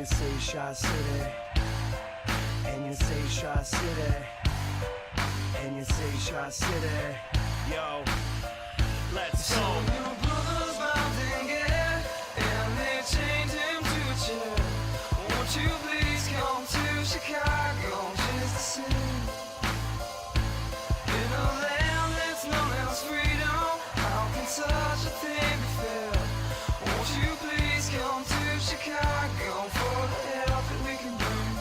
say Shot City, and you say Shot City, and you say Shot City. Yo, let's go. Your brother's mounting it, and they chained him to a chair. Won't you please come to Chicago just the same? In a land that's known as freedom, how can such a thing be fair? Won't you please come to Chicago for the help that we can bring?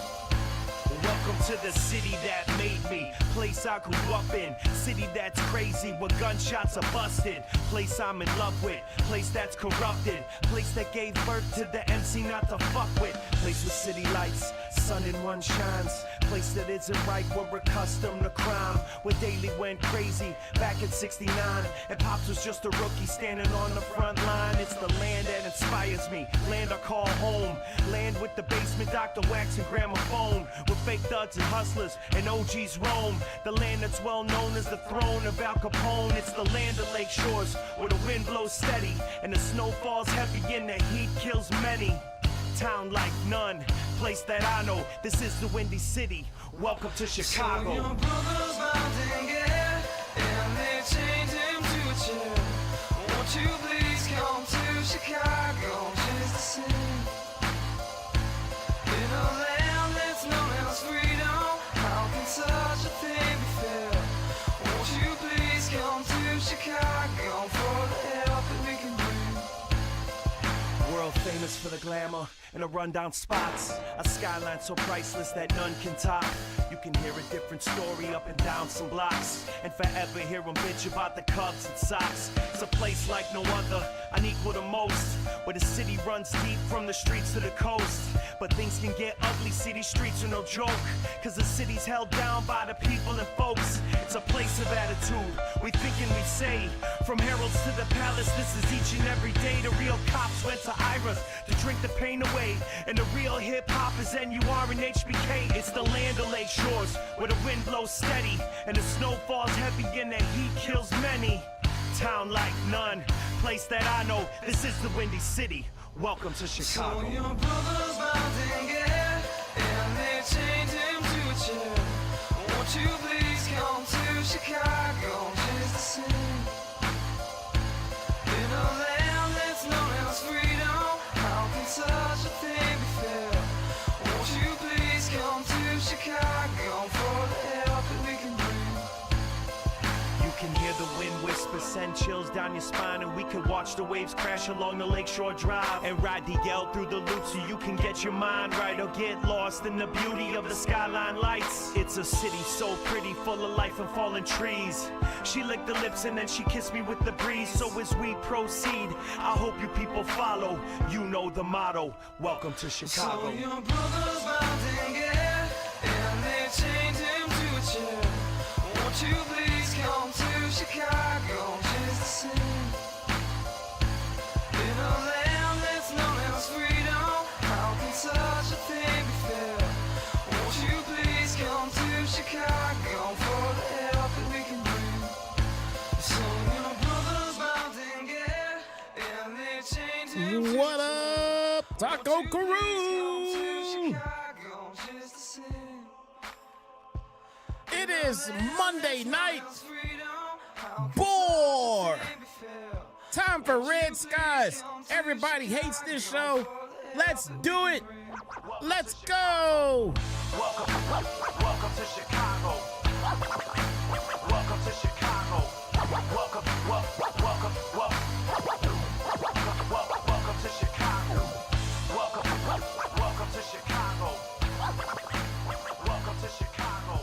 Welcome to the city that made me, place I grew up in, city that's crazy where gunshots are busted, place I'm in love with, place that's corrupted, place that gave birth to the MC not to fuck with, place with city lights, sun in one shines, place that isn't right, we're accustomed to crime, where daily went crazy back in '69, and Pops was just a rookie standing on the front line. It's the land that inspires me, land I call home, land with the basement, Dr. Wax and gramophone, with fake thugs and hustlers and OGs roam, the land that's well known as the throne of Al Capone. It's the land of Lake Shores, where the wind blows steady and the snow falls heavy and the heat kills many. Town like none, place that I know, this is the Windy City. Welcome to Chicago. So your brother's mounting it, and they chained him to a chair. Won't you please come to Chicago just the same? In a land that's known as freedom, how can such a thing be fair? Won't you please come to Chicago for the help that we can bring? World famous for the glamour and the rundown spots, a skyline so priceless that none can top. You can hear a different story up and down some blocks, and forever hear them bitch about the Cubs and Sox. It's a place like no other, unequal to most, where the city runs deep from the streets to the coast. But things can get ugly, city streets are no joke, cause the city's held down by the people and folks. It's a place of attitude, we think and we say, from heralds to the palace, this is each and every day. The real cops went to Ira's to drink the pain away, and the real hip-hop is NUR and HBK. It's the land of Lake Shores, where the wind blows steady and the snow falls heavy and the heat kills many. Town like none, place that I know, this is the Windy City. Welcome to Chicago. So your brother's mounting it, and they chained him to a chair. Won't you please come to Chicago just the same? In a land that's known as freedom, how can such a thing be fair? Won't you please come to Chicago for the help that we can bring? You can hear the wind whisper, send chills down your spine, and we can watch the waves crash along the Lakeshore Drive, and ride the L through the loop so you can get your mind right, or get lost in the beauty of the skyline lights. It's a city so pretty, full of life and fallen trees. She licked the lips and then she kissed me with the breeze. So as we proceed, I hope you people follow. You know the motto, welcome to Chicago. So your brother's mounting it, and they chained him to a chair. Won't you please come to Chicago just the same? In a land that's known as freedom, how can such a thing be fair? Won't you please come to Chicago for the help that we can bring? So your brother's mounting it, and they chained him to What a chair. up, Taco Won't you please come to Crew? Chicago just the same? It is Monday night. Boar. Time for Red Skies. Everybody hates this show. Let's do it. Let's go. Welcome to Chicago. Welcome to Chicago. Welcome to Chicago. Welcome to Chicago. Welcome to Chicago. Welcome to Chicago. Welcome to Chicago.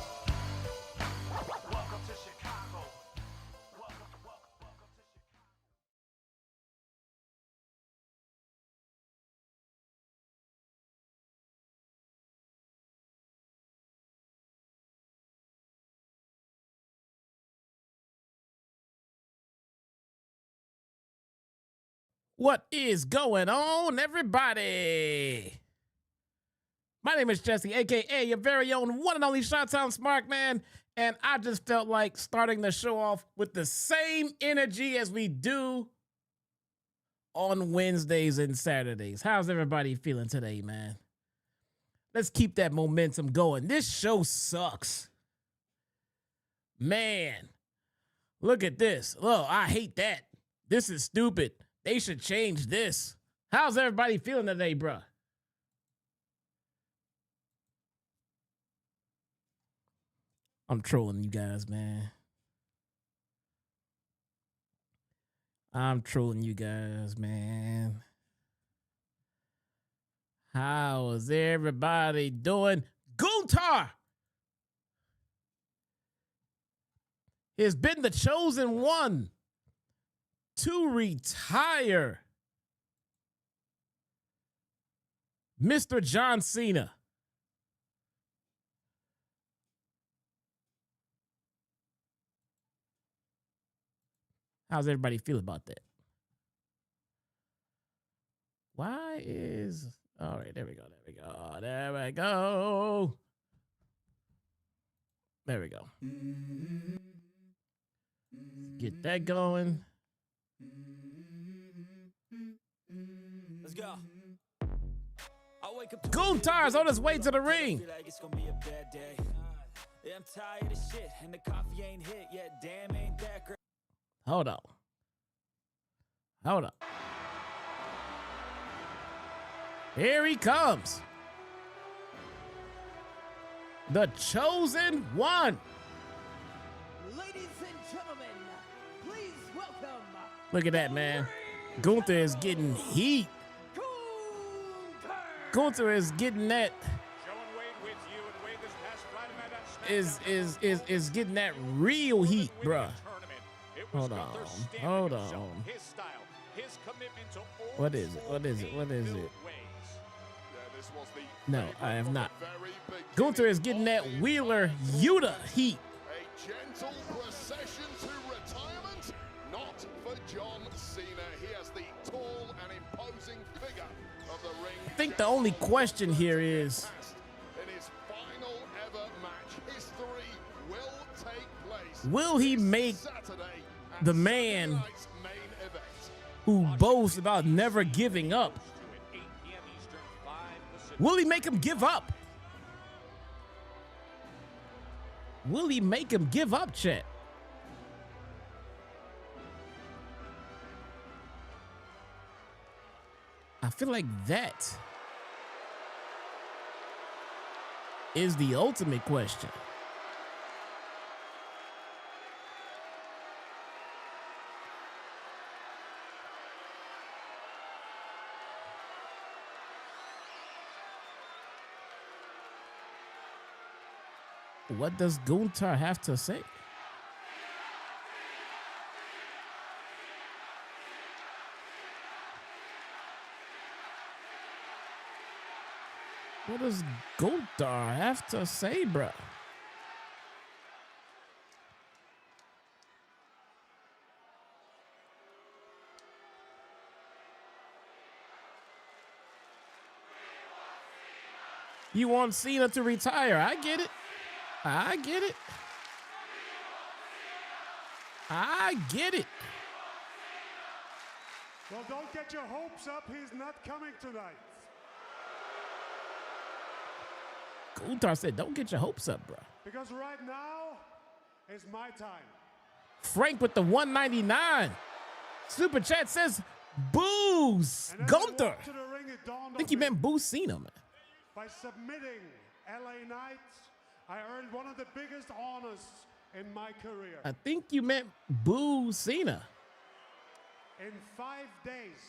What is going on, everybody? My name is Jesse, aka your very own one and only Showdown Smart Man, and I just felt like starting the show off with the same energy as we do on Wednesdays and Saturdays. How's everybody feeling today, man? Let's keep that momentum going. This show sucks. Man, look at this. Oh, I hate that. This is stupid. They should change this. How's everybody feeling today, bruh? I'm trolling you guys, man. I'm trolling you guys, man. How is everybody doing? Gunther has been the chosen one to retire Mr. John Cena. How's everybody feel about that? Why is... All right, there we go, there we go, there we go. There we go. Get that going. Let's go. Gunther's on his way to the ring. It's gonna be a bad day. Yeah, I'm tired of shit, and the coffee ain't hit yet. Damn, ain't that great. Hold on. Hold on. Here he comes. The chosen one. Ladies and gentlemen, please welcome. Look at that, man. Gunther is getting heat. Gunther is getting that. Is getting that real heat, bruh. Hold on. Hold on. What is it? What is it? What is it? No, I have not. Gunther is getting that Wheeler Yuta heat. A gentle procession to retirement, not for John Cena. He has the tall and imposing figure of the ring. I think the only question here is, in his final ever match, history will take place. will he make Saturday the man tonight's main event. who boasts about never giving up? Will he make him give up? Will he make him give up, chat? I feel like that is the ultimate question. What does Gunther have to say? What does Gunther have to say, bruh? You want Cena to retire? I get it. I get it. I get it. Well, don't get your hopes up. He's not coming tonight. Gunther said, don't get your hopes up, bro. Because right now is my time. Frank with the 199. Super chat says, booze And as Gunther. I walked to the ring, it dawned I think on you me, meant boo Cena, man. by submitting LA Knight, I earned one of the biggest honors in my career. I think you meant boo Cena. In 5 days,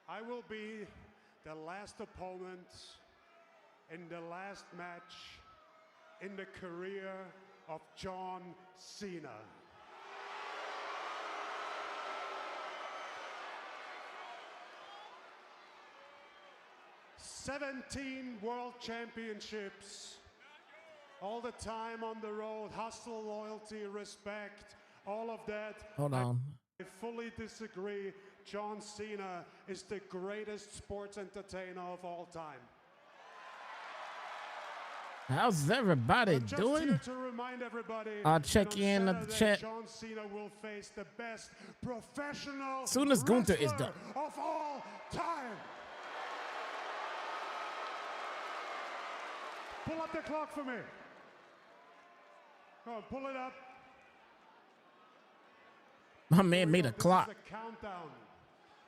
I will be the last opponent in the last match in the career of John Cena. "17 world championships, all the time on the road, hustle, loyalty, respect, all of that." Hold on. I fully disagree. John Cena is the greatest sports entertainer of all time. How's everybody Just doing? here to remind everybody, I'll check that on in at the Saturday, chat. John Cena will face the best professional Soon as Gunther is wrestler done. of all time. pull up the clock for me. Come on, pull it up. My man made a This clock. is the countdown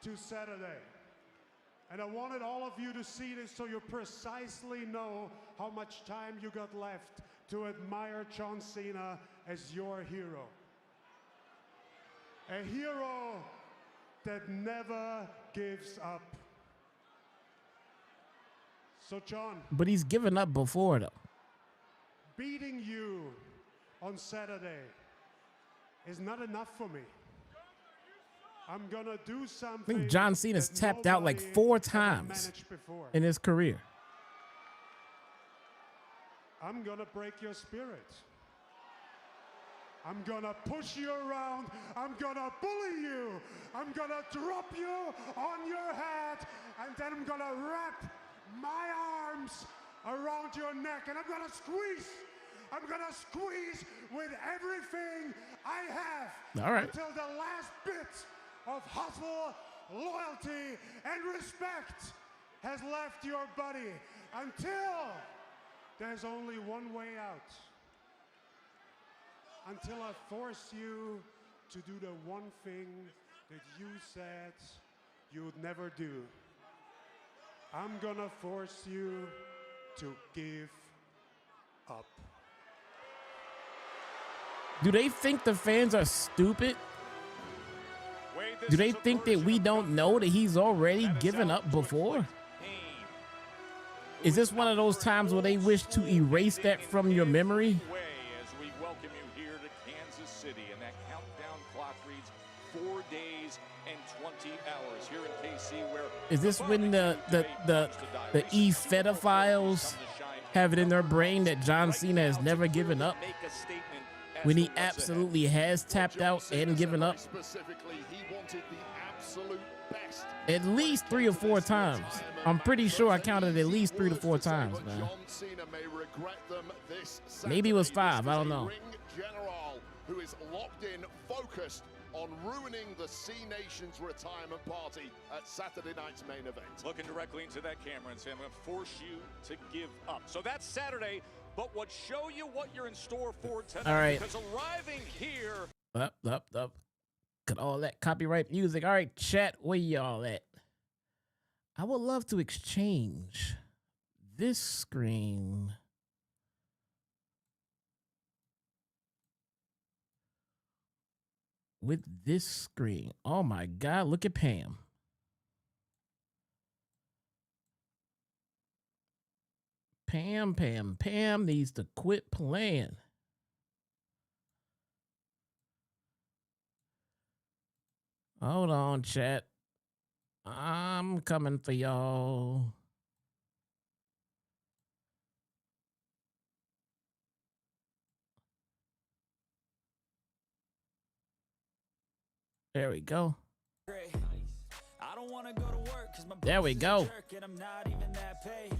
to Saturday. And I wanted all of you to see this so you precisely know how much time you got left to admire John Cena as your hero. A hero that never gives up. So John, But he's given up before, though. beating you on Saturday is not enough for me. I'm gonna do I something. think John Cena's that tapped out like nobody 4 ever times managed before. in his career. I'm gonna break your spirit. I'm gonna push you around. I'm gonna bully you. I'm gonna drop you on your head, and then I'm gonna wrap my arms around your neck, and I'm gonna squeeze. I'm gonna squeeze with everything I have. All right. Until the last bit of hustle, loyalty, and respect has left your body. Until there's only one way out. Until I force you to do the one thing that you said you'd never do. I'm gonna force you to give up. Do they think the fans are stupid? Do they think that we don't know that he's already given up before? Is this one of those times where they wish to erase that from your memory? As we welcome you here to Kansas City, and that countdown clock reads 4 days and 20 hours here in KC, where Is this when the E-pedophiles have it in their brain that John Cena has never given up? When he absolutely has tapped out and given up? Specifically, he wanted the absolute best. At least 3 or 4 times. I'm pretty sure I counted at least 3 to 4 times, man. John Cena may regret them this Maybe it was Saturday. 5, I don't know. Ring general who is locked in, focused on ruining the C Nation's retirement party at Saturday night's main event. Looking directly into that camera and saying, I'm going to force you to give up. So that's Saturday, but would show you what you're in store for tonight. All right. Because arriving here. Up. Got all that copyright music. All right, chat, where y'all at? I would love to exchange this screen with this screen. Oh my God, look at Pam. Pam needs to quit playing. Hold on, chat. I'm coming for y'all. There we go. I don't want to go to work 'cause my There we boss is a go. jerk and I'm not even that paid.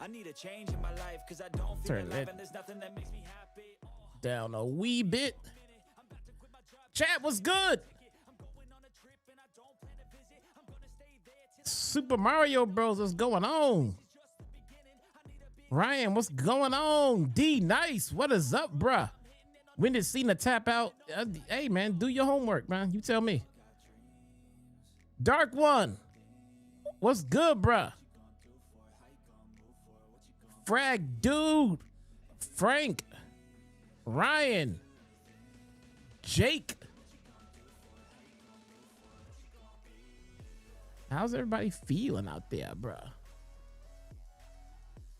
I need a change in my life 'cause I don't feel Turn alive that and there's nothing that makes me happy. down a wee bit. Chat, was good? Super Mario Bros. What's going on? Ryan, what's going on? D, nice. What is up, bruh? When did Cena tap out? Hey, man, do your homework, man. You tell me. Dark One, what's good, bruh? Frag Dude, Frank, Ryan, Jake. How's everybody feeling out there, bruh?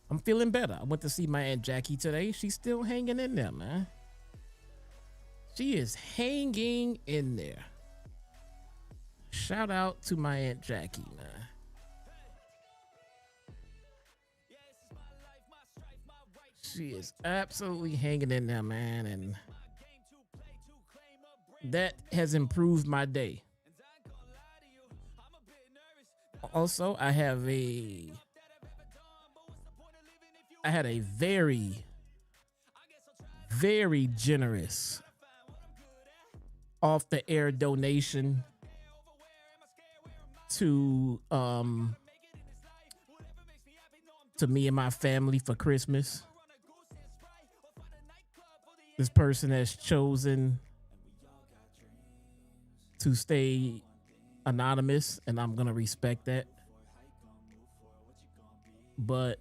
I'm feeling better. I went to see my Aunt Jackie today. She's still hanging in there, man. She is hanging in there. Shout out to my Aunt Jackie, man. She is absolutely hanging in there, man, and that has improved my day. Also, I had a very, very generous off-the-air donation to to me and my family for Christmas. This person has chosen to stay anonymous, and I'm gonna respect that. But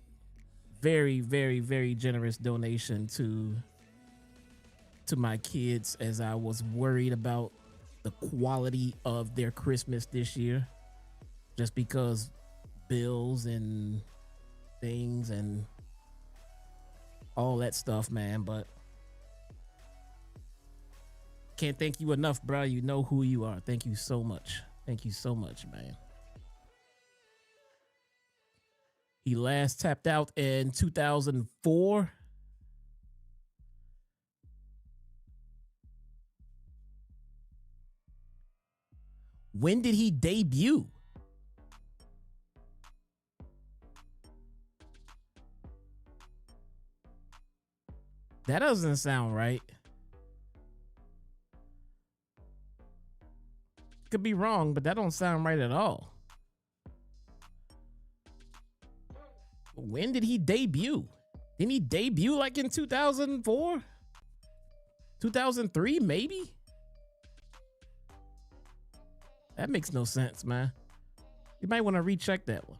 very, very, very generous donation to my kids, as I was worried about the quality of their Christmas this year, just because bills and things and all that stuff, man. But can't thank you enough, bro. You know who you are. Thank you so much. Thank you so much, man. He last tapped out in 2004. When did he debut? That doesn't sound right. Could be wrong, but that don't sound right at all. When did he debut? Didn't he debut like in 2004? 2003, maybe? That makes no sense, man. You might want to recheck that one.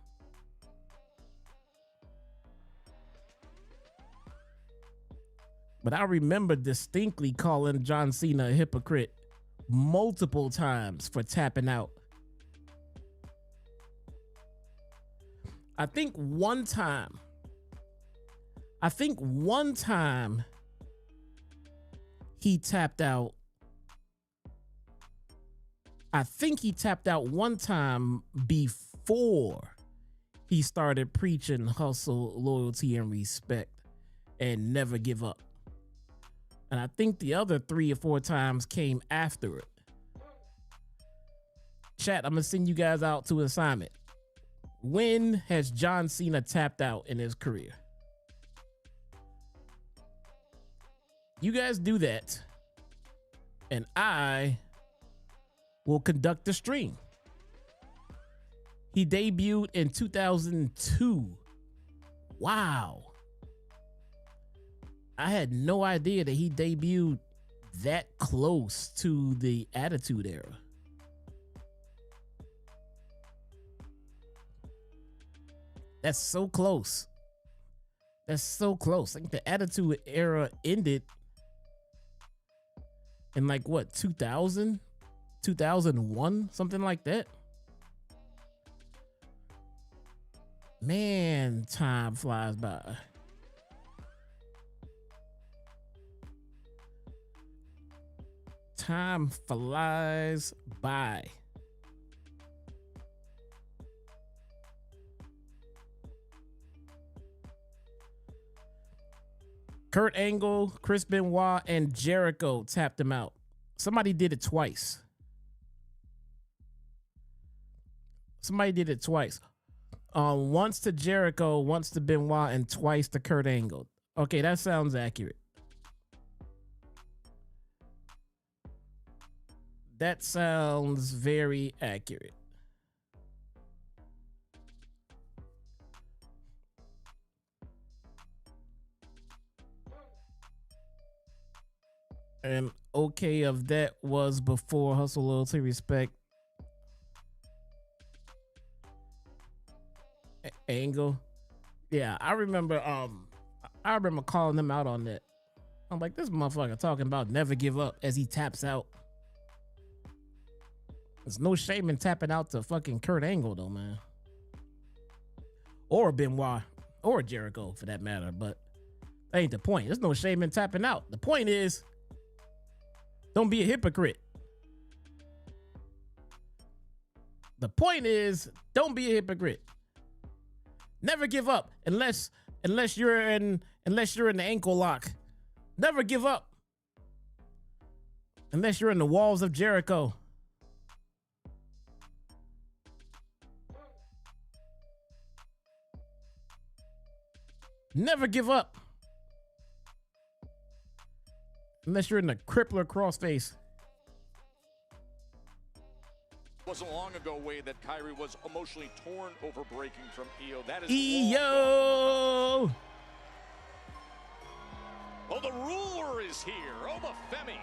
But I remember distinctly calling John Cena a hypocrite multiple times for tapping out. I think one time he tapped out. I think he tapped out one time before he started preaching hustle, loyalty, and respect and never give up. And I think the other 3 or 4 times came after it. Chat, I'm going to send you guys out to an assignment. When has John Cena tapped out in his career? You guys do that, and I will conduct the stream. He debuted in 2002. Wow. I had no idea that he debuted that close to the Attitude Era. That's so close. That's so close. Like the Attitude Era ended in like what, 2000? 2001? Something like that. Man, time flies by. Time flies by. Kurt Angle, Chris Benoit, and Jericho tapped him out. Somebody did it twice. Once to Jericho, once to Benoit, and twice to Kurt Angle. Okay, that sounds accurate. That sounds very accurate. And okay of that was before Hustle, Loyalty, Respect. Angle. Yeah, I remember calling him out on that. I'm like, this motherfucker talking about never give up as he taps out. There's no shame in tapping out to fucking Kurt Angle though, man. Or Benoit. Or Jericho for that matter, but that ain't the point. There's no shame in tapping out. The point is, don't be a hypocrite. The point is, don't be a hypocrite. Never give up unless you're in the ankle lock. Never give up unless you're in the walls of Jericho. Never give up unless you're in the crippler crossface. Wasn't long ago, Wade, that Kyrie was emotionally torn over breaking from Io. That is Io. Oh, the ruler is here. Obafemi.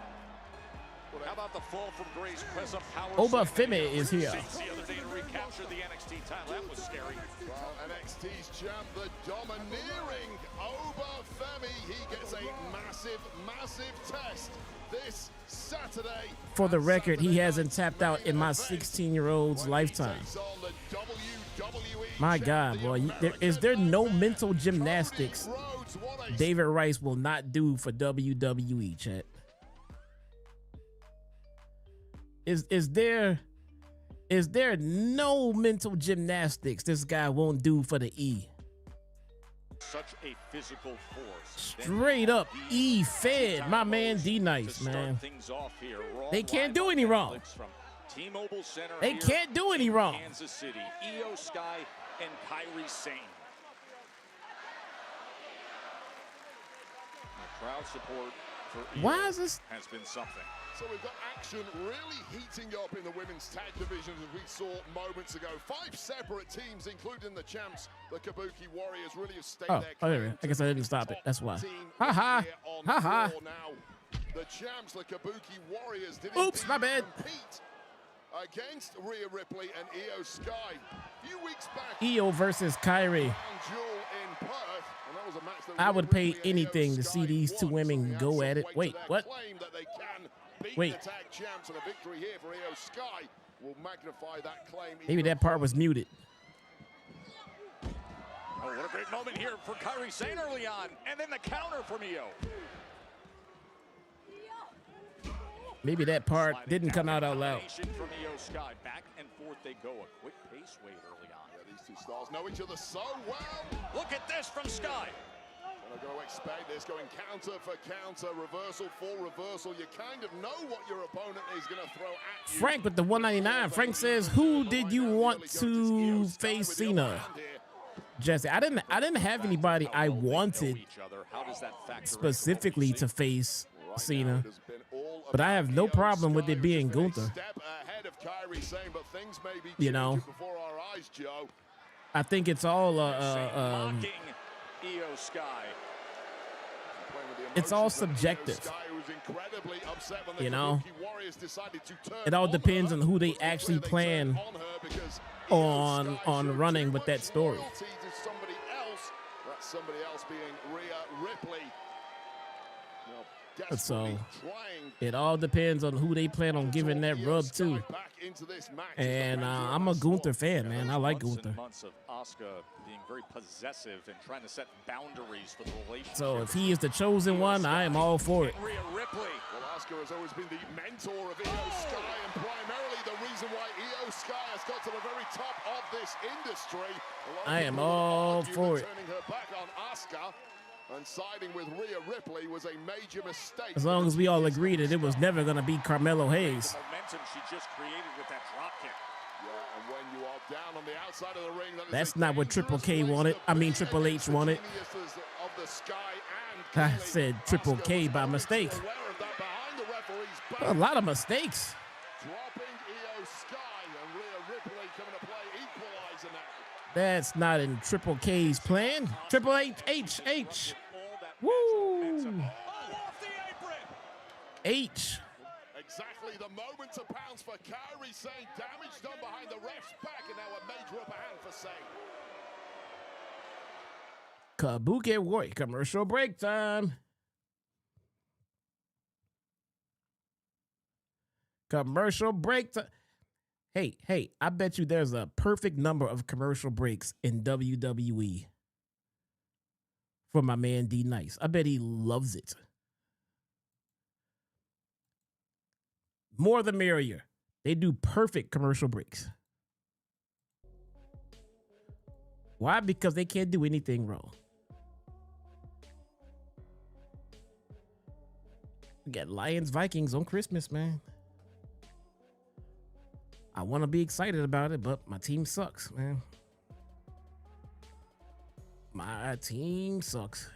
How about the fall from grace? Press up power. Obafemi is here. The other day to recapture the NXT title. That was scary. Well, NXT's champ, the domineering Obafemi. He gets a massive, massive test this Saturday. For the record, he hasn't tapped out in my 16-year-old's lifetime. My God, boy, is there no mental gymnastics David Rice will not do for WWE, chat? Is there no mental gymnastics this guy won't do for the E? Such a physical force. Straight up E fed my man D Nice, man. They can't do any wrong. T-Mobile Center. They can't do any wrong. Kansas City, Io Sky and Kairi Sane. The crowd support for Io Why is this? has been something. So we've got action really heating up in the women's tag division as we saw moments ago. 5 separate teams, including the champs, the Kabuki Warriors, really have stayed Oh, there. I guess I didn't stop it. That's why. Ha ha. Ha ha. Now, the champs, the Kabuki Warriors, did Oops, my bad. compete against Rhea Ripley and Io Sky. A few weeks back, Io versus Kyrie. Jewel in Perth, and that was a match that I would pay Rhea Ripley and anything Io to see Sky these two won. women So we go have at it. some weight Wait, to their what? claim that they can beat Wait. the tag champs, and a victory here for Io Sky will magnify that claim. Maybe that part was muted. Oh, what a great moment here for Kairi Sane early on. And then the counter from Io. Maybe that part didn't come out loud. From Io Sky. Back and forth they go. A quick pace wait early on. Yeah, these two stars know each other so well. Look at this from Sky. And I'm going to expect this going counter for counter, reversal for reversal. You kind of know what your opponent is going to throw at you. Frank with the 199. Frank says, "Who did you want to face Cena?" Jesse, I didn't have anybody I wanted specifically to face Cena, but I have no problem with it being Gunther. You know, I think it's all it's all subjective. You know, it all depends on who they actually plan on running with that story. Somebody else being Rhea Ripley. So it all depends on who they plan on giving that rub to. And I'm a Gunther fan, man. I like Gunther. Months of Asuka being very possessive and trying to set boundaries for the relationship. So if he is the chosen one, I am all for it. Rhea Ripley. Well, Asuka has always been the mentor of Io Sky, and primarily the reason why Io Sky has got to the very top of this industry. I am all for it. Turning her back on Asuka and siding with Rhea Ripley was a major mistake. As long as we all agree that it was never going to be Carmelo Hayes. The momentum she just created with that drop kick. Yeah, and when you are down on the outside of the ring, That's not what Triple K wanted. I mean, Triple H wanted. I said Triple K by mistake. A lot of mistakes. Dropping Io Sky and Rhea Ripley coming to play equalizer now. That's not in Triple K's plan. Triple H. Woo. H. Exactly the moment to pounce for Kairi Sane. Damage done behind the ref's back, and now a major upper hand for Sane. Kabuki Warrior commercial break time. Commercial break time. Hey, I bet you there's a perfect number of commercial breaks in WWE for my man D Nice. I bet he loves it. More the merrier. They do perfect commercial breaks. Why? Because they can't do anything wrong. We got Lions Vikings on Christmas, man. I want to be excited about it, but my team sucks, man. My team sucks.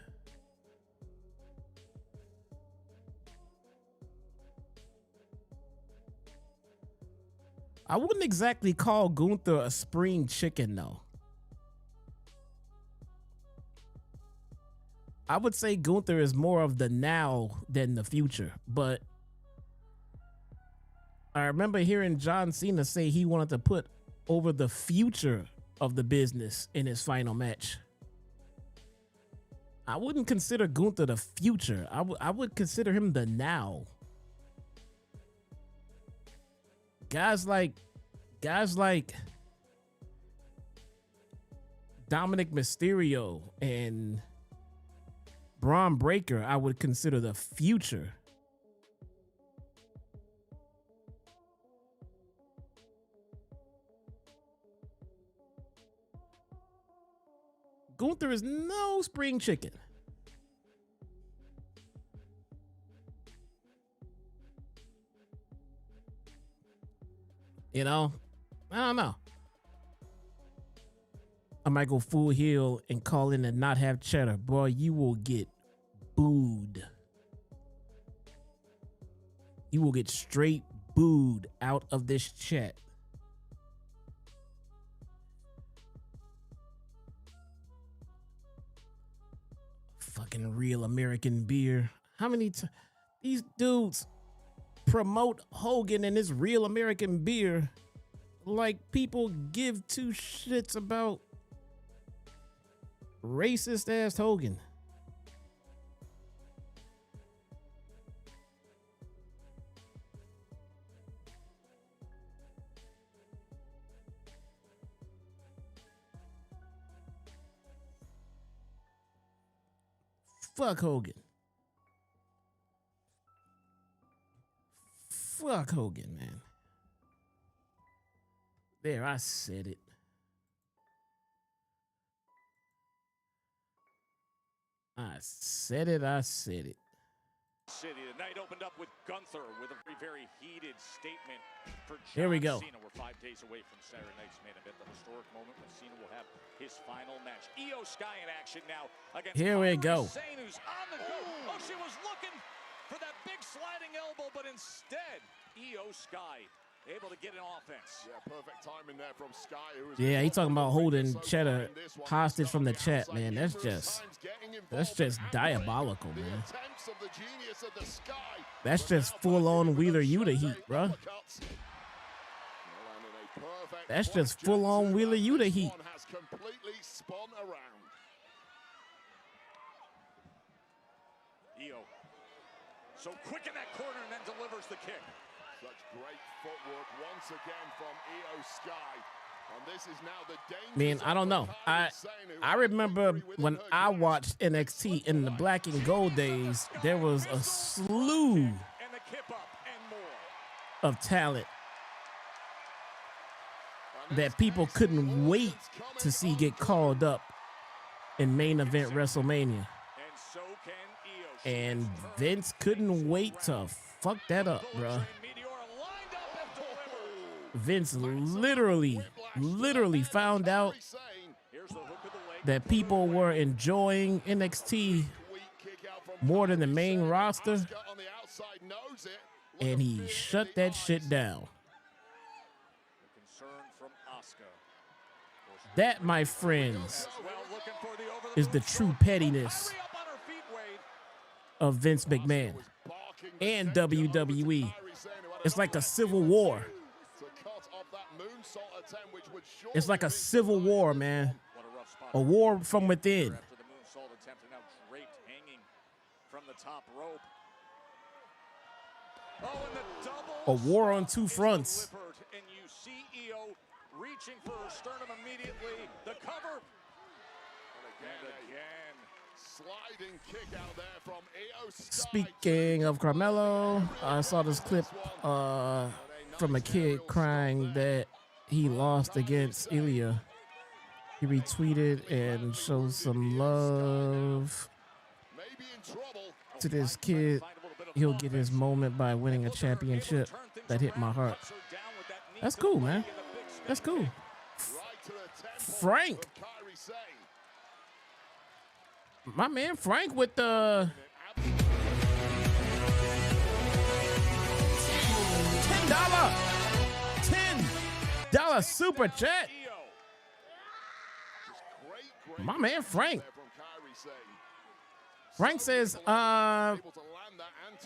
I wouldn't exactly call Gunther a spring chicken, though. I would say Gunther is more of the now than the future, but I remember hearing John Cena say he wanted to put over the future of the business in his final match. I wouldn't consider Gunther the future. I would consider him the now. Guys like Dominic Mysterio and Braun Breaker, I would consider the future. Gunther is no spring chicken. You know, I don't know. I might go full heel and call in and not have cheddar. Boy, you will get booed. You will get straight booed out of this chat. Fucking real American beer. How many these dudes promote Hogan and his real American beer like people give two shits about racist ass Hogan. Fuck Hogan. Fuck Hogan, man. There, I said it. I said it. City. The night opened up with Gunther with a very, very heated statement for John Here we go. Cena. We're 5 days away from Saturday night's main event, the historic moment when Cena will have his final match. Io Sky in action now against Here we go. Roxanne, who's on the go. Oh, she was looking for that big sliding elbow, but instead, Io Sky able to get an offense. Yeah, perfect timing there from Sky. Yeah, he talking about holding Cheddar hostage from the chat, man. That's just diabolical, man. That's just full-on Wheeler Yuta heat, bro. That's just full-on Wheeler Yuta heat. Has completely spun around. Io so quick in that corner and then delivers the kick. Such great footwork once again from Io Sky. And this is now the danger. Man, I don't know. I remember when I watched NXT in the black and gold days, there was a slew of talent that people couldn't wait to see get called up in main event WrestleMania. And Vince couldn't wait to fuck that up, bro. Vince literally found out that people were enjoying NXT more than the main roster, and he shut that shit down. That, my friends, is the true pettiness of Vince McMahon and WWE. It's like a civil war. It's like a civil war, man. A war from within. A war on two fronts. And you see Io reaching for her sternum immediately. The cover. And again. Sliding kick out there from Io Sky. Speaking of Carmelo, I saw this clip from a kid crying that he lost against Ilya. He retweeted and showed some love to this kid. He'll get his moment by winning a championship. That hit my heart. That's cool, man. That's cool. Frank. My man Frank with the $10. $10. $5 super chat. My man Frank. Frank says, not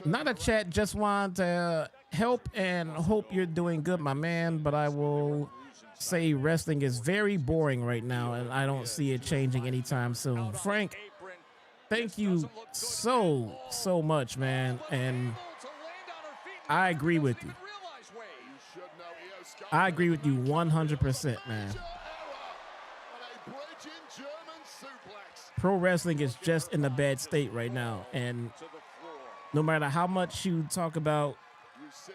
a chat, just want to help and hope you're doing good, my man, but I will say wrestling is very boring right now, and I don't see it changing anytime soon. Frank, thank you so much, man, and I agree with you. I agree with you 100%, man. Pro wrestling is just in a bad state right now, and no matter how much you talk about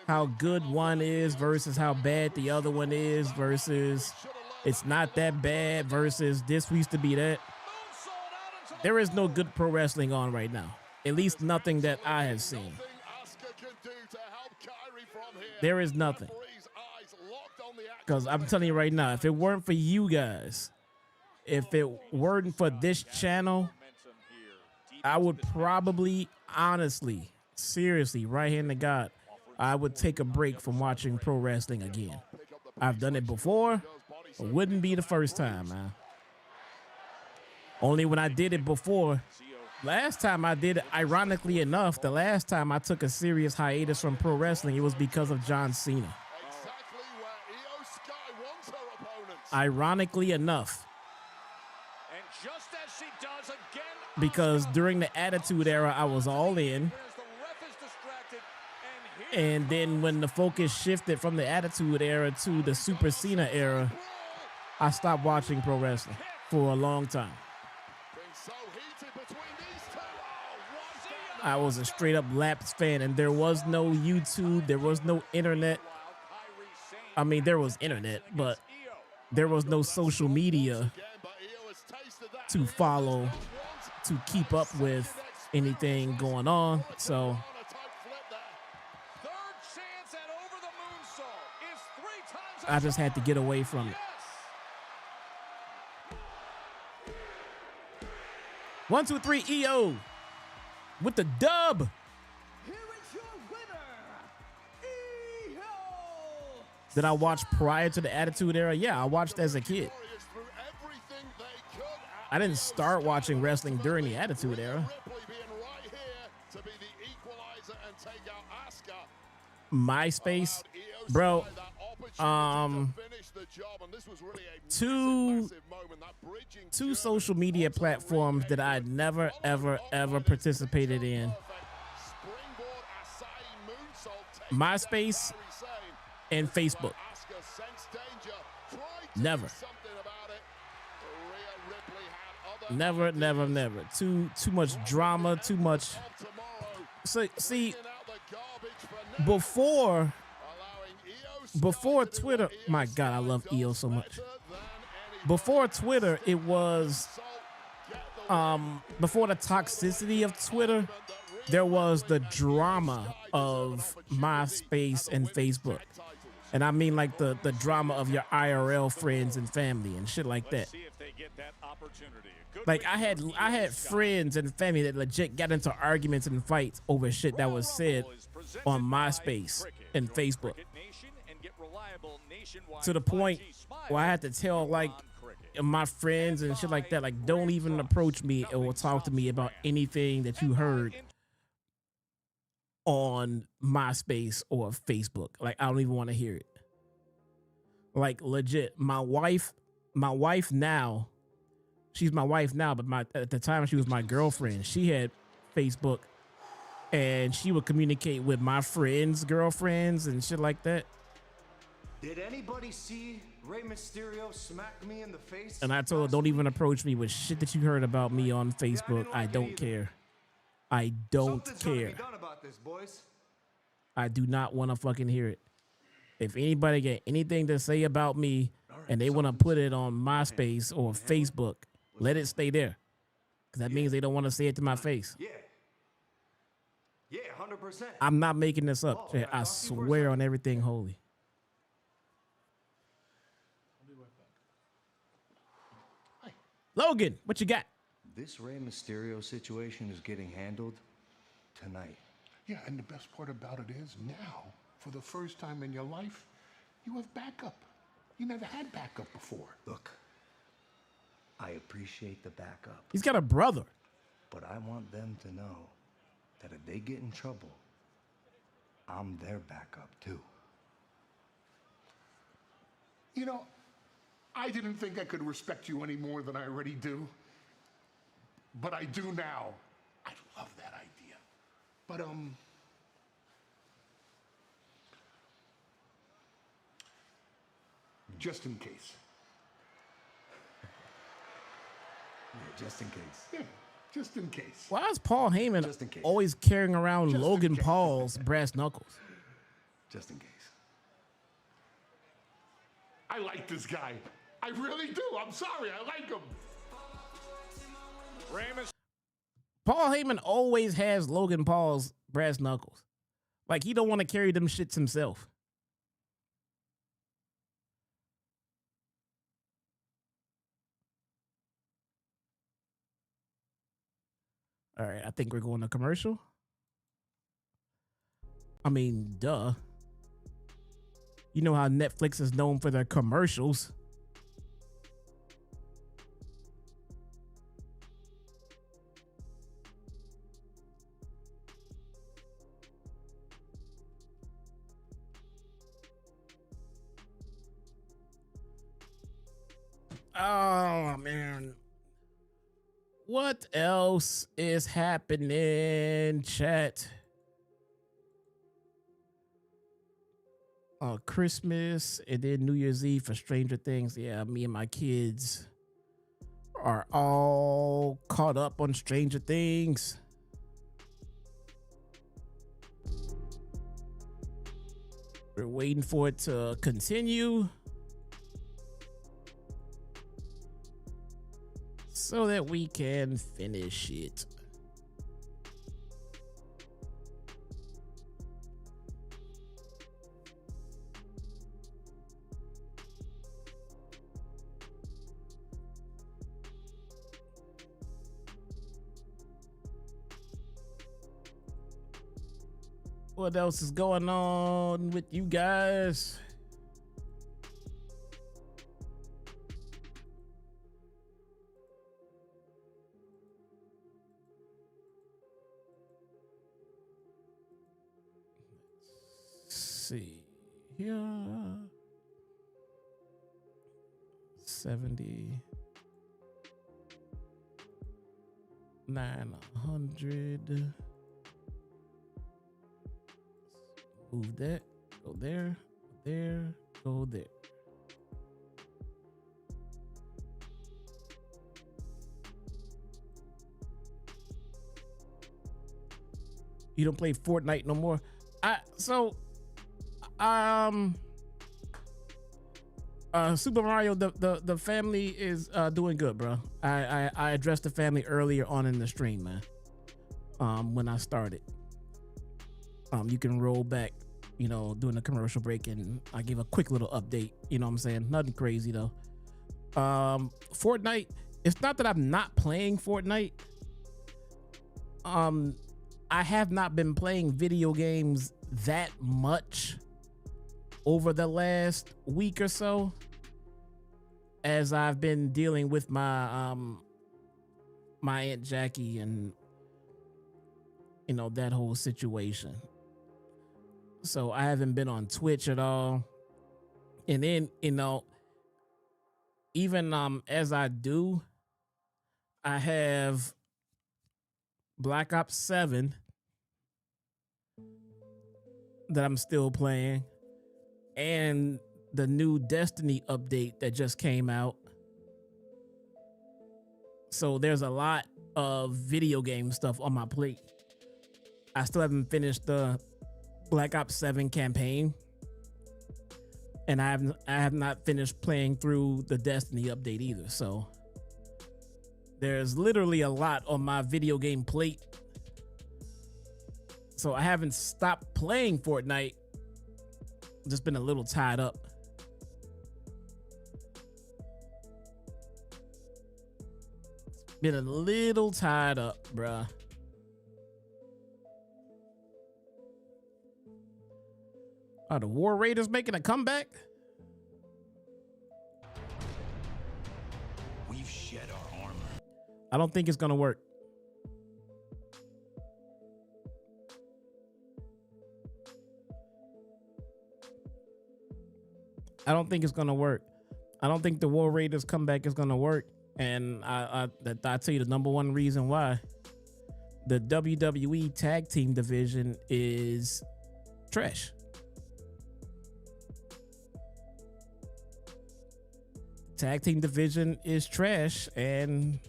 how good one is versus how bad the other one is versus it's not that bad versus this used to be that, there is no good pro wrestling on right now. At least nothing that I have seen. There is nothing. Because I'm telling you right now, if it weren't for you guys, if it weren't for this channel, I would probably, honestly, seriously, right hand to God, I would take a break from watching pro wrestling again. I've done it before. It wouldn't be the first time, man. Only when I did it before. Last time I did it, ironically enough, the last time I took a serious hiatus from pro wrestling, it was because of John Cena. Ironically enough. Because during the Attitude Era, I was all in. And then when the focus shifted from the Attitude Era to the Super Cena era, I stopped watching pro wrestling for a long time. I was a straight up lapsed fan, and there was no YouTube, there was no internet. I mean, there was internet, but there was no social media to follow, to keep up with anything going on. So I just had to get away from it. 1, 2, 3, EO with the dub. Here is your winner, EO. Did I watch prior to the Attitude Era? Yeah, I watched as a kid. I didn't start watching wrestling during the Attitude Era. MySpace, bro. Two social media platforms that I'd never, ever participated in. MySpace and Facebook. Never. Never. Too much drama, too much. So see, before Twitter, my God, I love EO so much. Before Twitter, it was before the toxicity of Twitter, there was the drama of MySpace and Facebook. And I mean like the drama of your IRL friends and family and shit like that. Like I had friends and family that legit got into arguments and fights over shit that was said on MySpace and Facebook. To the point where I had to tell like my friends and shit like that, like, don't even approach me or talk to me about anything that you heard on MySpace or Facebook. Like, I don't even want to hear it. Like, legit, my wife now, she's my wife now, but at the time she was my girlfriend. She had Facebook, and she would communicate with my friends' girlfriends and shit like that. Did anybody see Rey Mysterio smack me in the face? And I told her, don't even approach me with shit that you heard about me on Facebook. I don't care. I don't care. I do not want to fucking hear it. If anybody got anything to say about me and they want to put it on MySpace or Facebook, let it stay there. Because that means they don't want to say it to my face. Yeah, 100%. I'm not making this up. I swear on everything holy. Logan, what you got? This Rey Mysterio situation is getting handled tonight. Yeah, and the best part about it is now, for the first time in your life, you have backup. You never had backup before. Look, I appreciate the backup, He's got a brother. but I want them to know that if they get in trouble, I'm their backup too. You know, I didn't think I could respect you any more than I already do. But I do now. I love that idea. But, just in case. Yeah, just in case. Yeah, just in case. Why is Paul Heyman Just in case. always carrying around Just in Logan case. Paul's brass knuckles? Just in case. I like this guy. I really do. I'm sorry. I like him. Rey Mysterio. Paul Heyman always has Logan Paul's brass knuckles. Like, he don't want to carry them shits himself. All right, I think we're going to commercial. I mean, duh. You know how Netflix is known for their commercials. Oh, man. What else is happening, chat? Christmas and then New Year's Eve for Stranger Things. Yeah, me and my kids are all caught up on Stranger Things. We're waiting for it to continue so that we can finish it. What else is going on with you guys? See here. 70 900. Move that. Go there. There. Go there. You don't play Fortnite no more. Super Mario, the family is doing good, bro. I addressed the family earlier on in the stream, man. When I started. You can roll back, you know, during the commercial break, and I give a quick little update. You know what I'm saying? Nothing crazy though. Fortnite, it's not that I'm not playing Fortnite. I have not been playing video games that much over the last week or so, as I've been dealing with my my Aunt Jackie and, you know, that whole situation. So I haven't been on Twitch at all. And then, you know, even as I do, I have Black Ops 7 that I'm still playing, and the new Destiny update that just came out. So there's a lot of video game stuff on my plate. I still haven't finished the Black Ops 7 campaign, and I have not finished playing through the Destiny update either. So there's literally a lot on my video game plate. So I haven't stopped playing Fortnite, just been a little tied up. Been a little tied up, bruh. Are the War Raiders making a comeback? shed our armor. I don't think it's gonna work. I don't think it's gonna work. I don't think the War Raiders comeback is gonna work. And I'll tell you the number one reason why. The WWE tag team division is trash. Tag team division is trash, and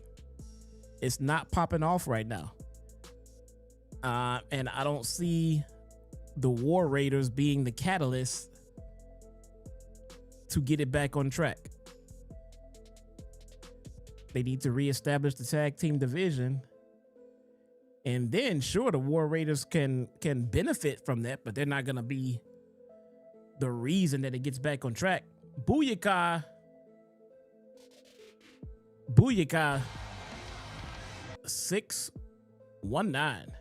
it's not popping off right now. And I don't see the War Raiders being the catalyst to get it back on track. They need to reestablish the tag team division. And then sure, the War Raiders can benefit from that, but they're not gonna be the reason that it gets back on track. Booyaka. Booyaka 619.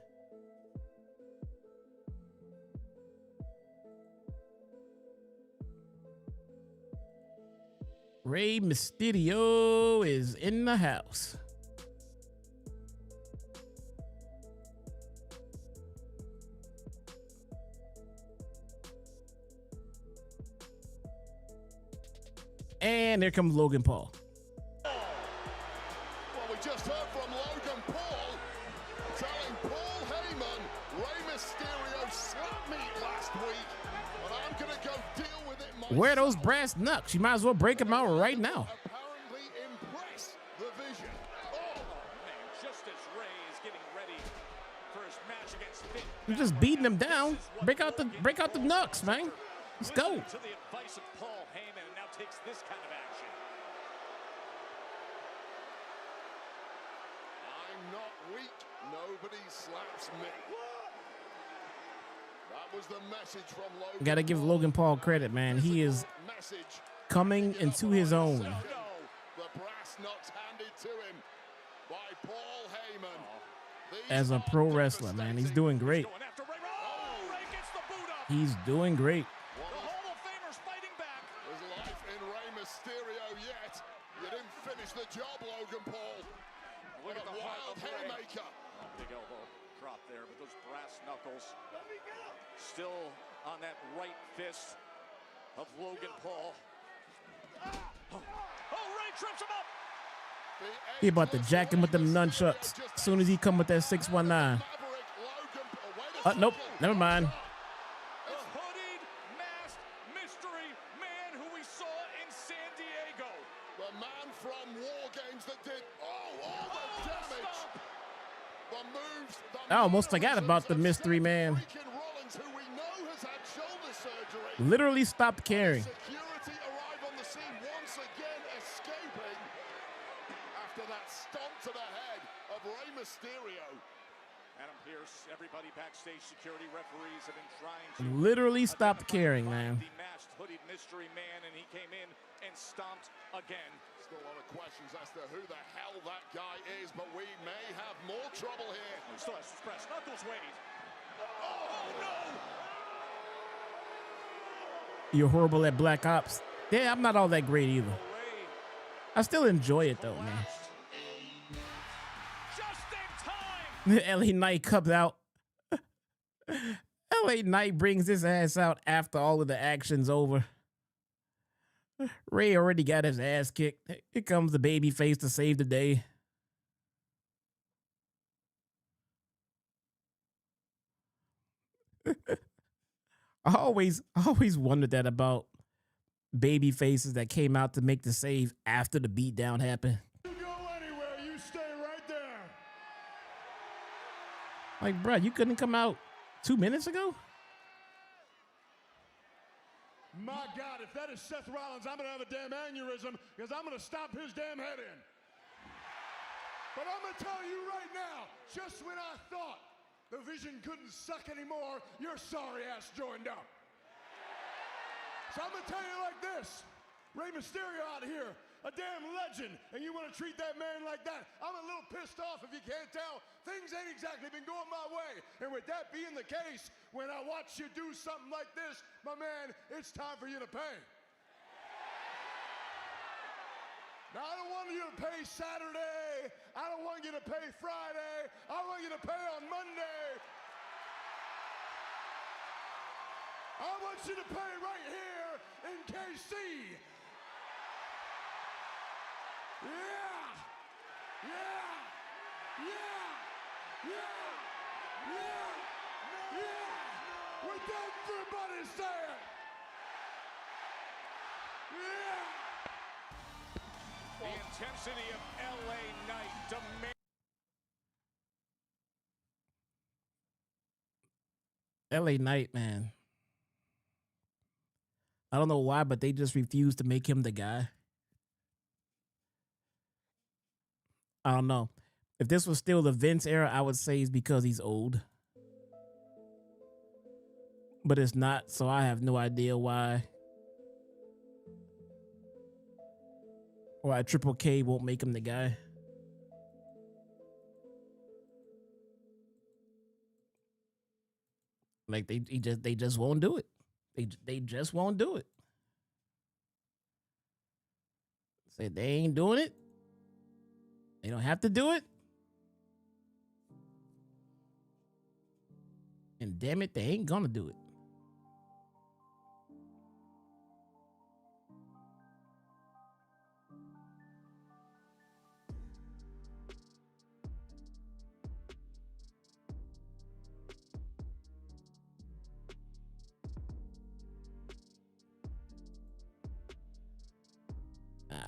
Rey Mysterio is in the house. And there comes Logan Paul. Well, we just heard from Logan Paul telling Paul Heyman, Rey Mysterio slapped me last week, but I'm going to go deal with it myself. Where are those brass knucks? You might as well break them out right now. Apparently impress the vision. Oh, Man, just as Rey is getting ready for his match against Finn You're just beating them down. Break out the knucks, man. Let's go. To the advice of Paul Heyman, and now takes this kind of action. I'm not weak. Nobody slaps me. That was the message from Logan. Gotta give Logan Paul credit, man. He is coming into his own The brass knucks handed to him by Paul Heyman. as a pro wrestler, man. He's doing great. He's doing great. The Hall of Famers fighting back. There's life in Rey Mysterio yet. You didn't finish the job, Logan Paul. Look at the wild heart of Rey. haymaker. Big elbow drop there, but those brass knuckles still on that right fist of Logan Paul. Oh, Rey trips him up. He about to jack him with them nunchucks as soon as he come with that 619. Nope, never mind. The hooded, masked mystery man who we saw in San Diego. The man from War Games that did all the damage. The moves. I almost forgot about the mystery man. Rollins, who we know has had shoulder surgery. Literally stopped caring. Security arrive on the scene once again, escaping after that stomp to the head of Rey Mysterio. Adam Pearce, everybody backstage, security referees have been trying to Literally stopped caring, man. the masked hooded mystery man, and he came in and stomped again. Still a lot of questions as to who the hell that guy is, but we may have more trouble here. He still has his brass knuckles, Wade. Oh no! You're horrible at Black Ops. Yeah, I'm not all that great either. I still enjoy it though, man. LA Knight comes out. LA Knight brings his ass out after all of the action's over. Ray already got his ass kicked. Here comes the baby face to save the day. I always wondered that about baby faces that came out to make the save after the beatdown happened. You go anywhere, you stay right there. Like, bruh, you couldn't come out 2 minutes ago? My God, if that is Seth Rollins, I'm gonna have a damn aneurysm because I'm gonna stomp his damn head in. But I'm gonna tell you right now, just when I thought the vision couldn't suck anymore, your sorry ass joined up. So I'm gonna tell you like this, Rey Mysterio out here, a damn legend, and you wanna treat that man like that. I'm a little pissed off if you can't tell. Things ain't exactly been going my way. And with that being the case, when I watch you do something like this, my man, it's time for you to pay. Now, I don't want you to pay Saturday. I don't want you to pay Friday. I want you to pay on Monday. I want you to pay right here in KC. Yeah! Yeah! Yeah! Yeah! Yeah! Yeah! With everybody saying, yeah! The intensity of LA Knight demand. LA Knight, man. I don't know why, but they just refuse to make him the guy. I don't know. If this was still the Vince era, I would say it's because he's old. But it's not, so I have no idea why. Why Triple K won't make him the guy. Like they just won't do it. They just won't do it. Say they ain't doing it. They don't have to do it. And damn it, they ain't gonna do it.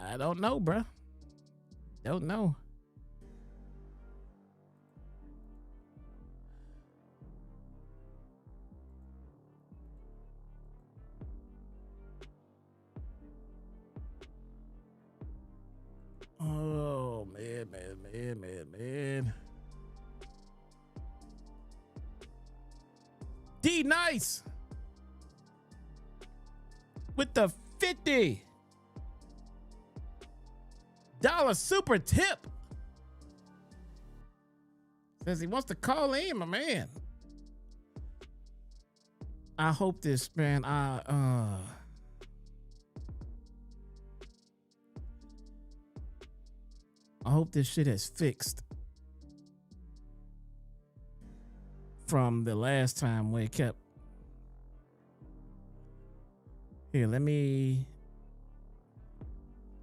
I don't know, bruh. Don't know. Oh, man. D Nice with the $50 super tip. Says he wants to call in, my man. I hope this, man, I hope this shit has fixed from the last time where it kept. Here,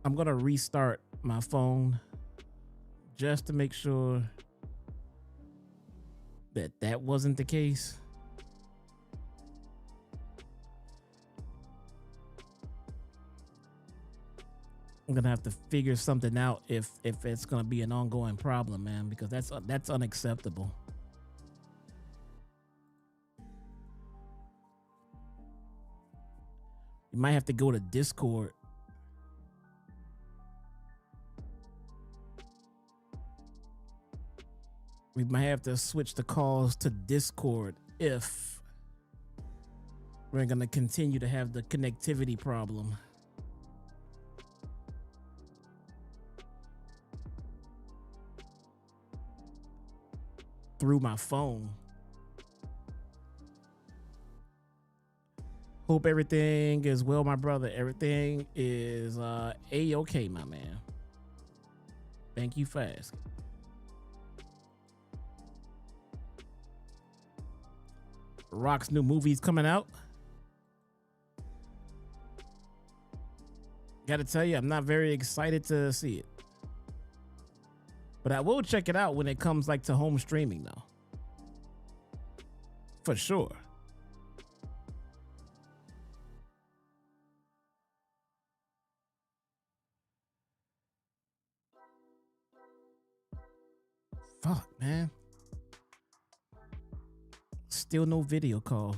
I'm gonna restart my phone just to make sure that wasn't the case. I'm gonna have to figure something out if it's gonna be an ongoing problem, man, because that's unacceptable. You might have to go to Discord. We might have to switch the calls to Discord if we're gonna continue to have the connectivity problem. Through my phone. Hope everything is well, my brother. Everything is A-okay, my man. Thank you for asking. Rock's new movie's coming out. Gotta tell you, I'm not very excited to see it. But I will check it out when it comes like to home streaming though. For sure. Fuck, man. Still no video calls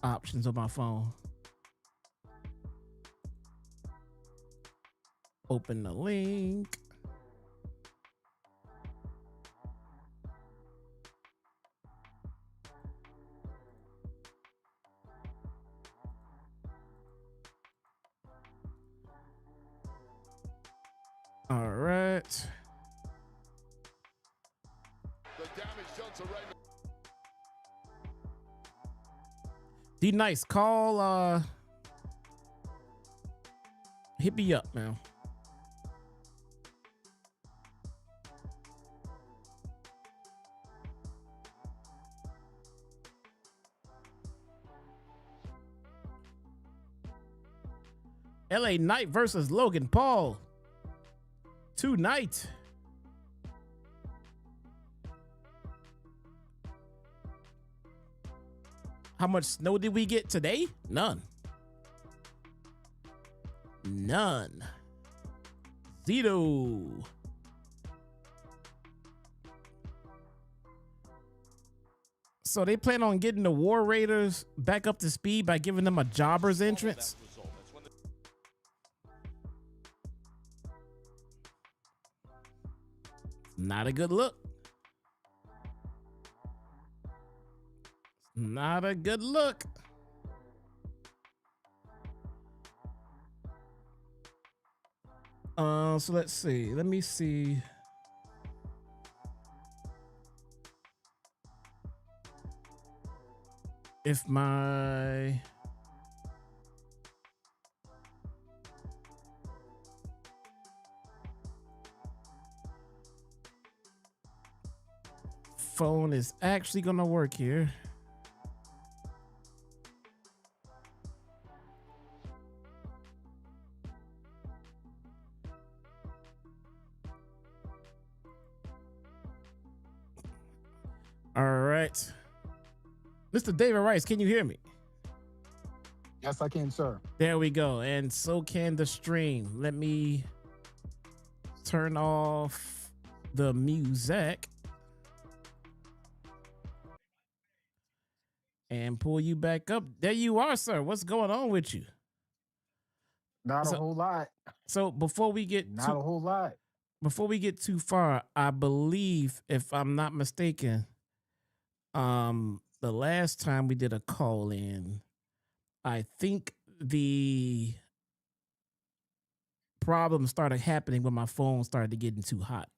options on my phone. Open the link. All right. The damage done to Rey. D Nice, call hit me up, man. LA Knight versus Logan Paul tonight. How much snow did we get today? None. None. Zero. So they plan on getting the War Raiders back up to speed by giving them a jobber's entrance. Not a good look. Not a good look. So let's see. Let me see. If my phone is actually gonna work here. All right. Mr. David Rice, can you hear me? Yes, I can, sir. There we go. And so can the stream. Let me turn off the music and pull you back up. There you are, sir. What's going on with you? Not a whole lot. So before we get a whole lot. Before we get too far, I believe, if I'm not mistaken, the last time we did a call in, I think the problem started happening when my phone started getting too hot.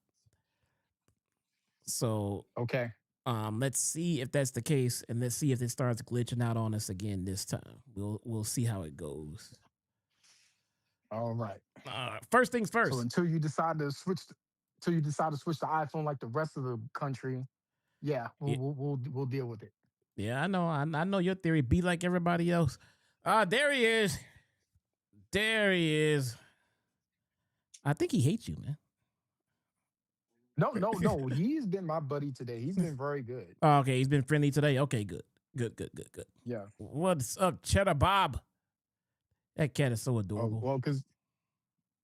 So okay. Let's see if that's the case, and let's see if it starts glitching out on us again this time. We'll see how it goes. All right. First things first. So until you decide to switch the iPhone like the rest of the country, we'll deal with it. Yeah, I know. I know your theory. Be like everybody else. There he is. There he is. I think he hates you, man. No. He's been my buddy today. He's been very good. Oh, okay, he's been friendly today. Okay, good. Yeah. What's up, Cheddar Bob? That cat is so adorable. Well, because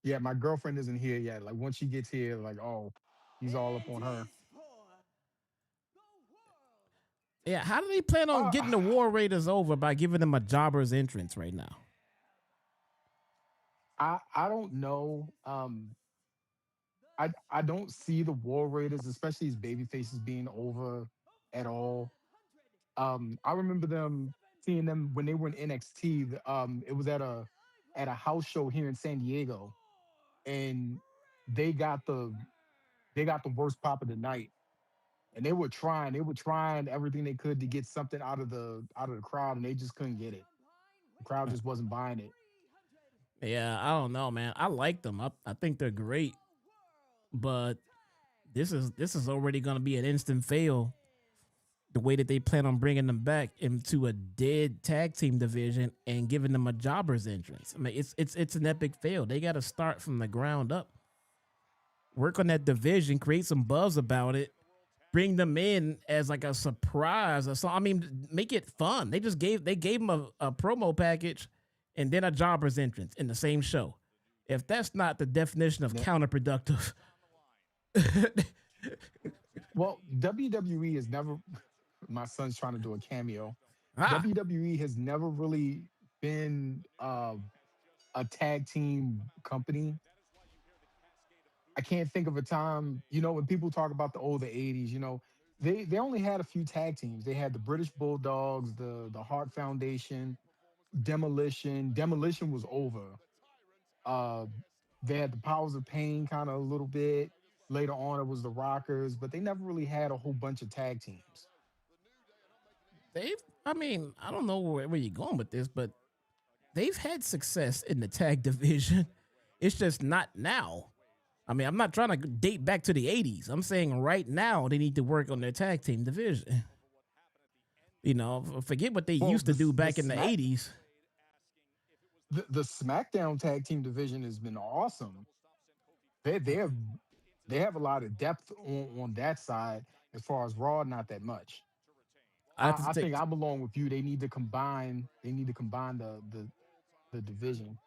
my girlfriend isn't here yet. Like once she gets here, like he's all up on her. Yeah, how do they plan on getting the War Raiders over by giving them a jobber's entrance right now? I don't know. I don't see the War Raiders, especially as baby faces, being over at all. I remember seeing them when they were in NXT. It was at a house show here in San Diego, and they got the worst pop of the night. And they were trying everything they could to get something out of the crowd, and they just couldn't get it. The crowd just wasn't buying it. Yeah, I don't know, man. I like them. I think they're great, but this is already going to be an instant fail. The way that they plan on bringing them back into a dead tag team division and giving them a jobber's entrance. I mean, it's an epic fail. They got to start from the ground up, work on that division, create some buzz about it. Bring them in as like a surprise or something. I mean, make it fun. They gave them a promo package and then a jobber's entrance in the same show. If that's not the definition of counterproductive. Well, WWE has never. My son's trying to do a cameo. WWE has never really been a tag team company. I can't think of a time, when people talk about the 80s, they only had a few tag teams. They had the British Bulldogs, the Hart Foundation, Demolition. Demolition was over. They had the Powers of Pain kind of a little bit. Later on, it was the Rockers, but they never really had a whole bunch of tag teams. I don't know where you're going with this, but they've had success in the tag division. It's just not now. I mean, I'm not trying to date back to the 80s. I'm saying right now they need to work on their tag team division. Forget what they used to do back in the 80s. The SmackDown tag team division has been awesome. They have a lot of depth on that side. As far as Raw, not that much. I have to I take think I'm along with you. They need to combine. They need to combine the division.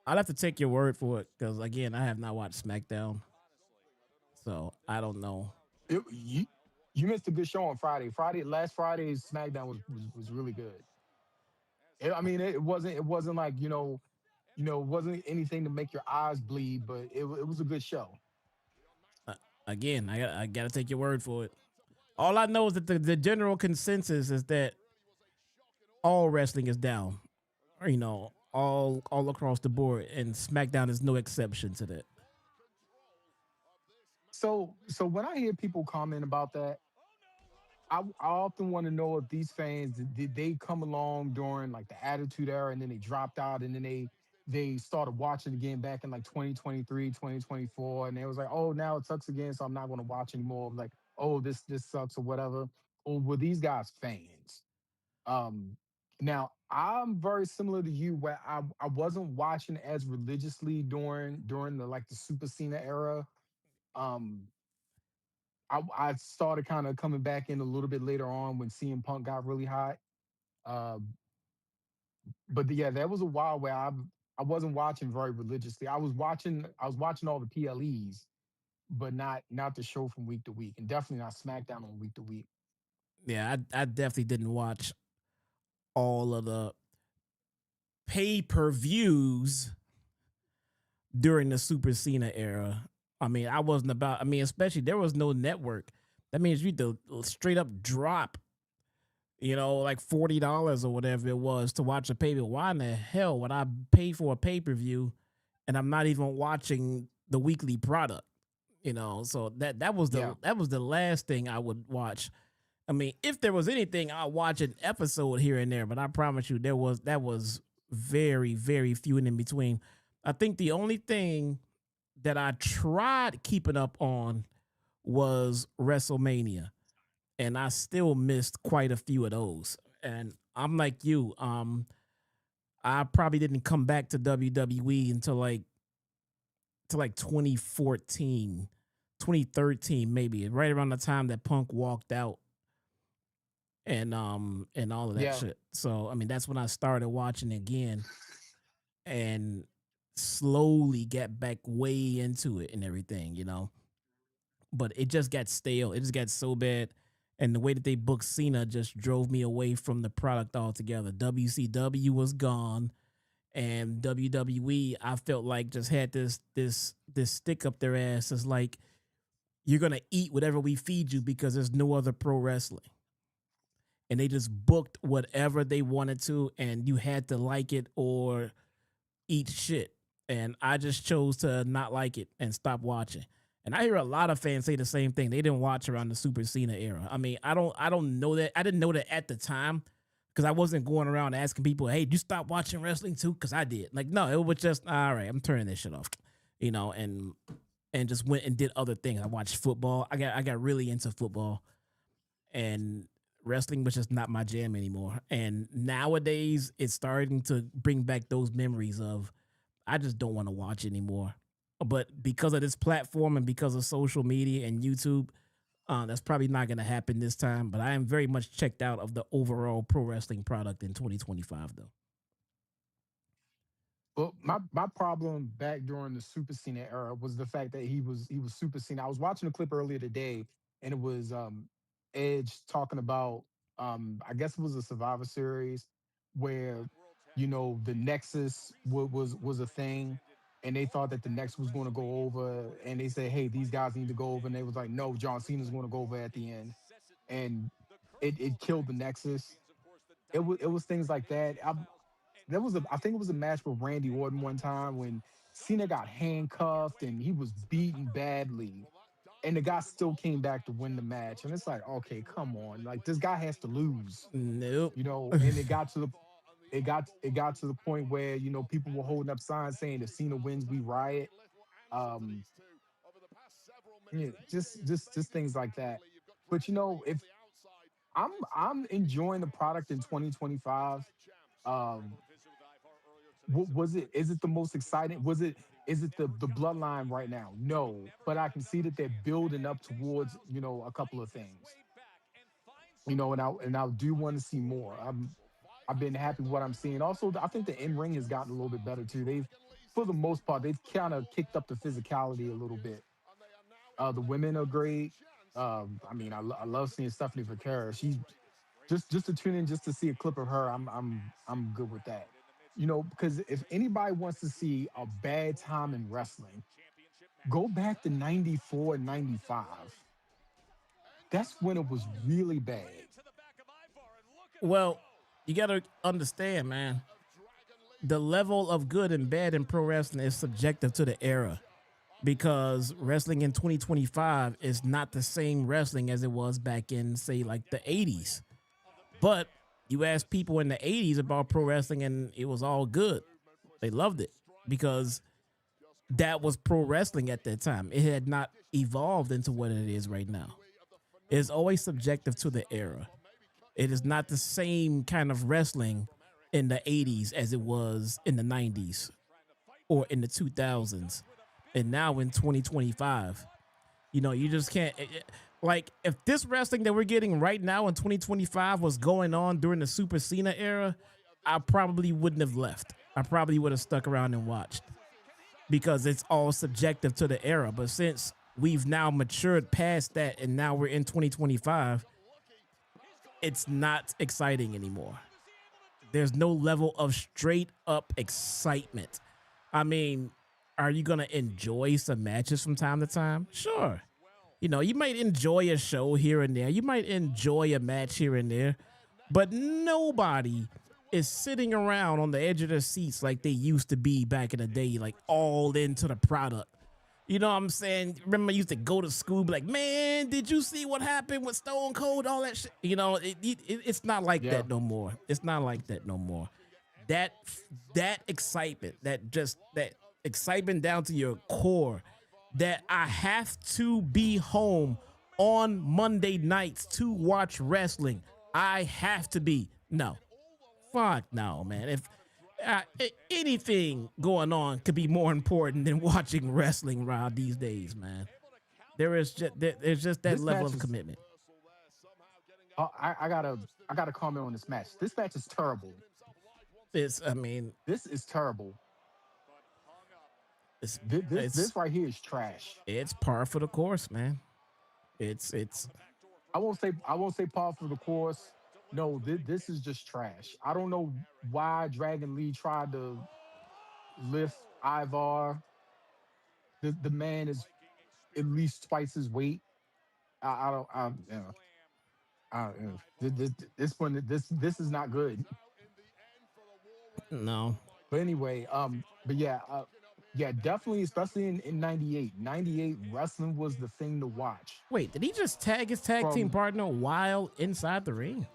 I'll have to take your word for it because again, I have not watched SmackDown, so I don't know. You missed a good show on Friday. Last Friday's SmackDown was really good. I mean, it wasn't like it wasn't anything to make your eyes bleed, but it was a good show. Uh, Again, I gotta take your word for it. All I know is that the general consensus is that all wrestling is down. All across the board, and SmackDown is no exception to that. So when I hear people comment about that, I often want to know if these fans did they come along during like the Attitude Era and then they dropped out and then they started watching again back in like 2023, 2024, and they was like, oh, now it sucks again, so I'm not going to watch anymore. Like, oh, this sucks or whatever. Or were these guys fans? Um, Now I'm very similar to you where I wasn't watching as religiously during the like the Super Cena era. Um, I started kind of coming back in a little bit later on when CM Punk got really hot. Uh, yeah, there was a while where I wasn't watching very religiously. I was watching all the PLEs, but not the show from week to week, and definitely not SmackDown on week to week. Yeah, I definitely didn't watch all of the pay-per-views during the Super Cena era. I mean, I wasn't about. I mean, especially there was no network. That means you had to straight up drop, like $40 or whatever it was to watch a pay per. Why in the hell would I pay for a pay per view and I'm not even watching the weekly product? So that was Yeah. the last thing I would watch. I mean, if there was anything, I'll watch an episode here and there, but I promise you, that was very, very few and in between. I think the only thing that I tried keeping up on was WrestleMania, and I still missed quite a few of those. And I'm like you, I probably didn't come back to WWE until like 2014, 2013 maybe, right around the time that Punk walked out and all of that Yeah. shit. So I mean that's when I started watching again and slowly get back way into it and everything. But it just got stale. It just got so bad. And the way that they booked Cena just drove me away from the product altogether. WCW was gone, and WWE, I felt like just had this stick up their ass. It's like you're gonna eat whatever we feed you because there's no other pro wrestling. And they just booked whatever they wanted to, and you had to like it or eat shit. And I just chose to not like it and stop watching. And I hear a lot of fans say the same thing. They didn't watch around the Super Cena era. I mean, I don't know that. I didn't know that at the time because I wasn't going around asking people, "Hey, did you stop watching wrestling too?" Because I did. Like, no, it was just all right. I'm turning this shit off, and just went and did other things. I watched football. I got really into football, and wrestling was just not my jam anymore. And nowadays, it's starting to bring back those memories of I just don't want to watch anymore. But because of this platform and because of social media and YouTube, that's probably not going to happen this time. But I am very much checked out of the overall pro wrestling product in 2025, though. Well, my problem back during the Super Cena era was the fact that he was Super Cena. I was watching a clip earlier today, and it was Edge talking about I guess it was a Survivor Series where the Nexus was a thing, and they thought that the Nexus was going to go over, and they said, hey, these guys need to go over, and they was like, no, John Cena's going to go over at the end, and it killed the Nexus. It was things like that. I think it was a match with Randy Orton one time when Cena got handcuffed and he was beaten badly, and the guy still came back to win the match. And it's like, okay, come on, like this guy has to lose, Nope. And it got to the point where people were holding up signs saying if Cena wins, we riot. Um, yeah, just things like that. But if I'm enjoying the product in 2025. Um, Was it? Is it the most exciting? Was it? Is it the bloodline right now? No, but I can see that they're building up towards a couple of things. And I do want to see more. I've been happy with what I'm seeing. Also, I think the in ring has gotten a little bit better too. For the most part, they've kind of kicked up the physicality a little bit. The women are great. I mean, I love seeing Stephanie Vaquer. She's just to tune in just to see a clip of her. I'm good with that. Because if anybody wants to see a bad time in wrestling, go back to 94 and 95. That's when it was really bad. Well, you got to understand, man. The level of good and bad in pro wrestling is subjective to the era, because wrestling in 2025 is not the same wrestling as it was back in, say, like the 80s. But you ask people in the 80s about pro wrestling and it was all good. They loved it because that was pro wrestling at that time. It had not evolved into what it is right now. It's always subjective to the era. It is not the same kind of wrestling in the 80s as it was in the 90s or in the 2000s. And now in 2025, you just can't. Like, if this wrestling that we're getting right now in 2025 was going on during the Super Cena era, I probably wouldn't have left. I probably would have stuck around and watched, because it's all subjective to the era. But since we've now matured past that and now we're in 2025, it's not exciting anymore. There's no level of straight up excitement. I mean, are you going to enjoy some matches from time to time? Sure. You might enjoy a show here and there. You might enjoy a match here and there. But nobody is sitting around on the edge of their seats like they used to be back in the day, like all into the product. You know what I'm saying? Remember, I used to go to school, be like, man, did you see what happened with Stone Cold, all that shit? It's not like that no more. It's not like that no more. That excitement, that excitement down to your core, that I have to be home on Monday nights to watch wrestling. I have to be. No. Fuck no, man. If anything going on could be more important than watching wrestling around these days, man. There's just that level of commitment. I gotta comment on this match. This match is terrible. This is terrible. This right here is trash. It's par for the course, man. It's. I won't say par for the course. No, this is just trash. I don't know why Dragon Lee tried to lift Ivar. The man is at least twice his weight. This is not good. No. But anyway, definitely, especially in 98. 98, wrestling was the thing to watch. Wait, did he just tag his tag team partner while inside the ring?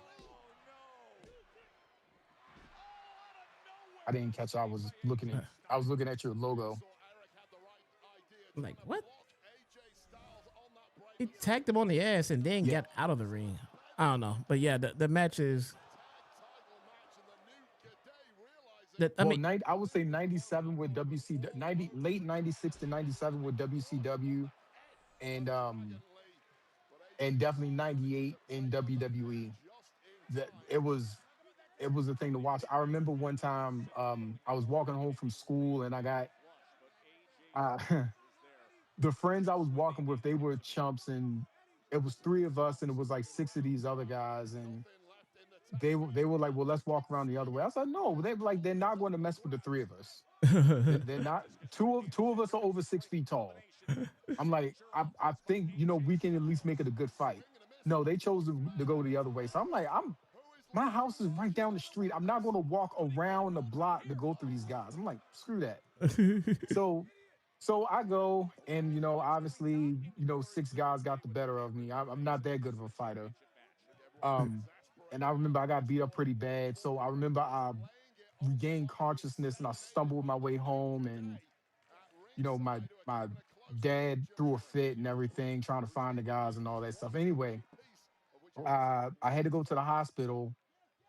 I didn't catch. I was looking at your logo. I'm like, what? He tagged him on the ass and then got out of the ring. I don't know, but yeah, the match is. I would say 97 with WCW, late 96 to 97 with WCW, and definitely 98 in WWE. That it was a thing to watch. I remember one time I was walking home from school and I got the friends I was walking with, they were chumps, and it was 3 of us and it was like 6 of these other guys, and they were like, well, let's walk around the other way. I said, no. They were like, they're not going to mess with the 3 of us. They're not. Two of us are over 6 feet tall. I'm like, I think we can at least make it a good fight. No, they chose to go the other way. So I'm like, my house is right down the street. I'm not going to walk around the block to go through these guys. I'm like, screw that. So I go, and obviously 6 guys got the better of me. I'm not that good of a fighter. And I remember I got beat up pretty bad. So I remember I regained consciousness and I stumbled my way home, and my dad threw a fit and everything, trying to find the guys and all that stuff. Anyway, I had to go to the hospital,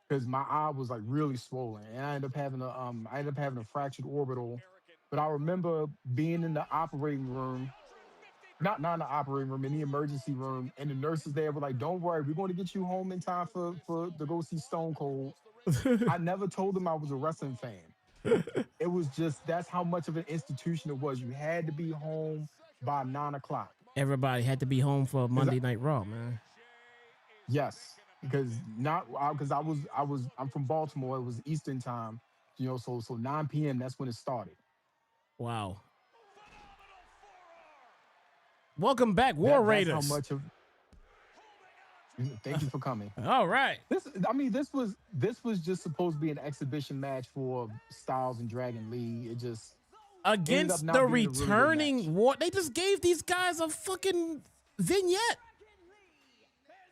because my eye was like really swollen, and I ended up having a fractured orbital. But I remember being in the operating room, not in the operating room, in the emergency room, and the nurses there were like, "Don't worry, we're going to get you home in time for to go see Stone Cold." I never told them I was a wrestling fan. It was just that's how much of an institution it was. You had to be home by 9 o'clock. Everybody had to be home for Because Monday Night Raw, man. yes, because not because I'm from Baltimore. It was Eastern time, so 9 p.m. That's when it started. Wow. Welcome back, War That's how Raiders. much of. Thank you for coming. All right. This was just supposed to be an exhibition match for Styles and Dragon Lee. It just ended up Against not the being a really good match. returning War. They just gave these guys a fucking vignette.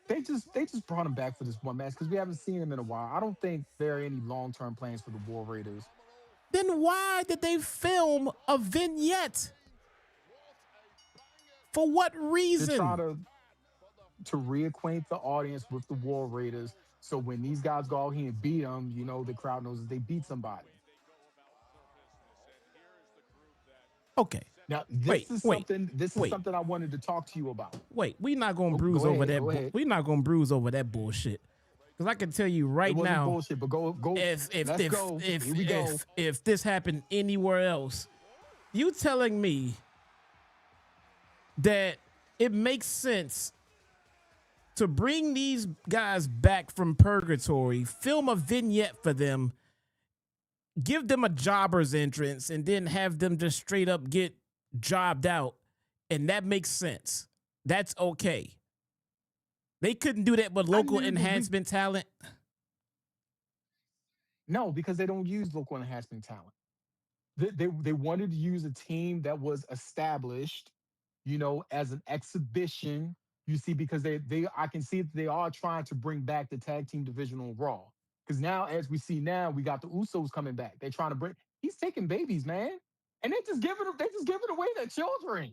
They just brought him back for this one match because we haven't seen him in a while. I don't think there are any long-term plans for the War Raiders. Then why did they film a vignette? For what reason? To try to reacquaint the audience with the War Raiders, so when these guys go out here and beat them, the crowd knows that they beat somebody. Okay. Now this is something I wanted to talk to you about. Wait, we not gonna bruise go over ahead, that. go ahead. We not gonna bruise over that bullshit. Because I can tell you right It wasn't now, bullshit, but go. Let's go. Here we go. If this happened anywhere else, you telling me that it makes sense to bring these guys back from purgatory, film a vignette for them, give them a jobber's entrance, and then have them just straight up get jobbed out, and that makes sense. That's okay. They couldn't do that with local enhancement talent. No, because they don't use local enhancement talent. They wanted to use a team that was established, as an exhibition. You see, because I can see that they are trying to bring back the tag team division on Raw. Because now, as we see now, we got the Usos coming back. They're trying to bring. He's taking babies, man, and they just giving away their children.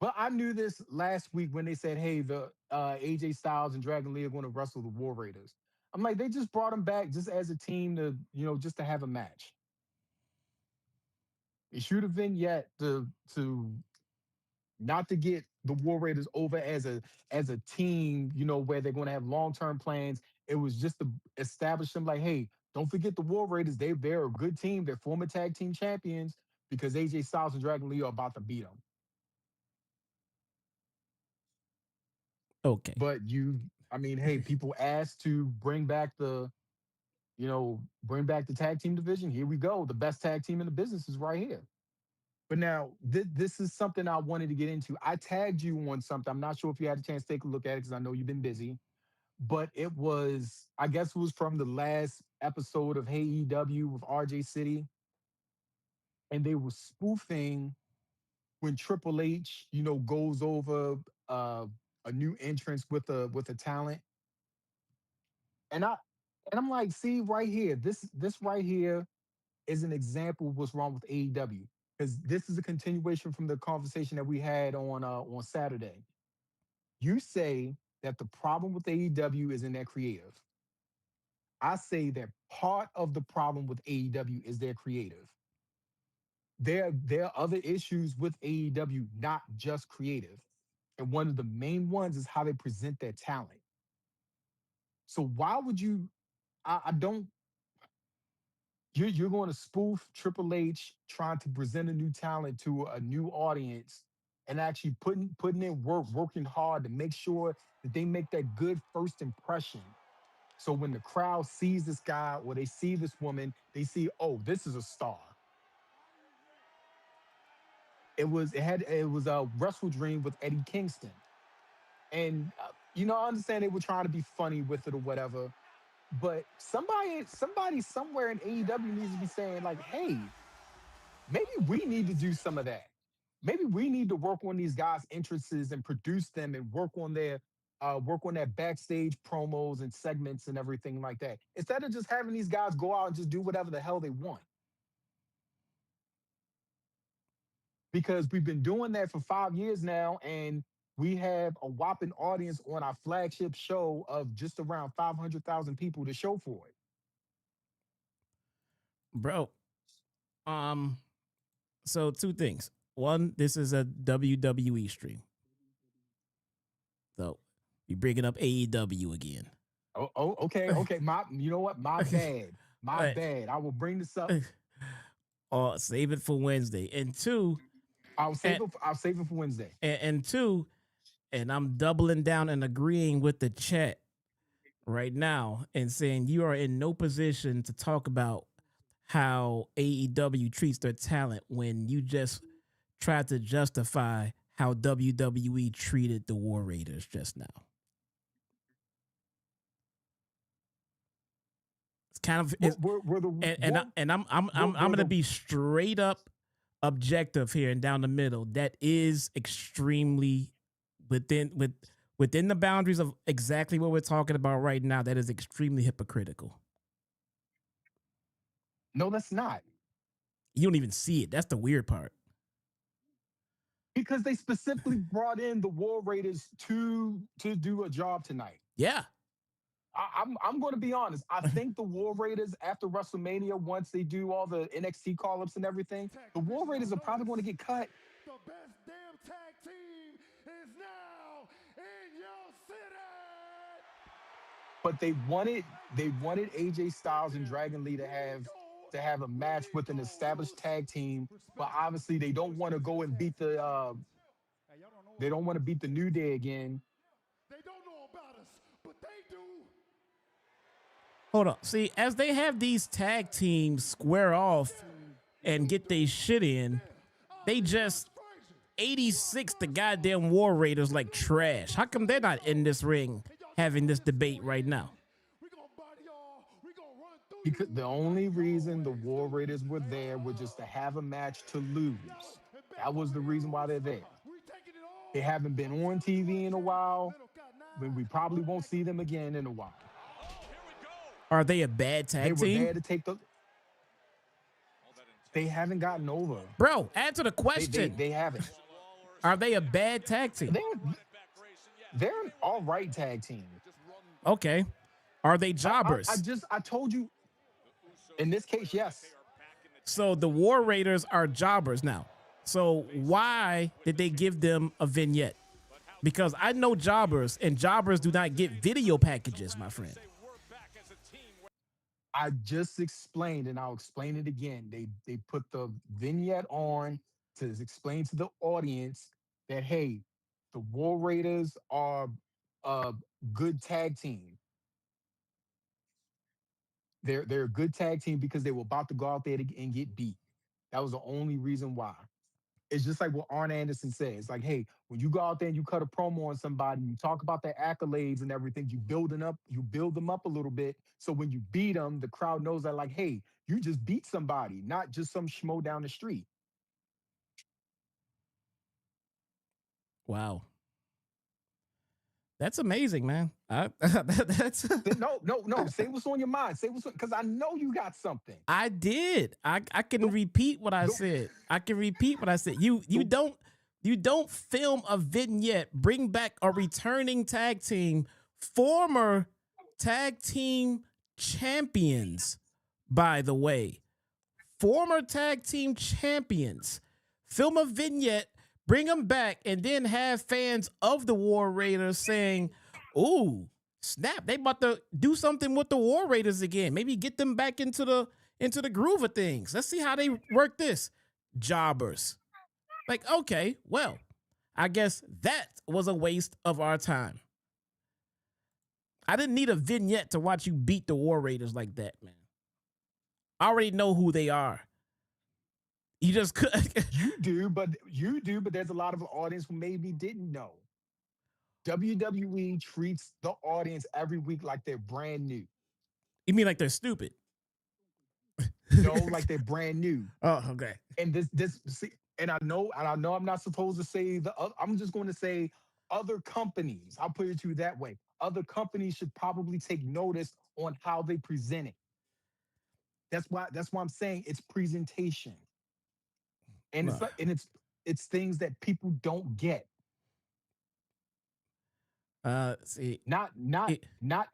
But I knew this last week when they said, "Hey, the AJ Styles and Dragon Lee are going to wrestle the War Raiders." I'm like, they just brought them back just as a team to, just to have a match. They shoot a vignette to not to get the War Raiders over as a team, where they're going to have long-term plans. It was just to establish them like, hey, don't forget the War Raiders. They're a good team. They're former tag team champions because AJ Styles and Dragon Lee are about to beat them. Okay. But hey, people asked to bring back the tag team division. Here we go. The best tag team in the business is right here. But now, this is something I wanted to get into. I tagged you on something. I'm not sure if you had a chance to take a look at it because I know you've been busy. But I guess it was from the last episode of Hey EW with RJ City. And they were spoofing when Triple H, goes over a new entrance with a talent. And I'm like, see right here, this right here is an example of what's wrong with AEW. Because this is a continuation from the conversation that we had on Saturday. You say that the problem with AEW is in their creative. I say that part of the problem with AEW is their creative. There are other issues with AEW, not just creative. And one of the main ones is how they present their talent. So why would you? I don't. You're going to spoof Triple H trying to present a new talent to a new audience and actually putting in work, working hard to make sure that they make that good first impression. So when the crowd sees this guy or they see this woman, they see, oh, this is a star. It was a Wrestle Dream with Eddie Kingston. And I understand they were trying to be funny with it or whatever. But somebody somewhere in AEW needs to be saying like, hey, maybe we need to do some of that. Maybe we need to work on these guys' entrances and produce them and work on their backstage promos and segments and everything like that. Instead of just having these guys go out and just do whatever the hell they want. Because we've been doing that for 5 years now, and we have a whopping audience on our flagship show of just around 500,000 people to show for it. Bro. So two things. One, this is a WWE stream. So you bringing up AEW again. Okay. You know what? My bad. My bad. I will bring this up. Save it for Wednesday. And two, I'll save it for Wednesday. And two, and I'm doubling down and agreeing with the chat right now and saying you are in no position to talk about how AEW treats their talent when you just tried to justify how WWE treated the War Raiders just now. It's kind of I'm gonna be straight up objective here and down the middle. That is extremely within the boundaries of exactly what we're talking about right now. That is extremely hypocritical. No, that's not. You don't even see it. That's the weird part. Because they specifically brought in the War Raiders to do a job tonight. Yeah. I'm going to be honest. I think the War Raiders after WrestleMania, once they do all the NXT call-ups and everything, the War Raiders are probably going to get cut. The best damn tag team is now in your city. But they wanted AJ Styles and Dragon Lee to have a match with an established tag team, but obviously they don't want to go and beat the New Day again. They don't know about us, but they do. Hold on. See, as they have these tag teams square off and get their shit in, they just 86 the goddamn War Raiders like trash. How come they're not in this ring having this debate right now? Because the only reason the War Raiders were there was just to have a match to lose. That was the reason why they're there. They haven't been on TV in a while, but we probably won't see them again in a while. Are they a bad tag team? They were there to take They haven't gotten over. Bro, answer the question. They haven't. Are they a bad tag team? They're an all right tag team. Okay. Are they jobbers? I told you. In this case, yes. So the War Raiders are jobbers now. So why did they give them a vignette? Because I know jobbers, and jobbers do not get video packages, my friend. I just explained, and I'll explain it again. They put the vignette on to explain to the audience that, hey, the War Raiders are a good tag team. They're a good tag team because they were about to go out there and get beat. That was the only reason why. It's just like what Arn Anderson says. Like, hey, when you go out there and you cut a promo on somebody, you talk about their accolades and everything, you build them up a little bit. So when you beat them, the crowd knows that, like, hey, you just beat somebody, not just some schmo down the street. Wow. That's amazing, man. That's no. Say what's on your mind. Say what's because I know you got something. I did. I can repeat what I said. I can repeat what I said. You don't film a vignette, bring back a returning tag team, former tag team champions, by the way. Former tag team champions. Film a vignette, bring them back, and then have fans of the War Raiders saying, ooh, snap, they about to do something with the War Raiders again. Maybe get them back into the groove of things. Let's see how they work this. Jobbers. Like, okay, well, I guess that was a waste of our time. I didn't need a vignette to watch you beat the War Raiders like that, man. I already know who they are. You just could. You do, but there's a lot of audience who maybe didn't know. WWE treats the audience every week like they're brand new. You mean like they're stupid? No, like they're brand new. Oh, okay. And I know I'm not supposed to say I'm just going to say other companies. I'll put it to you that way. Other companies should probably take notice on how they present it. That's why I'm saying it's presentation. And it's things that people don't get. See, Not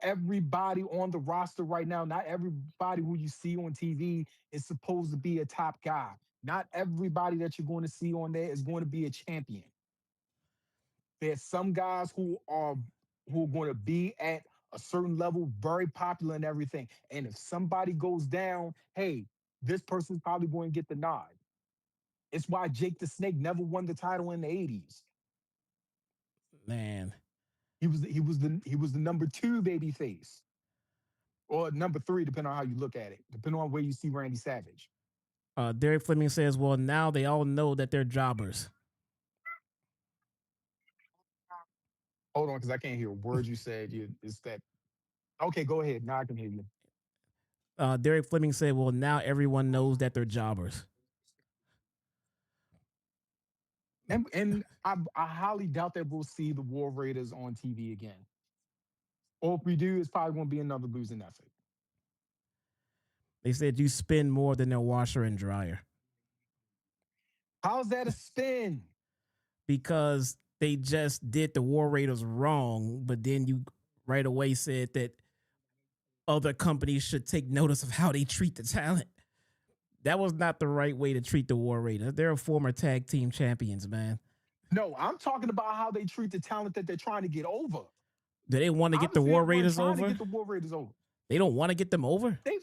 everybody on the roster right now, not everybody who you see on TV is supposed to be a top guy. Not everybody that you're going to see on there is going to be a champion. There's some guys who are going to be at a certain level, very popular and everything. And if somebody goes down, hey, this person's probably going to get the nod. It's why Jake the Snake never won the title in the 80s. Man. He was the number 2 baby face. Or number 3, depending on how you look at it, depending on where you see Randy Savage. Derek Fleming says, well, now they all know that they're jobbers. Hold on, because I can't hear a word you said. It's that. Okay, go ahead. Now I can hear you. Derek Fleming said, well, now everyone knows that they're jobbers. And I highly doubt that we'll see the War Raiders on TV again. Or if we do, it's probably going to be another losing effort. They said you spend more than their washer and dryer. How's that a spin? Because they just did the War Raiders wrong, but then you right away said that other companies should take notice of how they treat the talent. That was not the right way to treat the War Raiders. They're former tag team champions, man. No, I'm talking about how they treat the talent that they're trying to get over. Do they want to get the War Raiders over? To get the War Raiders over. They don't want to get them over? They've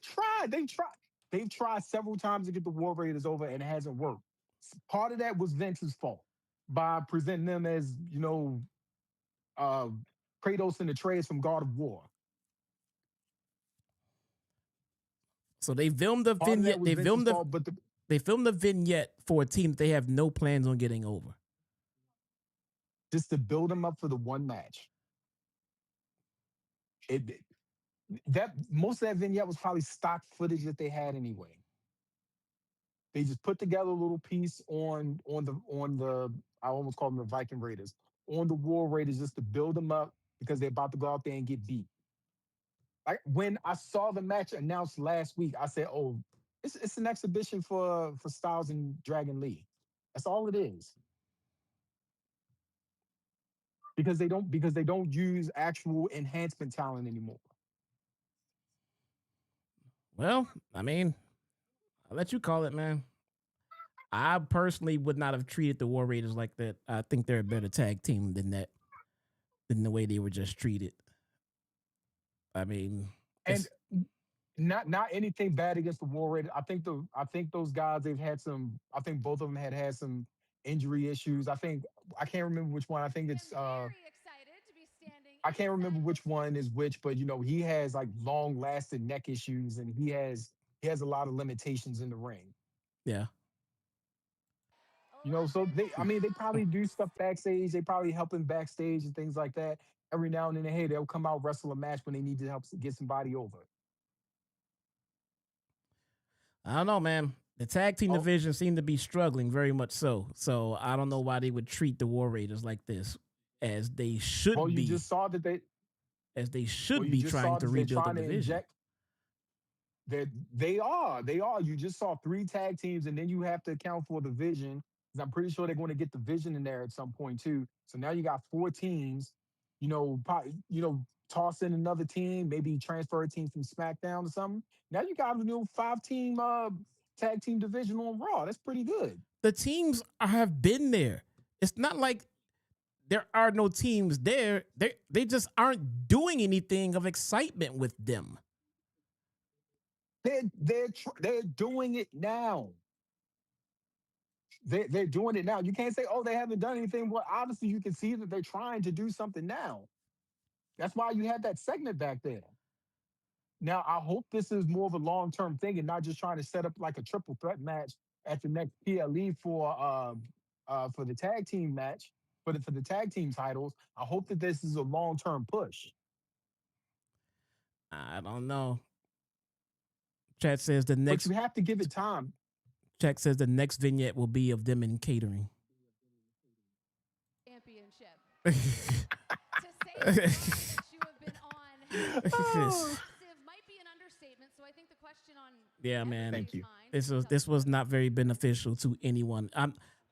tried several times to get the War Raiders over, and it hasn't worked. Part of that was Vince's fault by presenting them as, Kratos and Atreus from God of War. So they filmed the vignette. They filmed the vignette for a team that they have no plans on getting over. Just to build them up for the one match. Most of that vignette was probably stock footage that they had anyway. They just put together a little piece on the I almost call them the Viking Raiders, on the War Raiders, just to build them up because they're about to go out there and get beat. Like when I saw the match announced last week, I said, "Oh, it's an exhibition for Styles and Dragon Lee." That's all it is. Because they don't use actual enhancement talent anymore. Well, I mean, I'll let you call it, man. I personally would not have treated the War Raiders like that. I think they're a better tag team than the way they were just treated. I mean, and not anything bad against the War Raiders. I think those guys, they've had some. I think both of them had some injury issues. I can't remember which one. I think it's I can't remember which one is which, but he has like long lasting neck issues, and he has a lot of limitations in the ring. Yeah. So they probably do stuff backstage. They probably help him backstage and things like that. Every now and then, hey, they'll come out, wrestle a match when they need to help get somebody over. I don't know, man. The tag team division seemed to be struggling very much so. So I don't know why they would treat the War Raiders like this, as they should be. Well, you just saw that they should be trying to rebuild the division. They are. You just saw 3 tag teams, and then you have to account for the division. Because I'm pretty sure they're going to get the division in there at some point too. So now you got 4 teams. Toss in another team, maybe transfer a team from SmackDown or something. Now you got a new 5-team tag team division on Raw. That's pretty good. The teams have been there. It's not like there are no teams there. They just aren't doing anything of excitement with them. They're doing it now. They're doing it now. You can't say, oh, they haven't done anything. Well, obviously you can see that they're trying to do something now. That's why you had that segment back there. Now, I hope this is more of a long-term thing and not just trying to set up like a triple threat match at the next PLE for the tag team match, for the tag team titles. I hope that this is a long-term push. I don't know. Chat says the next. But you have to give it time. Chat says the next vignette will be of them in catering. Championship. To say that you have been on might be an understatement. So I think the question on man. Thank you. This was not very beneficial to anyone.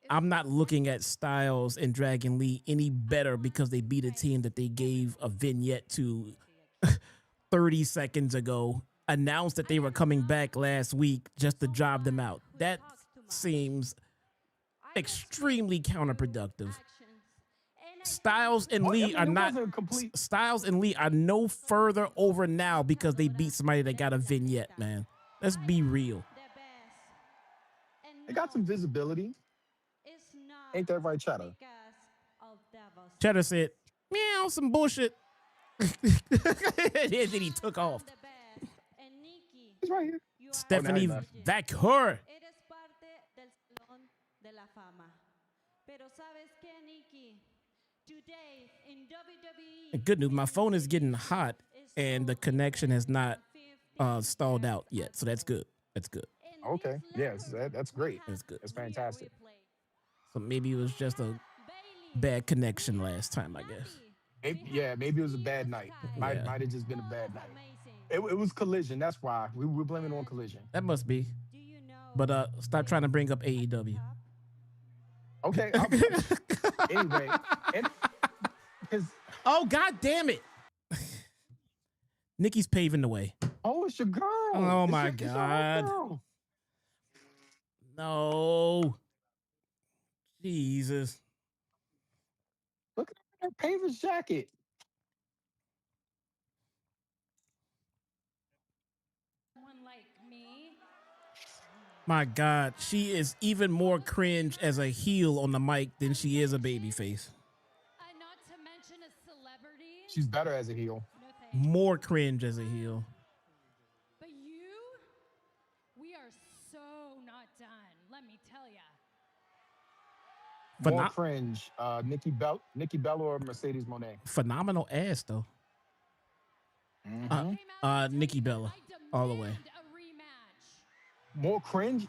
I'm not looking at Styles and Dragon Lee any better because they beat a team that they gave a vignette to 30 seconds ago, announced that they were coming back last week just to job them out. That seems extremely counterproductive. Styles and Lee are not Styles and Lee are no further over now because they beat somebody that got a vignette, man. Let's be real. They got some visibility. Ain't that right, Cheddar? Cheddar said, meow, some bullshit. And then he took off. He's right here. Stephanie Vaquer. Good news, my phone is getting hot and the connection has not stalled out yet. So that's good. That's good. Okay. Yes, that's great. That's good. That's fantastic. So maybe it was just a bad connection last time, I guess. Maybe it was a bad night. Might have just been a bad night. It was Collision. That's why we were blaming on Collision. That must be. But stop trying to bring up AEW. Okay. Anyway, oh God damn it! Nikki's paving the way. Oh, it's your girl. Oh my God! No, Jesus! Look at that paver's jacket. My God, she is even more cringe as a heel on the mic than she is a babyface. Not to mention a celebrity. She's better as a heel. More cringe as a heel. But we are so not done. Let me tell ya. More cringe. Nikki Bella or Mercedes Moné. Phenomenal ass though. Nikki Bella, all the way. More cringe?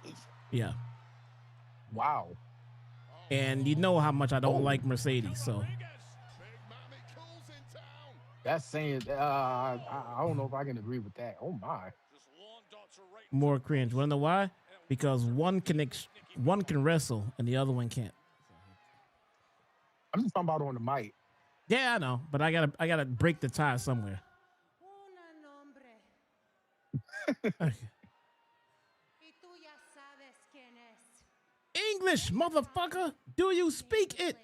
Yeah. Wow. And you know how much I don't like Mercedes, so. That's saying, I don't know if I can agree with that. Oh my. More cringe. Wanna know why? Because one can wrestle and the other one can't. I'm just talking about on the mic. Yeah, I know, but I gotta break the tie somewhere. Okay. English, motherfucker. Do you speak it?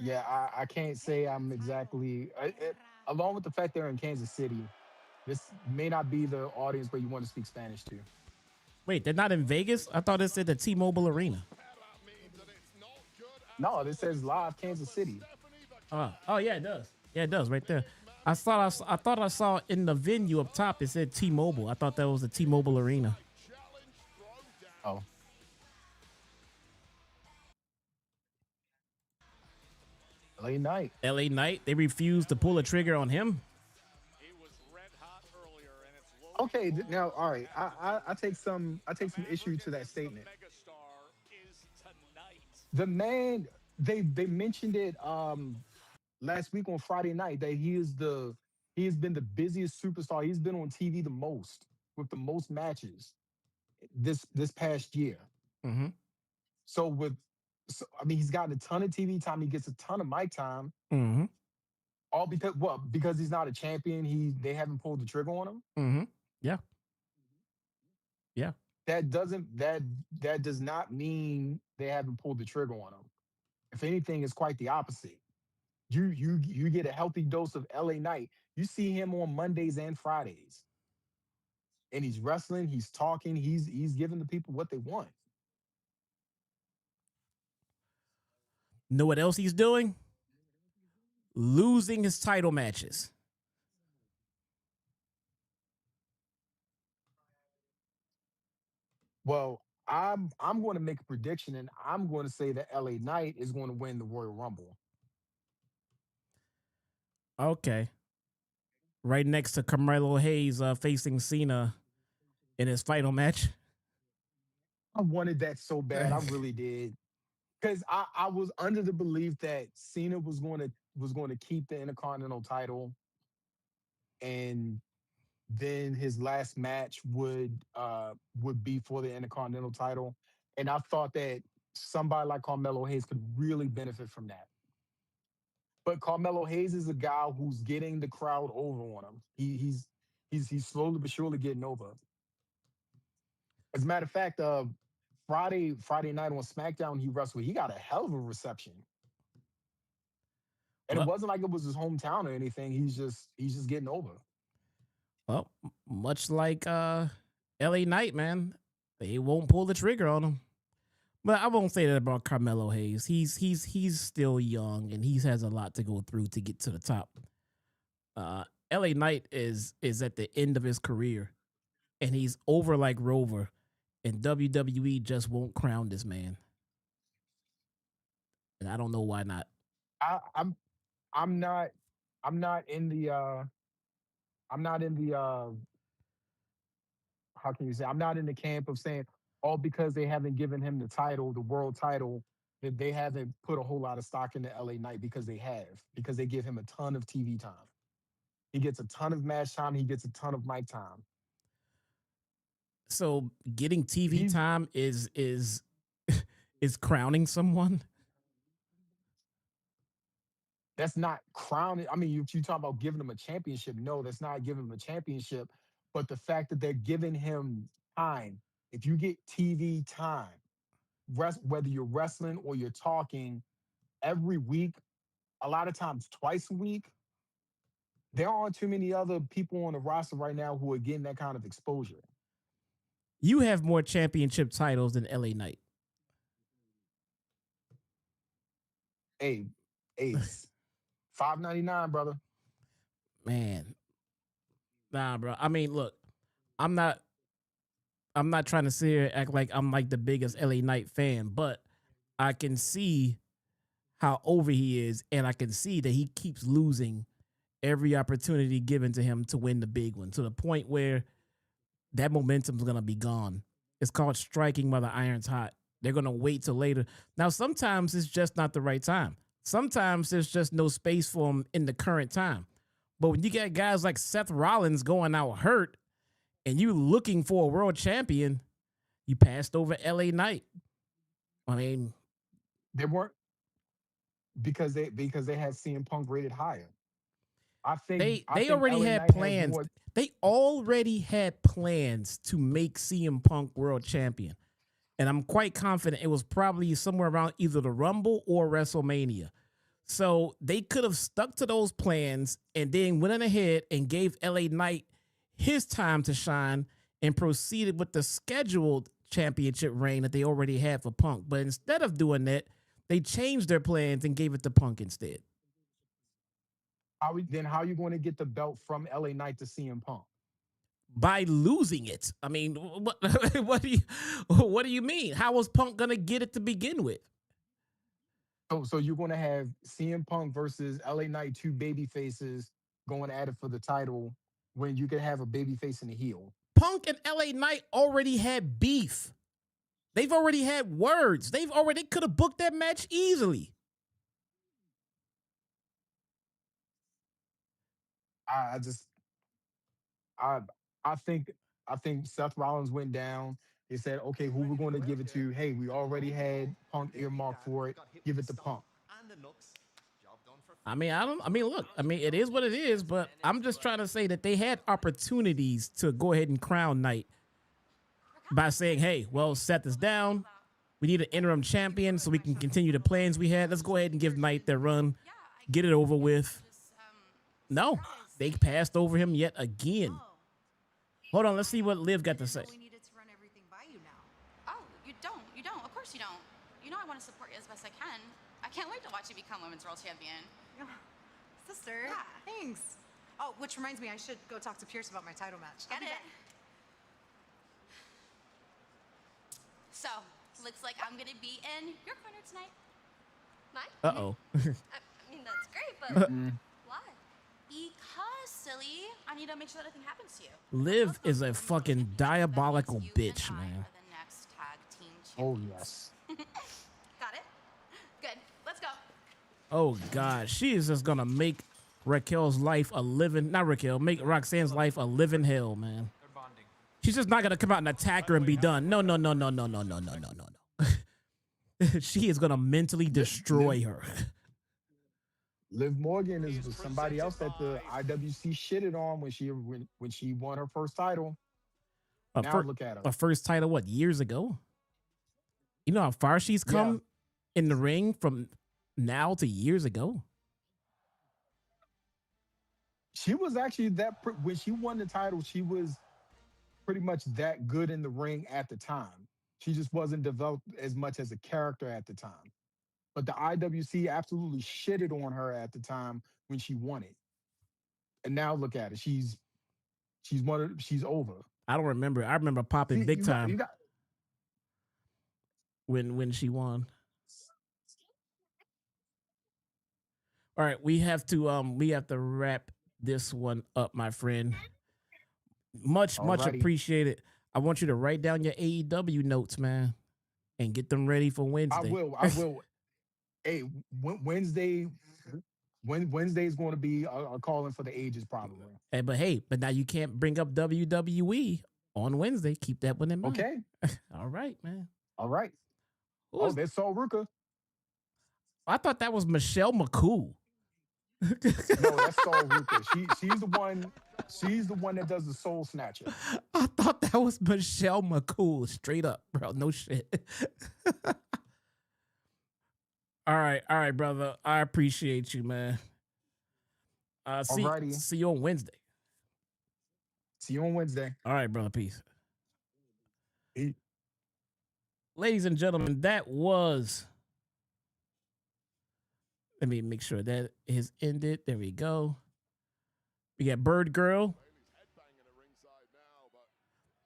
Yeah, I can't say I'm exactly. Along with the fact they're in Kansas City, this may not be the audience where you want to speak Spanish to. Wait, they're not in Vegas? I thought it said the T-Mobile Arena. No, this says live Kansas City. Oh yeah, it does. Yeah, it does right there. I thought I saw in the venue up top it said T-Mobile. I thought that was the T-Mobile Arena. Oh. LA Knight. LA Knight. They refused to pull a trigger on him. Okay, now all right. I take some issue to that statement. The man, they mentioned it last week on Friday night that he has been the busiest superstar. He's been on TV the most with the most matches this past year. Mm-hmm. So I mean, he's gotten a ton of TV time. He gets a ton of mic time. Mm-hmm. All because he's not a champion. They haven't pulled the trigger on him. Mm-hmm. Yeah. Yeah. That does not mean they haven't pulled the trigger on him. If anything, it's quite the opposite. You get a healthy dose of LA Knight. You see him on Mondays and Fridays. And he's wrestling, he's talking, he's giving the people what they want. Know what else he's doing? Losing his title matches. Well, I'm going to make a prediction, and I'm going to say that LA Knight is going to win the Royal Rumble. Okay. Right next to Carmelo Hayes facing Cena in his final match. I wanted that so bad. I really did. Because I was under the belief that Cena was going to keep the Intercontinental title, and then his last match would be for the Intercontinental title, And I thought that somebody like Carmelo Hayes could really benefit from that. But Carmelo Hayes is a guy who's getting the crowd over on him. He's slowly but surely getting over. As a matter of fact, Friday night on SmackDown, he wrestled. He got a hell of a reception. And it wasn't like it was his hometown or anything. He's just getting over. Well, much like LA Knight, man, they won't pull the trigger on him. But I won't say that about Carmelo Hayes. He's still young and he has a lot to go through to get to the top. LA Knight is at the end of his career, and he's over like Rover, and WWE just won't crown this man. And I don't know why not. I'm not in the how can you say, I'm not in the camp of saying all because they haven't given him the title, the world title, that they haven't put a whole lot of stock into LA Knight, because they give him a ton of TV time. He gets a ton of match time, he gets a ton of mic time. So getting TV time is crowning someone. That's not crowning. I mean, you talk about giving him a championship. No, that's not giving him a championship. But the fact that they're giving him time, if you get TV time, whether you're wrestling or you're talking every week, a lot of times twice a week, there aren't too many other people on the roster right now who are getting that kind of exposure. You have more championship titles than LA Knight. Hey, $5.99, brother. Man. Nah, bro. I mean, look, I'm not trying to sit here and act like I'm like the biggest LA Knight fan, but I can see how over he is, and I can see that he keeps losing every opportunity given to him to win the big one, to the point where that momentum's going to be gone. It's called striking while the iron's hot. They're going to wait till later. Now, sometimes it's just not the right time. Sometimes there's just no space for him in the current time. But when you got guys like Seth Rollins going out hurt and you looking for a world champion, you passed over LA Knight. I mean, they weren't, because they had CM Punk rated higher. I think they already had plans. They already had plans to make CM Punk world champion. And I'm quite confident it was probably somewhere around either the Rumble or WrestleMania. So they could have stuck to those plans and then went on ahead and gave LA Knight his time to shine and proceeded with the scheduled championship reign that they already had for Punk. But instead of doing that, they changed their plans and gave it to Punk instead. How are you going to get the belt from LA Knight to CM Punk? By losing it. I mean, what do you mean? How was Punk going to get it to begin with? So you're going to have CM Punk versus LA Knight, two baby faces going at it for the title, when you could have a baby face and a heel. Punk and LA Knight already had beef. They've already had words. They could have booked that match easily. I think Seth Rollins went down. They said, okay, who we're going to give it to? Hey, we already had Punk earmarked for it. Give it to Punk. It is what it is, but I'm just trying to say that they had opportunities to go ahead and crown Knight by saying, hey, well, Seth is down. We need an interim champion so we can continue the plans we had. Let's go ahead and give Knight their run. Get it over with. No, they passed over him yet again. Hold on, let's see what Liv got to say. We needed to run everything by you now. Oh, you don't. Of course you don't. You know I want to support you as best I can. I can't wait to watch you become Women's World Champion. Sister, yeah. Thanks. Oh, which reminds me, I should go talk to Pierce about my title match. Get it? So, looks like I'm going to be in your corner tonight. Mine? Uh-oh. I mean, that's great, but why? Because, silly, I need to make sure that nothing happens to you. Liv is a fucking diabolical bitch, man. The next tag team Oh, yes. Got it? Good. Let's go. Oh, God. She is just going to make Raquel's life a living... Not Raquel. Make Roxanne's life a living hell, man. She's just not going to come out and attack her and be done. No. she is gonna mentally destroy her. Liv Morgan is somebody else that the IWC shitted on when she won her first title. Now look at her. A first title, what, years ago? You know how far she's come in the ring from now to years ago? She was actually when she won the title, she was pretty much that good in the ring at the time. She just wasn't developed as much as a character at the time. But the IWC absolutely shitted on her at the time when she won it. And now look at her. She's over. I don't remember. I remember popping big time when she won. All right, we have to wrap this one up, my friend. Much appreciated. I want you to write down your AEW notes, man, and get them ready for Wednesday. I will. Hey, Wednesday is going to be a calling for the ages, probably. But now you can't bring up WWE on Wednesday. Keep that one in mind. Okay. All right, man. All right. There's Saul Ruka. I thought that was Michelle McCool. No, that's Saul Ruka. She's the one that does the Soul Snatcher. I thought that was Michelle McCool. Straight up, bro. No shit. All right, brother. I appreciate you, man. See you on Wednesday. See you on Wednesday. All right, brother. Peace. Ladies and gentlemen, that was... Let me make sure that is ended. There we go. We got Bird Girl.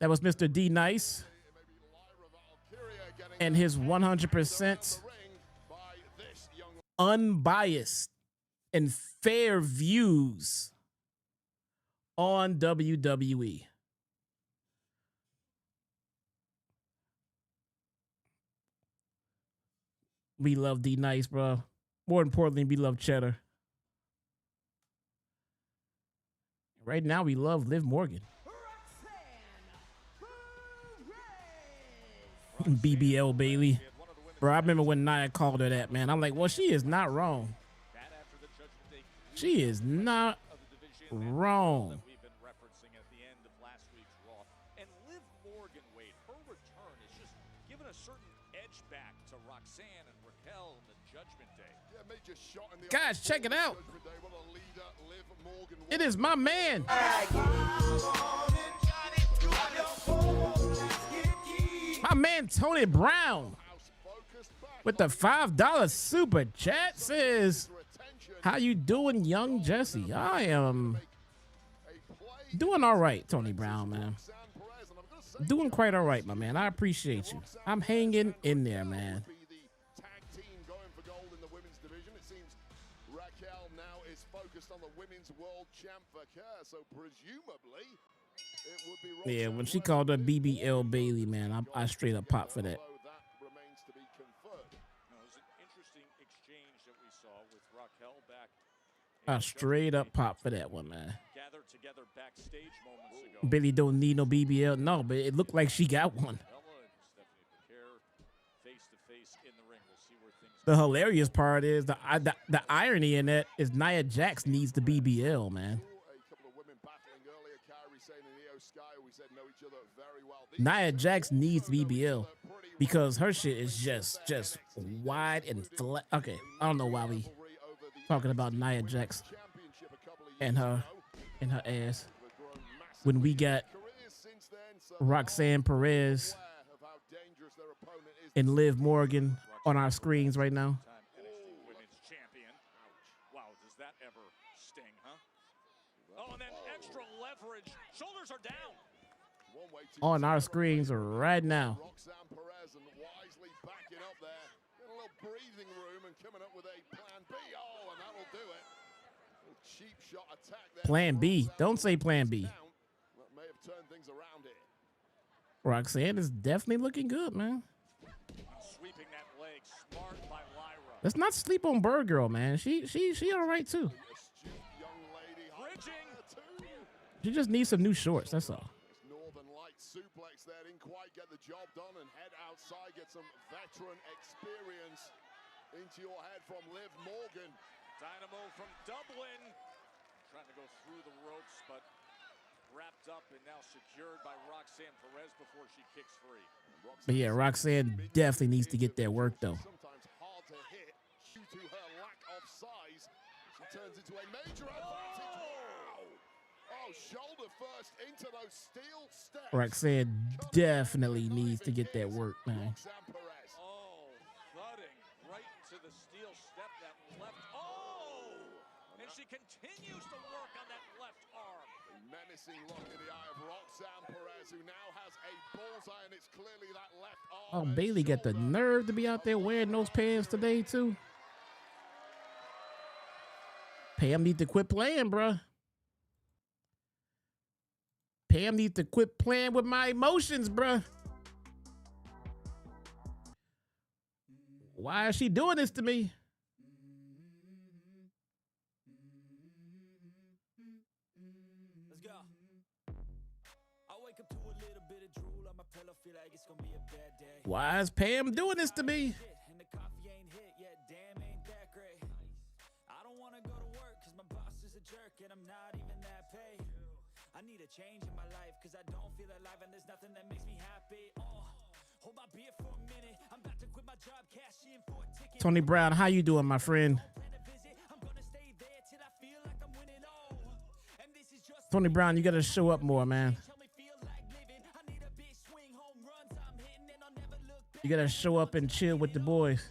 That was Mr. D Nice. And his 100% unbiased and fair views on WWE. We love D Nice, bro. More importantly, we love Cheddar. Right now, we love Liv Morgan. BBL Bailey. Bro, I remember when Nia called her that, man. I'm like, well, she is not wrong. She is not wrong. We've been referencing at the end of last week's Raw. And Liv Morgan, Wade, her return is just giving a certain edge back to Roxanne and Raquel in the Judgment Day. Guys, check it out. It is my man. My man Tony Brown with the $5 super chat says, how you doing, young Jesse? I am doing all right, Tony Brown, man. Doing quite all right, my man. I appreciate you. I'm hanging in there, man. On the women's world champ Vaquer, so presumably it would be yeah, when she called her BBL Bailey, man, I straight up popped for that. That remains to be confirmed. No, it was an interesting exchange that we saw with Raquel back. I straight up popped for that one, man. Gathered together backstage moments ago. Billy don't need no BBL. No, but it looked like she got one. Stephanie Vaquer face to face in the ring. We'll see where things The hilarious part is the irony in that is Nia Jax needs the BBL, man. Nia Jax needs BBL because her shit is just wide and flat. Okay, I don't know why we talking about Nia Jax and her ass when we got Roxanne Perez and Liv Morgan on our screens right now. NXT Women's Champion. Wow, does that ever sting, huh? Oh, and then extra leverage. Shoulders are down. On our screens right now. Roxanne Perez and wisely backing up there. Getting a little breathing room and coming up with a plan B. Oh, and that'll do it. A cheap shot attack there. Plan B. Don't say plan B. That may have turned things around here. Roxanne is definitely looking good, man. Sweeping that leg, smart by Lyra. Let's not sleep on Bird Girl, man. She all right too. Bridging. She just needs some new shorts. That's all. Northern Light suplex there, didn't quite get the job done, and head out outside, get some veteran experience into your head from Liv Morgan. Dynamo from Dublin, trying to go through the ropes, but wrapped up and now secured by Roxanne Perez before she kicks free. But yeah, Roxanne definitely needs to get that work though. Sometimes hard to hit due to her lack of size. She turns into a major advantage. Wow! Oh, shoulder first into those steel steps. Roxanne definitely needs to get that work, man. Oh, thudding right into the steel step, that left. Oh! And she continues to work on that left arm. A menacing look in the eye of Roxanne Perez, who now has a bullseye, and it's clearly that left arm. Oh, Bailey got the nerve to be out there wearing those pants today, too. Pam need to quit playing, bruh. Pam needs to quit playing with my emotions, bruh. Why is she doing this to me? Let's go. I wake up to a little bit of drool on my pillow, feel like it's gonna be a bad day. Why is Pam doing this to me? And the coffee ain't hit yet, damn, ain't that great. I don't wanna go to work cause my boss is a jerk and I'm not even that paid. I need a change in my life cause I don't feel alive and there's nothing that makes me happy. Hold my beer for a minute, I'm about to quit my job, cash in for a ticket. Tony Brown, how you doing, my friend? Tony Brown, you gotta show up more, man. You gotta show up and chill with the boys.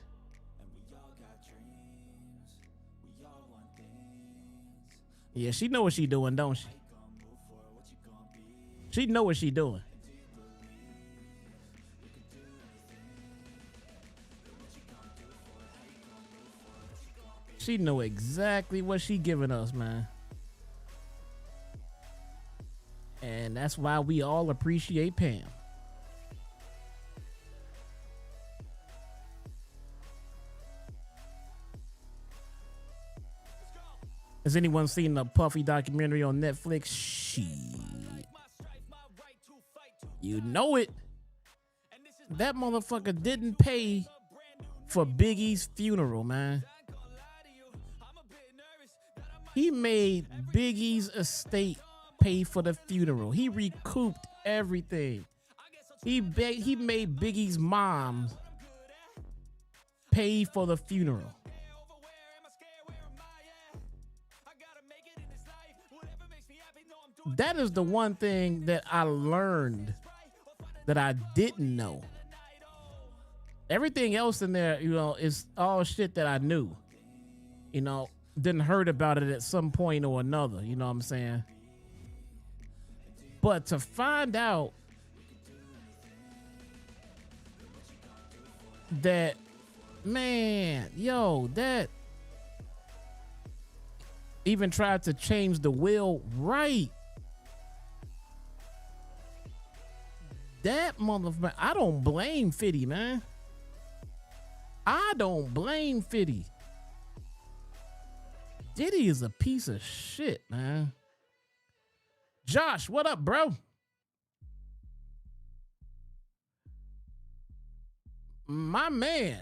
Yeah, she know what she doing, don't she? She know what she doing. She know exactly what she giving us, man. And that's why we all appreciate Pam. Has anyone seen the Puffy documentary on Netflix? Shit. You know it. That motherfucker didn't pay for Biggie's funeral, man. He made Biggie's estate pay for the funeral. He recouped everything. He made Biggie's mom pay for the funeral. That is the one thing that I learned that I didn't know. Everything else in there, you know, is all shit that I knew. You know, didn't heard about it at some point or another, you know what I'm saying? But to find out that, man, yo, that even tried to change the will, right? That motherfucker, I don't blame Fitty, man. I don't blame Fitty. Diddy is a piece of shit, man. Josh, what up, bro? My man.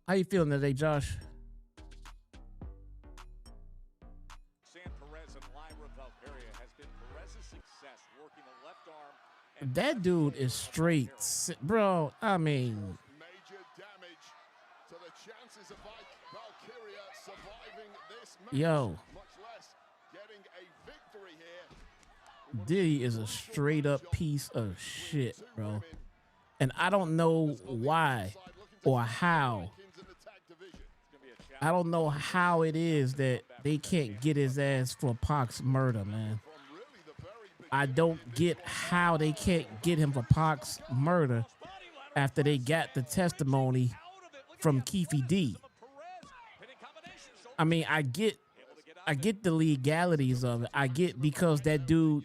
How you feeling today, Josh? Roxanne Perez and Lyra Valkyria has been Perez's success working the left arm. That dude is straight, bro. I mean, Major damage to the chances of Valkyria surviving this match. yo, Much less getting a victory here. Diddy is a straight up piece of shit, bro. And I don't know why or how. I don't know how it is that they can't get his ass for Pac's murder, man. I don't get how they can't get him for Pac's murder after they got the testimony from Keefe D. I mean, I get the legalities of it. I get because that dude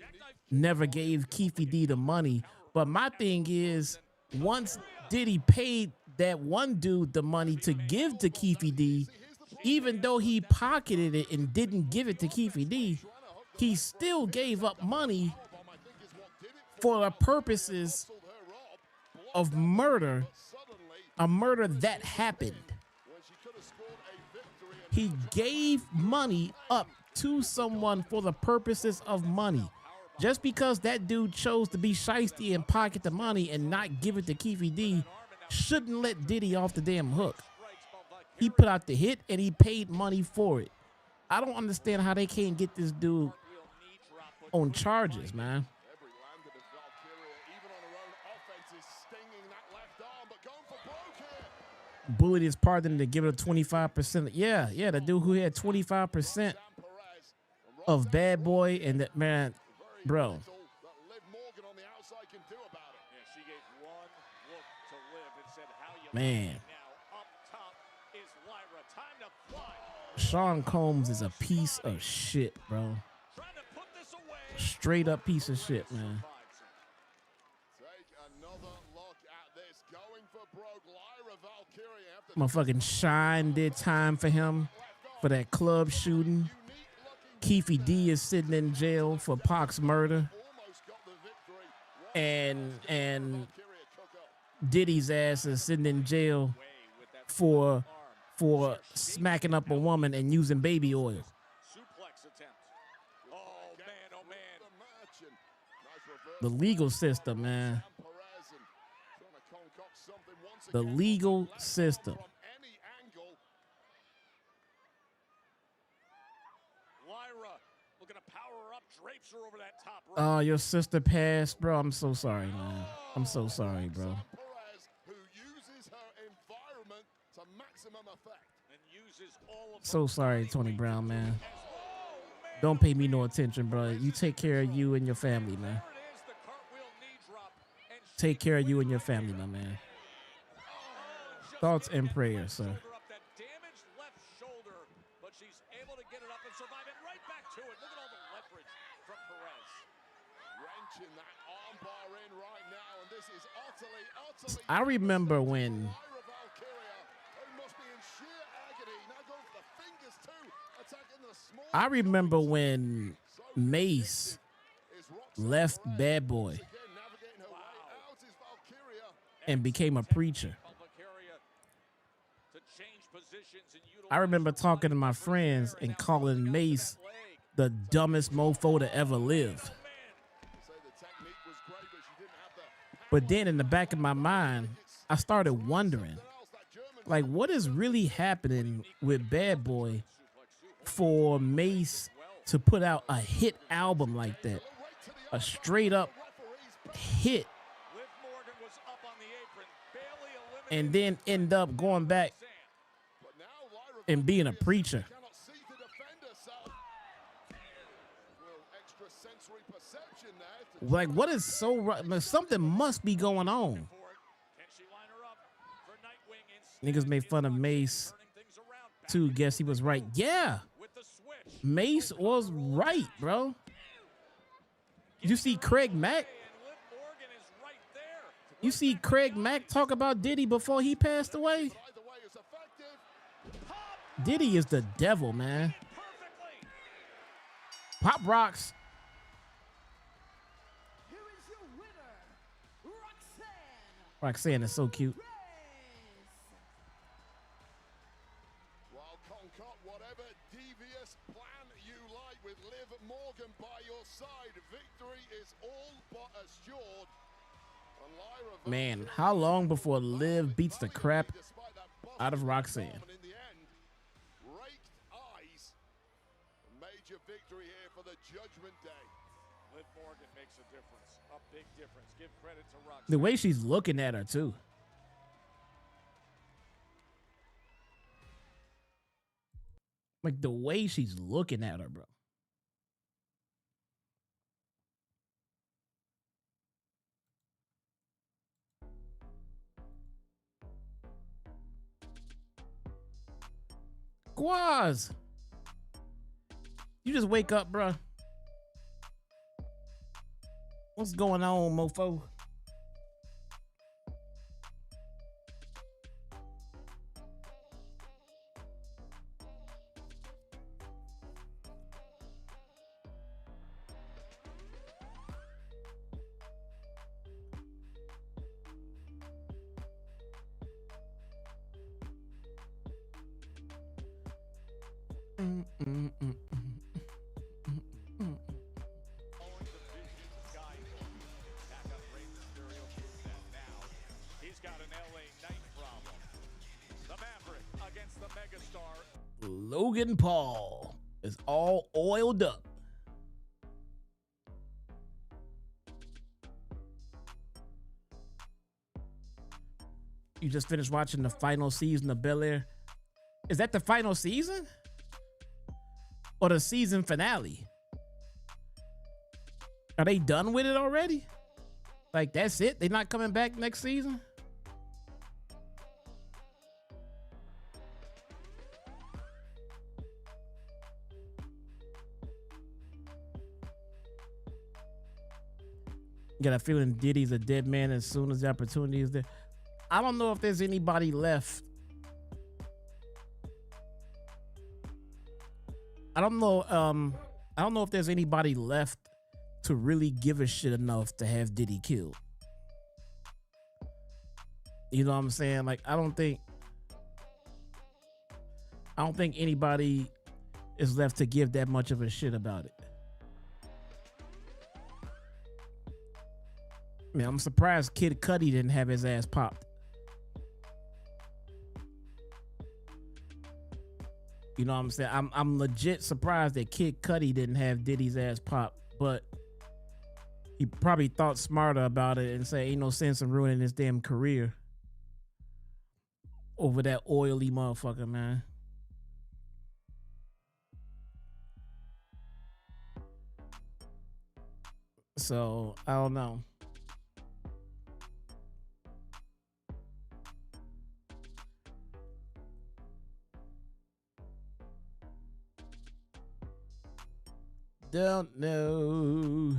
never gave Keefe D the money. But my thing is, once Diddy paid that one dude the money to give to Keefe D, even though he pocketed it and didn't give it to Keefe D, he still gave up money for the purposes of murder, a murder that happened. He gave money up to someone for the purposes of money. Just because that dude chose to be shiesty and pocket the money and not give it to Keefe D shouldn't let Diddy off the damn hook. He put out the hit and he paid money for it. I don't understand how they can't get this dude on charges, man. Bullied his partner to give it a 25%. Yeah, the dude who had 25% of Bad Boy and that man, bro. Man. Sean Combs is a piece of shit, bro. Straight up piece of shit, man. Motherfucking Shine did time for him for that club shooting. Keefe D is sitting in jail for Pac's murder. And Diddy's ass is sitting in jail for smacking up a woman and using baby oil. The legal system, man. The legal system. Oh, your sister passed, bro. I'm so sorry, man. I'm so sorry, bro. So sorry, Tony Brown, man. Don't pay me no attention, bro. You take care of you and your family, man. Take care of you and your family, my man. Thoughts and prayers, sir. I remember when Mace left Bad Boy and became a preacher. I remember talking to my friends and calling Mace the dumbest mofo to ever live. But then in the back of my mind, I started wondering, like, what is really happening with Bad Boy for Mace to put out a hit album like that? A straight up hit. And then end up going back and being a preacher. Like, what is so right? Something must be going on. Niggas made fun of Mace too. Guess he was right. Yeah, Mace was right, bro. You see Craig Mack? You see Craig Mack talk about Diddy before he passed away? Diddy is the devil, man. Pop rocks. Here is your winner, Roxanne. Roxanne is so cute. Well, concoct whatever devious plan you like with Liv Morgan by your side. Victory is all but assured. And Lyra Valkyria, Man, how long before Liv beats the crap out of Roxanne? in the end, raked eyes. Major victory here for the Judgment Day. Liv Morgan makes a difference, a big difference. Give credit to Roxanne. The way she's looking at her too. Like the way she's looking at her, bro. Quaz, you just wake up, bro. What's going on, mofo? He's got an LA Knight problem. The Maverick against the megastar. Logan Paul is all oiled up. You just finished watching the final season of Bel-Air. Is that the final season? Or the season finale? Are they done with it already? Like, that's it? They're not coming back next season? Got a feeling Diddy's a dead man as soon as the opportunity is there. I don't know if there's anybody left. I don't know if there's anybody left to really give a shit enough to have Diddy killed. You know what I'm saying? Like, I don't think anybody is left to give that much of a shit about it. I mean, I'm surprised Kid Cudi didn't have his ass popped. You know what I'm saying? I'm legit surprised that Kid Cudi didn't have Diddy's ass popped, but he probably thought smarter about it and say, ain't no sense in ruining his damn career over that oily motherfucker, man. So, I don't know. Don't know.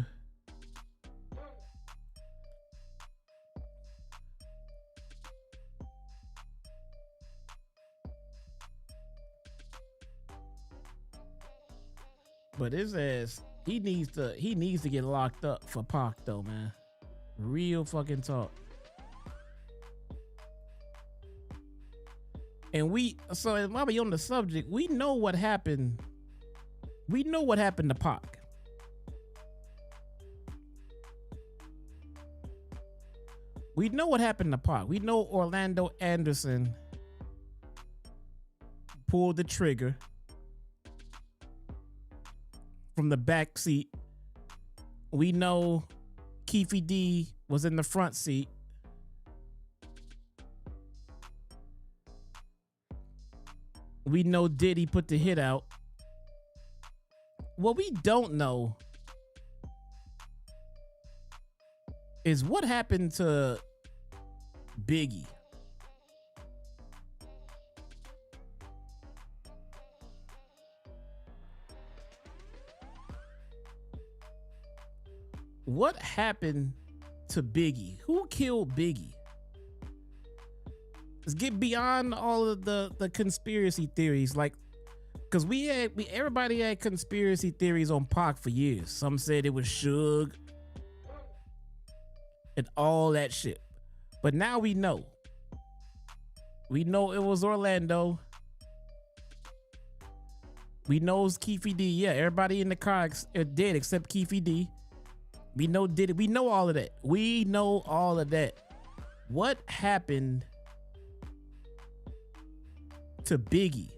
But his ass, he needs to get locked up for Pac though, man. Real fucking talk. And while we on the subject, we know what happened. We know what happened to Pac. We know what happened to Pac. We know Orlando Anderson pulled the trigger from the back seat. We know Keefe D was in the front seat. We know Diddy put the hit out. What we don't know is what happened to Biggie. What happened to Biggie? Who killed Biggie? Let's get beyond all of the conspiracy theories, like, because everybody had conspiracy theories on Pac for years. Some said it was Suge and all that shit. But now we know. We know it was Orlando. We know it's Keefe D. Yeah, everybody in the car did except Keefe D. We know Diddy. We know all of that. We know all of that. What happened to Biggie?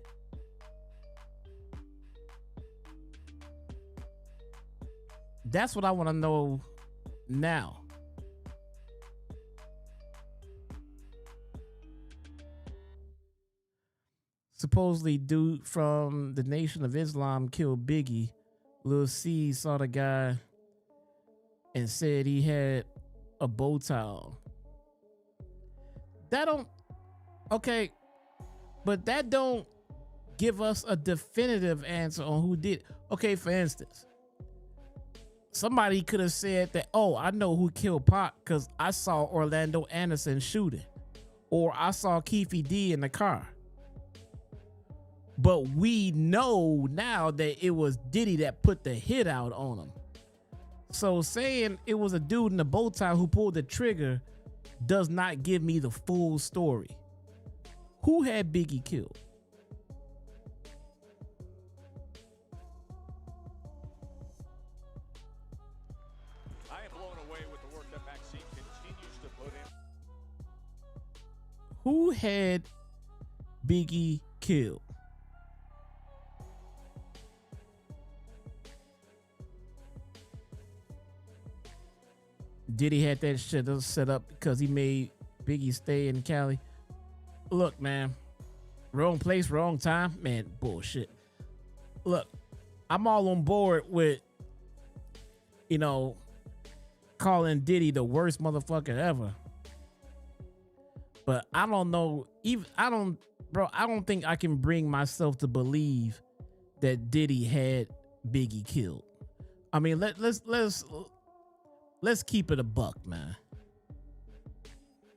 That's what I want to know now. Supposedly, dude from the Nation of Islam killed Biggie. Lil C saw the guy and said he had a bow tie on. Okay, but that don't give us a definitive answer on who did it. Okay, for instance, somebody could have said that, oh, I know who killed Pac because I saw Orlando Anderson shooting, or I saw Keefe D in the car. But we know now that it was Diddy that put the hit out on him. So saying it was a dude in a bow tie who pulled the trigger does not give me the full story. Who had Biggie killed? Who had Biggie killed? Diddy had that shit set up because he made Biggie stay in Cali. Look, man, wrong place, wrong time, man, bullshit. Look, I'm all on board with, you know, calling Diddy the worst motherfucker ever. But I don't know, I don't think I can bring myself to believe that Diddy had Biggie killed. I mean, let's keep it a buck, man.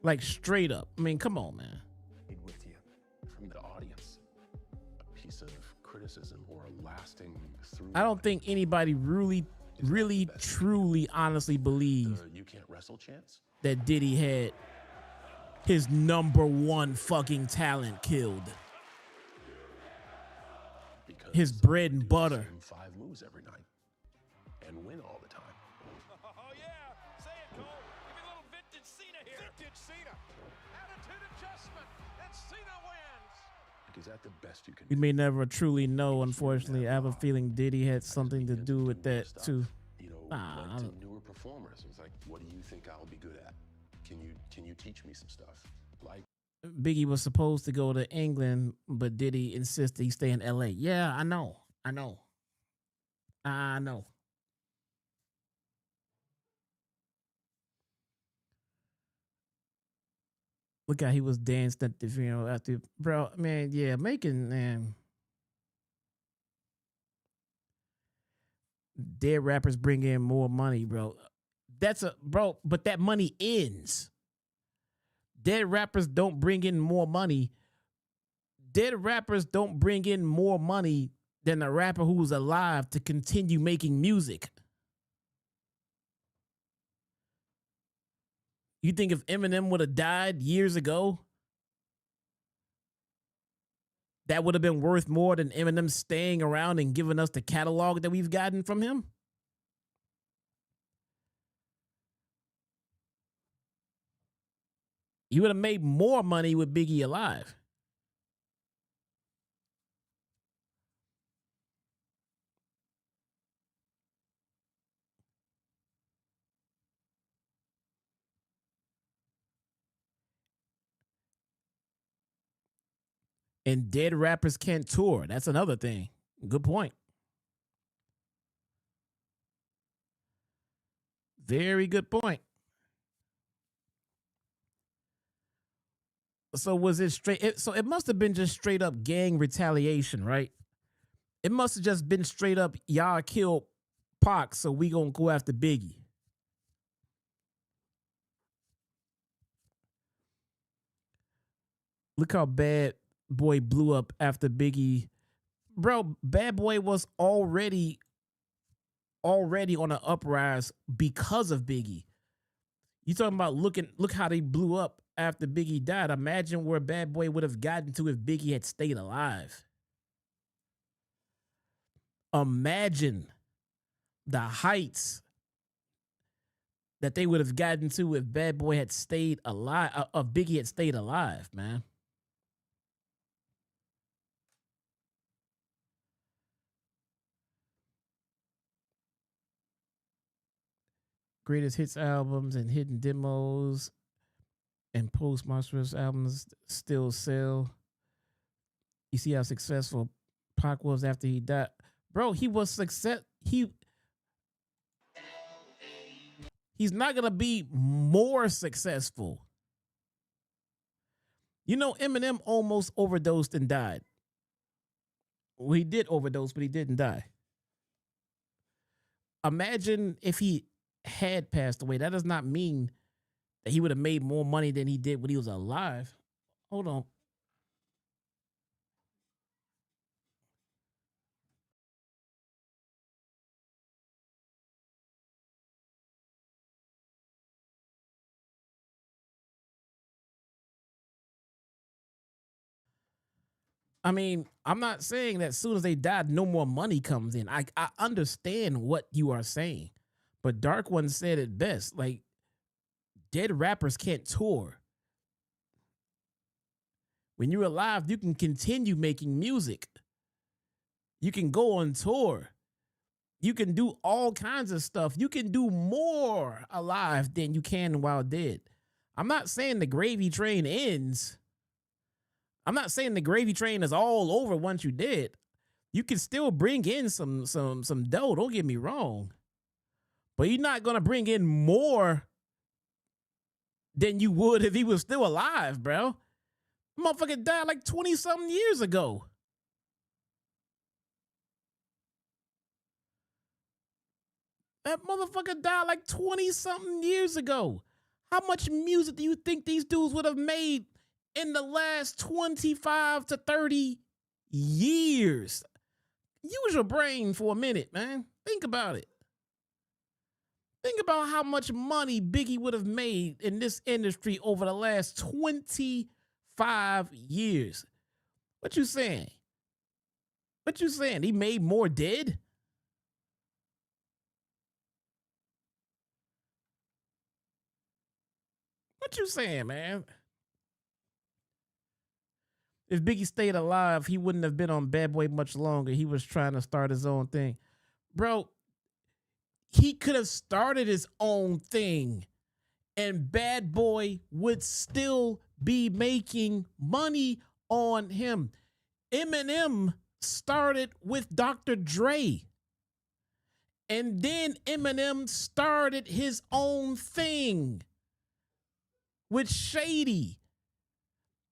Like straight up. I mean, come on, man. With you from the audience, a piece of criticism or a lasting through. I don't think anybody really, truly, honestly believes you can't wrestle chance that Diddy had his #1 fucking talent killed. Because his bread and butter. 5 moves every night and win all the time. Oh yeah, say it, Cole. Give me a little vintage Cena here. Vintage Cena. Attitude adjustment, and Cena wins. Is that the best you can We do? may never truly know, unfortunately. I have a feeling Diddy had something to do with that too. You know, Nah, went to newer performers. It was like, what do you think I'll be good at? Can you teach me some stuff? Like Biggie was supposed to go to England, but Diddy insisted he stay in LA. Yeah, I know. Look how he was dancing at the funeral after, bro. Man, yeah, dead rappers bring in more money, bro. But that money ends. Dead rappers don't bring in more money. Dead rappers don't bring in more money than a rapper who's alive to continue making music. You think if Eminem would have died years ago, that would have been worth more than Eminem staying around and giving us the catalog that we've gotten from him? You would have made more money with Biggie alive. And dead rappers can't tour. That's another thing. Good point. Very good point. So was it straight? So it must have been just straight up gang retaliation, right? It must have just been straight up, y'all killed Pac, so we gonna go after Biggie. Look how Bad Boy blew up after Biggie. Bro, Bad Boy was already on an uprise because of Biggie. You talking about look how they blew up after Biggie died. Imagine where Bad Boy would have gotten to if Biggie had stayed alive. Imagine the heights that they would have gotten to if Bad Boy had stayed alive, if Biggie had stayed alive, man. Greatest hits albums and hidden demos and post monstrous albums still sell. You see how successful Pac was after he died. Bro, he was success. He's not gonna be more successful. You know, Eminem almost overdosed and died. Well, he did overdose, but he didn't die. Imagine if he had passed away. That does not mean that he would have made more money than he did when he was alive. Hold on. I mean, I'm not saying that as soon as they died, no more money comes in. I understand what you are saying. But Dark One said it best. Like, dead rappers can't tour. When you're alive, you can continue making music. You can go on tour. You can do all kinds of stuff. You can do more alive than you can while dead. I'm not saying the gravy train ends. I'm not saying the gravy train is all over once you dead. You can still bring in some dough, don't get me wrong. But you're not gonna bring in more than you would if he was still alive, bro. Motherfucker died like 20-something years ago. That motherfucker died like 20-something years ago. How much music do you think these dudes would have made in the last 25 to 30 years? Use your brain for a minute, man. Think about it. Think about how much money Biggie would have made in this industry over the last 25 years. What you saying? What you saying? He made more dead? What you saying, man? If Biggie stayed alive, he wouldn't have been on Bad Boy much longer. He was trying to start his own thing. Bro, he could have started his own thing and Bad Boy would still be making money on him. Eminem started with Dr. Dre. And then Eminem started his own thing with Shady.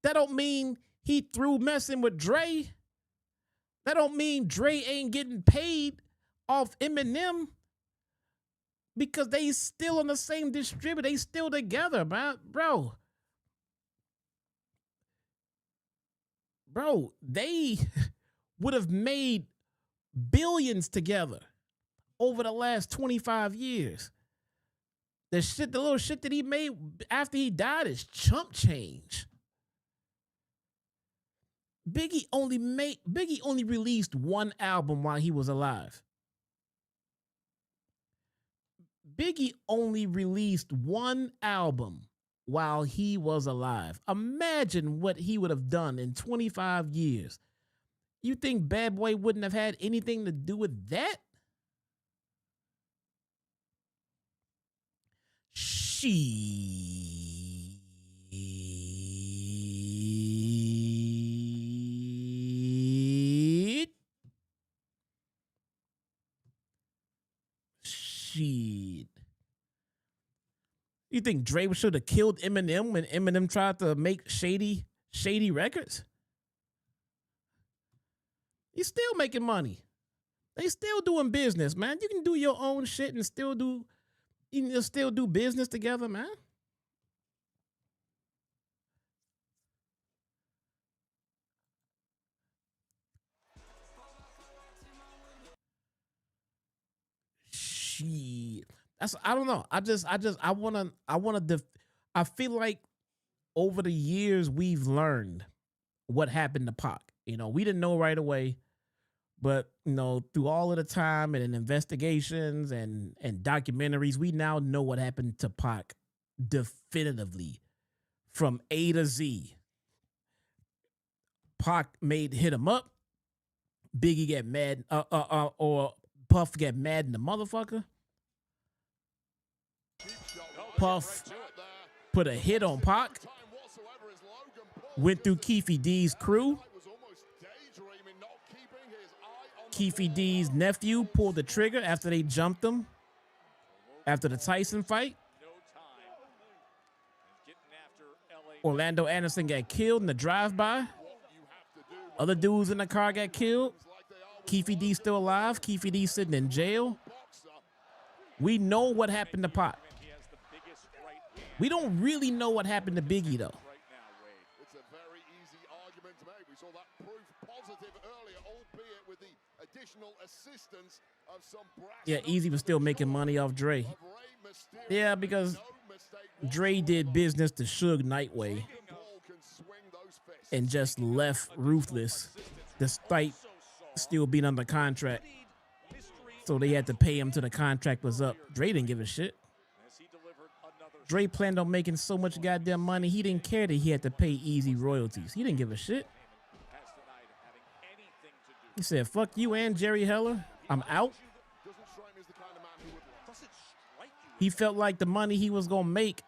That don't mean he threw messing with Dre. That don't mean Dre ain't getting paid off Eminem because they still on the same distributor. They still together, man. Bro, they would have made billions together over the last 25 years. The little shit that he made after he died is chump change. Biggie only released one album while he was alive. Biggie only released one album while he was alive. Imagine what he would have done in 25 years. You think Bad Boy wouldn't have had anything to do with that? Shit. You think Dre should have killed Eminem when Eminem tried to make shady records? He's still making money. They still doing business, man. You can do your own shit and still do business together, man. Shit. I don't know. I feel like over the years we've learned what happened to Pac. You know, we didn't know right away, but you know, through all of the time and in investigations and documentaries, we now know what happened to Pac definitively from A to Z. Pac hit him up. Biggie get mad, or Puff get mad in the motherfucker. Puff put a hit on Pac, went through Keefy D's crew. Keefy D's nephew pulled the trigger after they jumped him after the Tyson fight. Orlando Anderson got killed in the drive-by. Other dudes in the car got killed. Keefy D still alive. Keefy D sitting in jail. We know what happened to Pac. We don't really know what happened to Biggie, though. It's a very easy argument to make. We saw that proof positive earlier, albeit with the additional assistance of some brass. Yeah, Easy was still making money off Dre. Yeah, because Dre did business to Suge Nightway and just left Ruthless despite still being under contract. So they had to pay him till the contract was up. Dre didn't give a shit. Dre planned on making so much goddamn money, he didn't care that he had to pay Easy royalties. He didn't give a shit. He said, fuck you and Jerry Heller. I'm out. He felt like the money he was going to make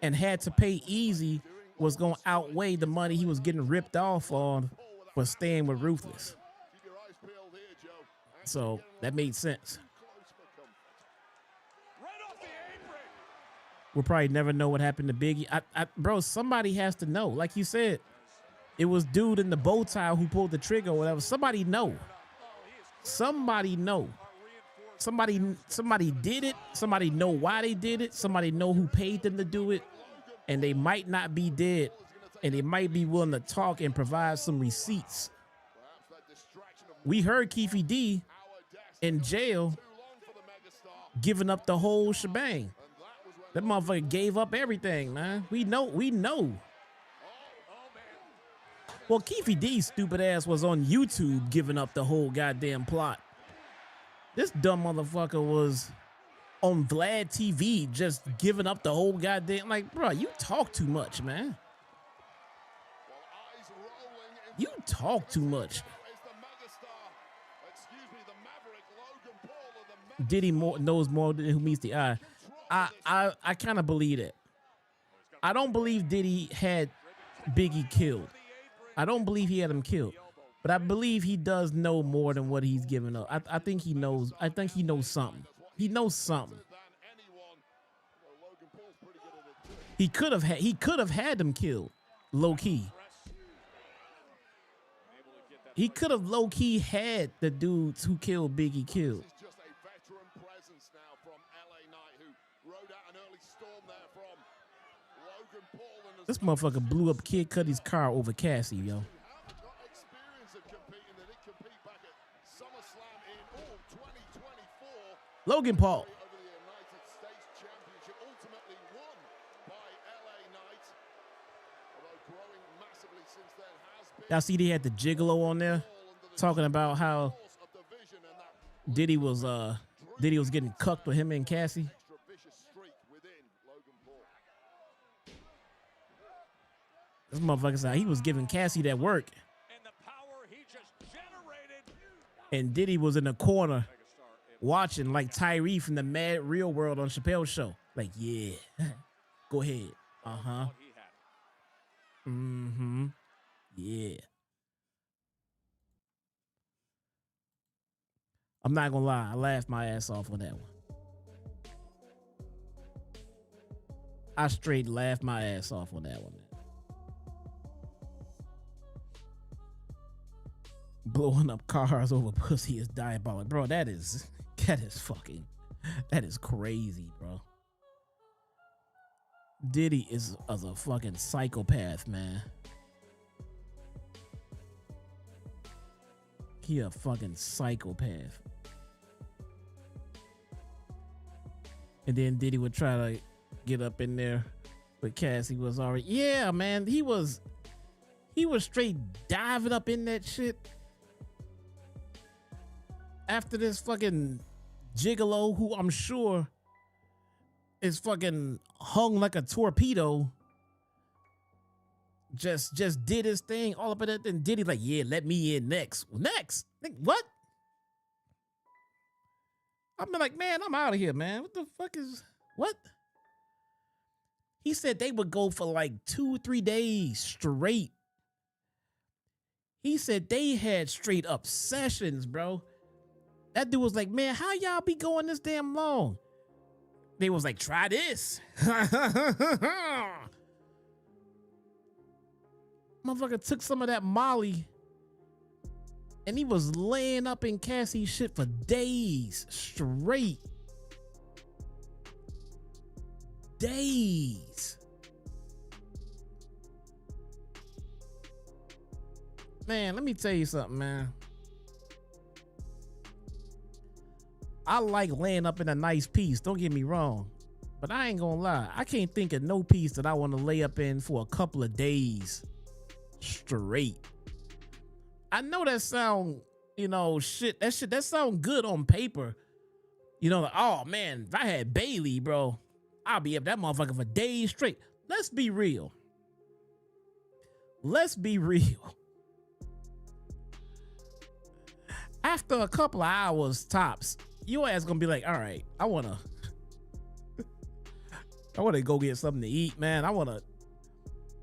and had to pay Easy was going to outweigh the money he was getting ripped off on for staying with Ruthless. So that made sense. We'll probably never know what happened to Biggie. Bro, somebody has to know. Like you said, it was dude in the bow tie who pulled the trigger or whatever. Somebody know. Somebody know. Somebody did it. Somebody know why they did it. Somebody know who paid them to do it. And they might not be dead. And they might be willing to talk and provide some receipts. We heard Keefe D in jail giving up the whole shebang. That motherfucker gave up everything, man. We know. Well, Keefe D's stupid ass was on YouTube giving up the whole goddamn plot. This dumb motherfucker was on Vlad TV just giving up the whole goddamn, like, bro, you talk too much, man. You talk too much. Diddy knows more than who meets the eye. I kind of believe that. I don't believe Diddy had Biggie killed. I don't believe he had him killed. But I believe he does know more than what he's giving up. I think he knows. I think he knows something. He knows something. He could have had them killed, low key. He could have low key had the dudes who killed Biggie killed. This motherfucker blew up Kid Cudi's car over Cassie, yo. Logan Paul. Y'all see they had the Gigolo on there talking about how Diddy was getting cucked with him and Cassie. This motherfucker said he was giving Cassie that work. And Diddy was in the corner watching like Tyree from the Mad Real World on Chappelle's show. Like, yeah, go ahead. Uh-huh. Mm-hmm. Yeah. I'm not gonna lie, I laughed my ass off on that one. I straight laughed my ass off on that one. Blowing up cars over pussy is diabolical. Bro, that is crazy, bro. Diddy is a fucking psychopath, man. He a fucking psychopath. And then Diddy would try to get up in there, but Cassie was already, yeah, man, he was straight diving up in that shit. After this fucking gigolo, who I'm sure is fucking hung like a torpedo, just did his thing all up in it. Then Diddy like, yeah, let me in next. Next? What? I'm like, man, I'm out of here, man. What the fuck is, what? He said they would go for like 2-3 days straight. He said they had straight up sessions, bro. That dude was like, man, how y'all be going this damn long? They was like, try this. Motherfucker took some of that Molly and he was laying up in Cassie's shit for days straight. Days. Man, let me tell you something, man. I like laying up in a nice piece, don't get me wrong. But I ain't gonna lie, I can't think of no piece that I want to lay up in for a couple of days straight. I know that sound, that sound good on paper. You know, like, oh man, if I had Bailey, bro, I'll be up that motherfucker for days straight. Let's be real. Let's be real. After a couple of hours tops, your ass gonna be like, all right, I wanna go get something to eat, man. I wanna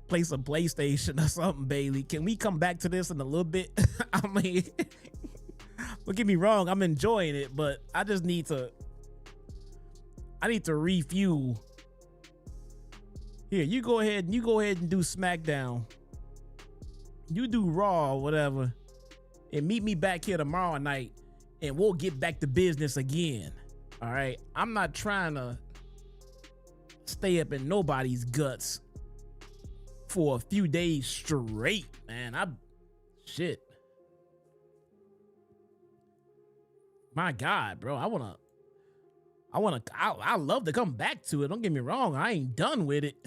play some PlayStation or something, Bailey. Can we come back to this in a little bit? I mean, don't get me wrong, I'm enjoying it, but I just need to refuel. Here, you go ahead and do SmackDown. You do Raw or whatever, and meet me back here tomorrow night, and we'll get back to business again. All right, I'm not trying to stay up in nobody's guts for a few days straight, man. Shit. My God, bro, I love to come back to it. Don't get me wrong, I ain't done with it.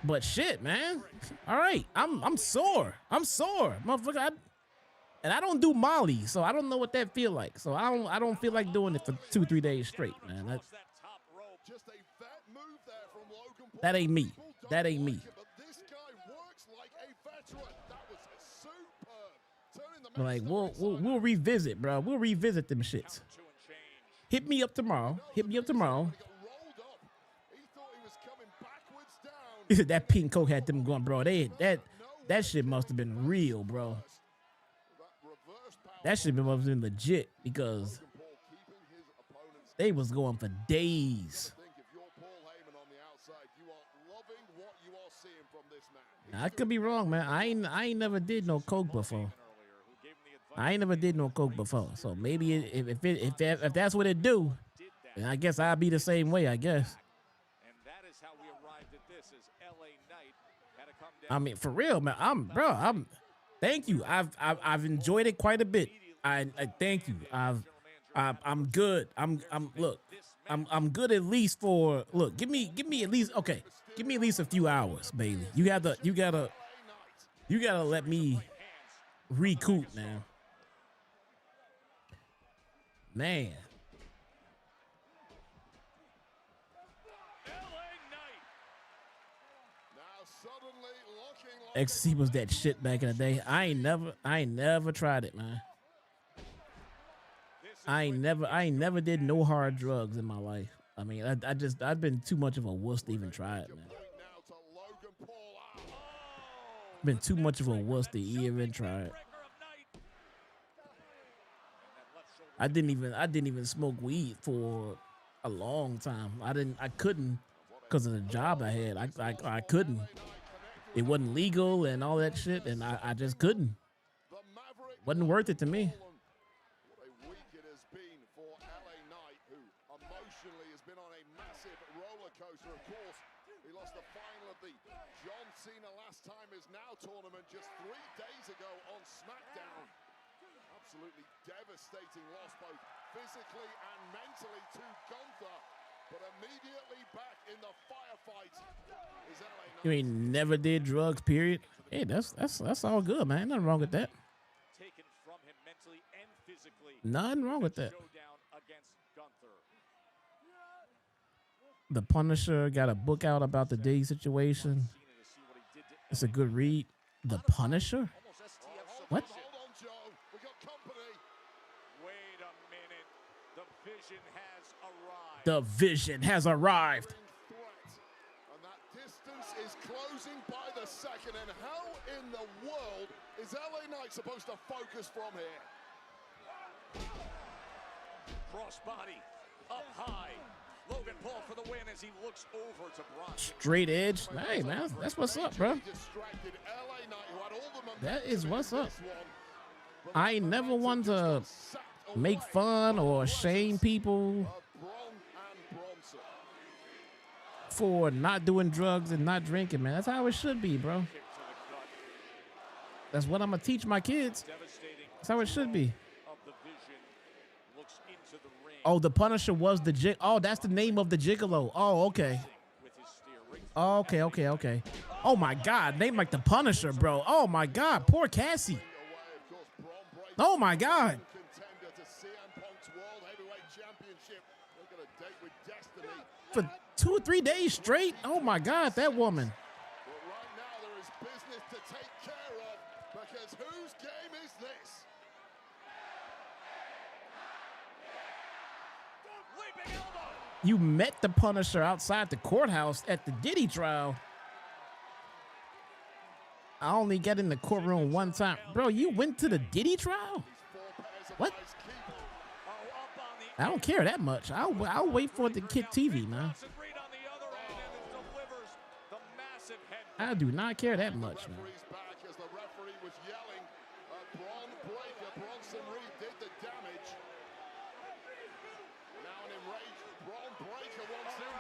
But shit, man. All right, I'm sore. I'm sore, motherfucker. And I don't do Molly, so I don't know what that feel like. So I don't feel like doing it for 2-3 days straight, man. That ain't me. That ain't me. Like we'll revisit, bro. We'll revisit them shits. Hit me up tomorrow. He said that pink coke had them going, bro. That shit must have been real, bro. That shit must have been legit because they was going for days. Now, I could be wrong, man. I ain't never did no coke before. So maybe if that's what it do, then I guess I'll be the same way, I guess. I mean, for real, man. Thank you. I've enjoyed it quite a bit. I thank you. I'm good. I'm good at least for give me at least give me at least a few hours, Bailey. You gotta let me recoup, man. XC was that shit back in the day. I ain't never tried it, man. I ain't never did no hard drugs in my life. I mean, I've been too much of a wuss to even try it, man. Been too much of a wuss to even try it. I didn't even smoke weed for a long time. I couldn't because of the job I had. I couldn't. It wasn't legal and all that shit, and I just couldn't. Wasn't worth it to me. What a week it has been for LA Knight, who emotionally has been on a massive roller coaster. Of course, he lost the final of the John Cena last time is now tournament just 3 days ago on SmackDown. Absolutely devastating loss, both physically and mentally, to Gunther. But immediately back in the firefight is LA Knight. You ain't never did drugs, period. Hey, that's all good, man. Nothing wrong with that. Taken from him mentally and physically. Nothing wrong with that. Showdown against Gunther. The Punisher got a book out about the Diddy situation. It's a good read. The Punisher? What? The Vision has arrived. And that distance is closing by the second. And how in the world is LA Knight supposed to focus from here? Crossbody up high. Logan Paul for the win as he looks over to Braun. Straight edge. Hey, man, that's what's up, bro. That is what's up. I ain't never want to make fun or shame people for not doing drugs and not drinking, man. That's how it should be, bro. That's what I'm gonna teach my kids. That's how it should be. Oh, the Punisher was the jig. Oh, that's the name of the gigolo. Oh, okay. Oh, okay. Oh my God, name like the Punisher, bro. Oh my God, poor Cassie. Oh my God. for 2 or 3 days straight. Oh my God, that woman. But right now there is business to take care of because whose game is this? Leaping elbow. You met the Punisher outside the courthouse at the Diddy trial. I only got in the courtroom one time. Bro, you went to the Diddy trial? What? I don't care that much. I'll wait for it to hit TV, man. I do not care that much, man. Back as the referee was yelling at Braun Breaker. Bronson Reed did the damage. Now an enraged Braun Breaker wants him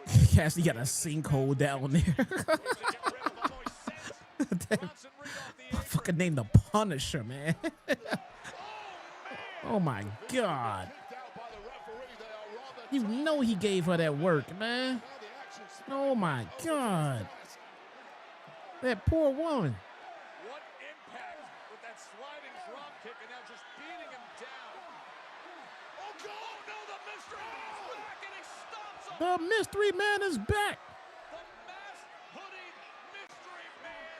there. Cassie got a sinkhole down there. Fucking name the Punisher, man. Oh my God. You know he gave her that work, man. Oh my God. That poor woman. What impact with that sliding drop kick and now just beating him down. Oh God, no, the mystery man's back and he stomps him. The mystery man is back. The masked hooded mystery man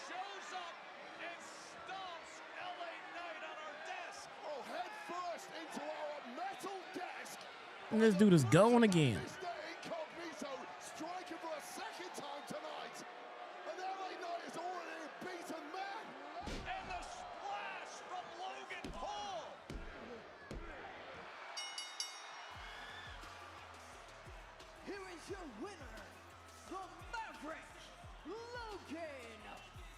shows up and stomps LA Knight on our desk. Oh, head first into our metal desk. And this dude is going again. Incognito striking for a second time tonight. And LA Knight is already a beaten man. And the splash from Logan Paul. Here is your winner, the Maverick, Logan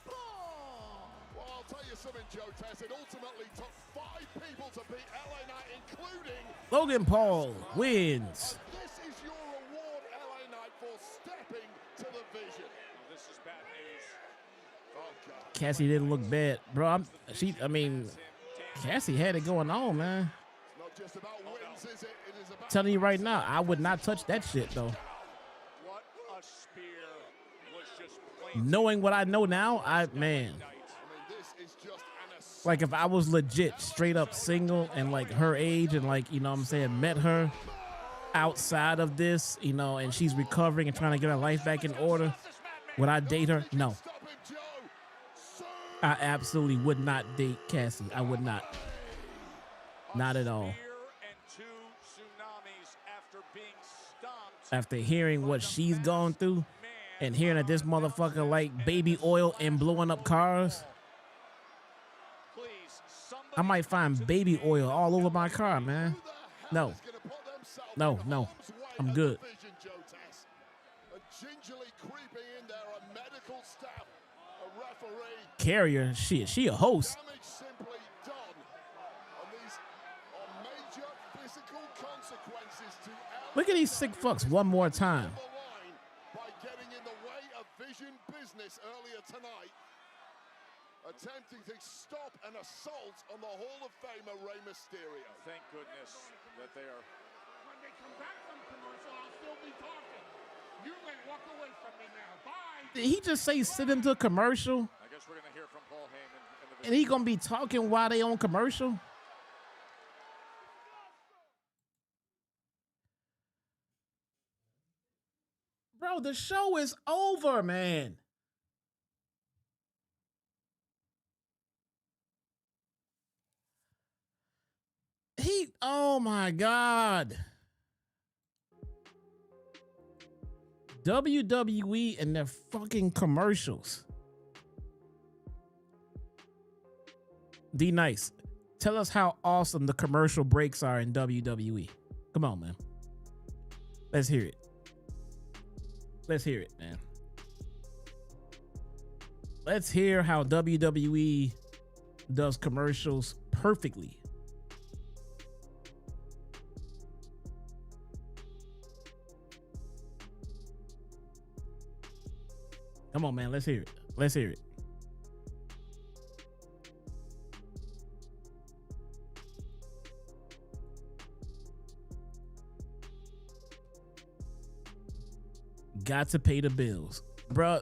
Paul. Well, I'll tell you something, Joe Tess. It ultimately took 5 people to beat LA Knight, including Logan Paul wins. This is your reward, LA Knight, for stepping to the vision. This is bad news. Oh, God. Cassie didn't look bad, bro. Cassie had it going on, man. It's not just about wins, is it? It is about Telling you right now, I would not touch that shit though. What a spear was just plain. Knowing what I know now, man. I mean, this is just an assault. Like if I was legit straight up single and like her age and like, you know what I'm saying, met her outside of this, you know, and she's recovering and trying to get her life back in order, would I date her? No. Stop him, Joe. I absolutely would not date Cassie. I would not. Not at all. Spear and 2 tsunamis after being stomped. After hearing what she's gone through and hearing that this motherfucker like baby oil and blowing up cars, Please, I might find baby oil all over my car, man. No. No, no. I'm good. And gingerly creeping in there, a medical staff, a referee. Carrier, shit, she a host. Damage simply done. And these are major physical consequences to Look at these sick fucks one more time. the line by getting in the way of Vision business earlier tonight, attempting to stop an assault on the Hall of Famer Rey Mysterio. Thank goodness that they are. When they come back from commercial, I'll still be talking. You may walk away from me now. Bye. Did he just say sit into a commercial? I guess we're gonna hear from Paul Heyman in the And he gonna be talking while they on commercial? Bro, the show is over, man. Oh my God. WWE and their fucking commercials. D Nice, tell us how awesome the commercial breaks are in WWE. Come on, man. Let's hear it. Let's hear it, man. Let's hear how WWE does commercials perfectly. Come on, man. Let's hear it. Let's hear it. Got to pay the bills, bruh.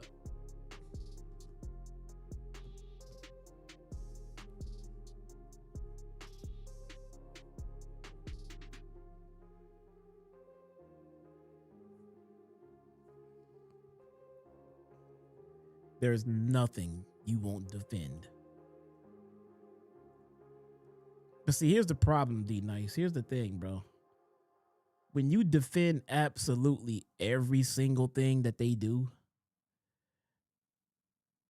there's nothing you won't defend. But see, here's the problem, D-Nice. Here's the thing, bro. When you defend absolutely every single thing that they do,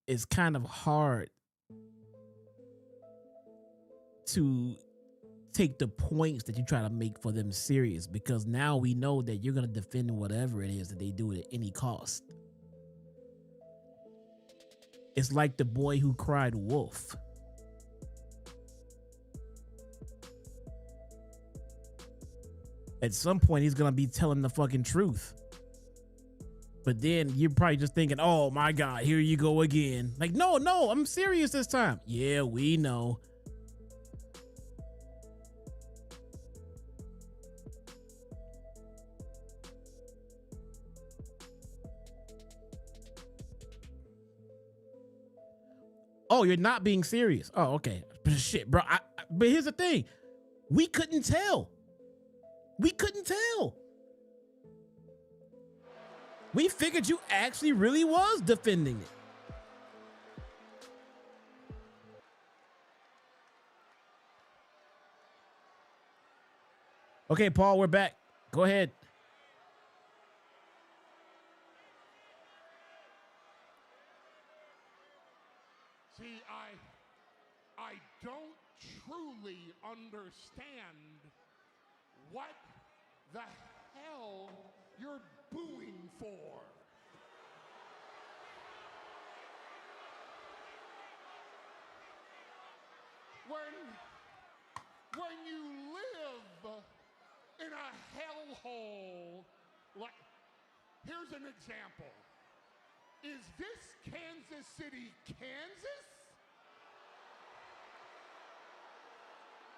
it's kind of hard to take the points that you try to make for them serious, because now we know that you're going to defend whatever it is that they do at any cost. It's like the boy who cried wolf. At some point, he's going to be telling the fucking truth. But then you're probably just thinking, oh my God, here you go again. Like, no, I'm serious this time. Yeah, we know. Oh, you're not being serious. Oh, okay. Shit, bro. But here's the thing. We couldn't tell. We figured you actually really was defending it. Okay, Paul, we're back. Go ahead. See, I don't truly understand what the hell you're booing for. When you live in a hellhole, like, here's an example. Is this Kansas City, Kansas?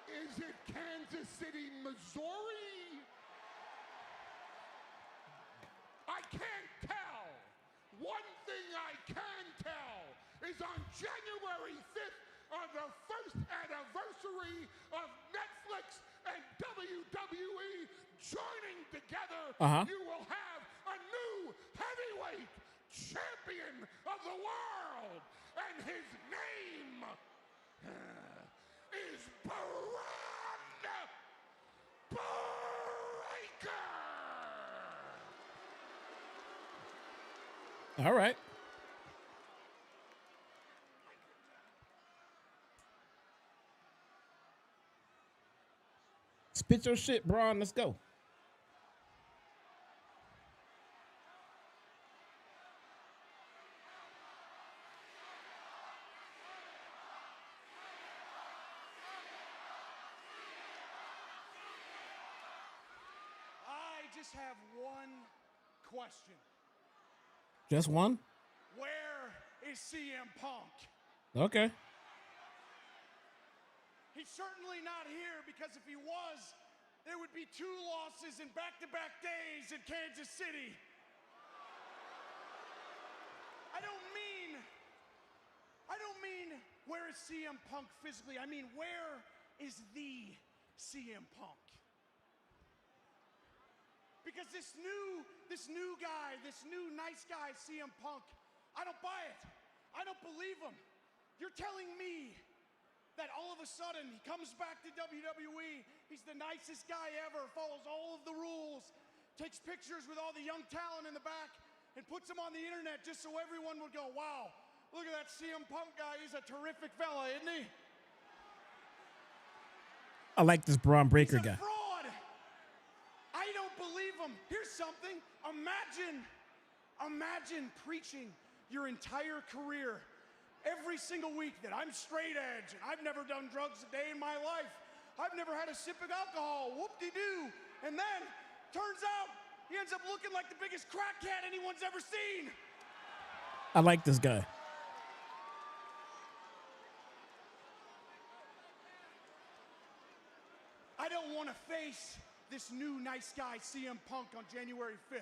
Is it Kansas City, Missouri? I can't tell. One thing I can tell is on January 5th, on the first anniversary of Netflix and WWE joining together, you will have a new heavyweight champion of the world, and his name is Braun Breaker. All right. Spit your shit, Braun. Let's go. I just have one question. Just one? Where is CM Punk? Okay. He's certainly not here, because if he was, there would be 2 losses in back-to-back days in Kansas City. I don't mean where is CM Punk physically. I mean, where is the CM Punk? Because this new guy, this new nice guy, CM Punk, I don't buy it. I don't believe him. You're telling me that all of a sudden he comes back to WWE, he's the nicest guy ever, follows all of the rules, takes pictures with all the young talent in the back, and puts them on the internet just so everyone would go, wow, look at that CM Punk guy, he's a terrific fella, isn't he? I like this Braun Breaker guy. Fraud! I don't believe him. Here's something. Imagine preaching your entire career every single week that I'm straight edge and I've never done drugs a day in my life. I've never had a sip of alcohol, whoop-de-doo. And then, turns out, he ends up looking like the biggest crackhead anyone's ever seen. I like this guy. I don't want to face this new nice guy, CM Punk, on January 5th.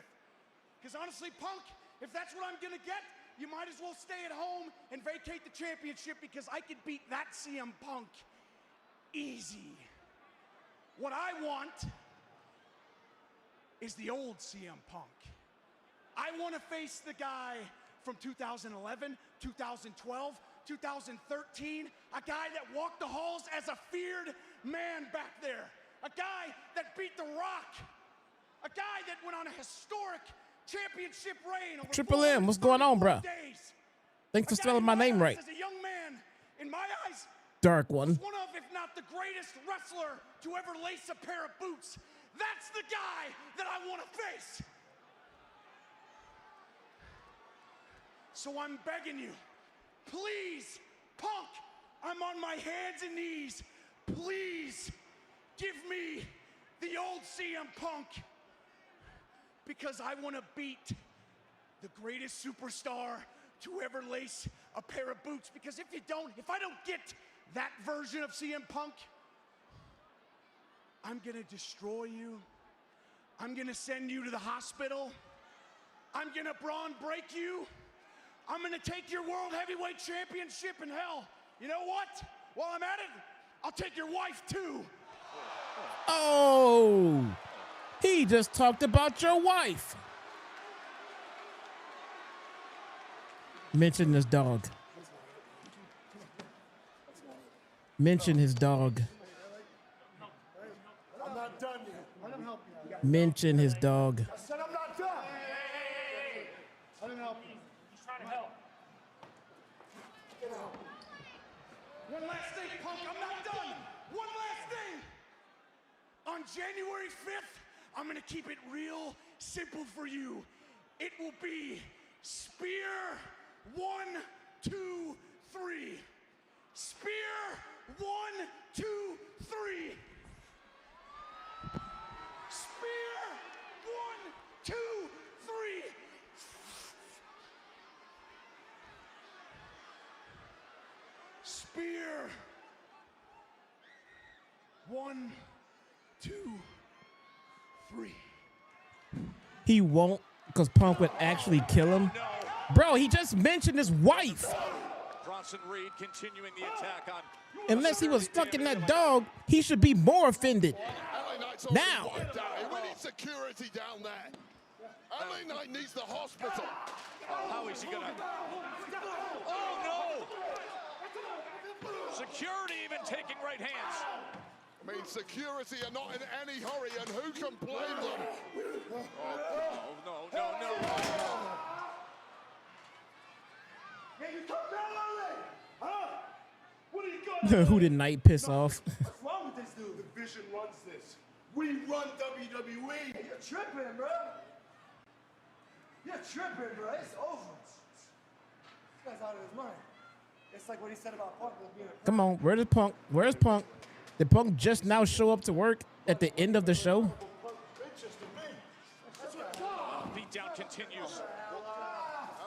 Because honestly, Punk, if that's what I'm going to get, you might as well stay at home and vacate the championship, because I could beat that CM Punk easy. What I want is the old CM Punk. I want to face the guy from 2011, 2012, 2013, a guy that walked the halls as a feared man back there, a guy that beat The Rock, a guy that went on a historic championship reign over Triple M, what's going on, bro? Thanks for spelling my name right. As a young man, in my eyes, Dark one. one of, if not the greatest wrestler to ever lace a pair of boots. That's the guy that I want to face. So I'm begging you, please, Punk, I'm on my hands and knees. Please give me the old CM Punk, because I want to beat the greatest superstar to ever lace a pair of boots. Because if I don't get that version of CM Punk, I'm gonna destroy you. I'm gonna send you to the hospital. I'm gonna brawn break you. I'm gonna take your World Heavyweight Championship, and hell, you know what? While I'm at it, I'll take your wife too. Oh, he just talked about your wife. Mention this dog. Mention his dog. I'm not done yet. Let him help you. Mention his dog. I said I'm not done. Hey. Let him help you. He's trying to help. Get out. One last thing, Punk, I'm not done. One last thing. On January 5th, I'm gonna keep it real simple for you. It will be Spear 1, 2, 3. Spear 1, 2, 3. Spear 1, 2, 3. Spear 1, 2, 3. He won't, because Punk would actually kill him. Bro, he just mentioned his wife. Bronson Reed continuing the attack on. Unless he was fucking that dog, he should be more offended. Now. We need security down there. LA Knight needs the hospital. How is he gonna? Oh no! Security even taking right hands. I mean, security are not in any hurry, and who can blame them? Oh, no. Yeah, you took that already, huh? What are you going Who did Knight piss off? What's wrong with this dude? The Vision runs this. We run WWE. You're tripping, bro. You're tripping, bro. It's over. This guy's out of his mind. It's like what he said about Punk being a... Come on, where's Punk? Where's Punk? Did Punk just now show up to work at the end of the show? Beatdown continues.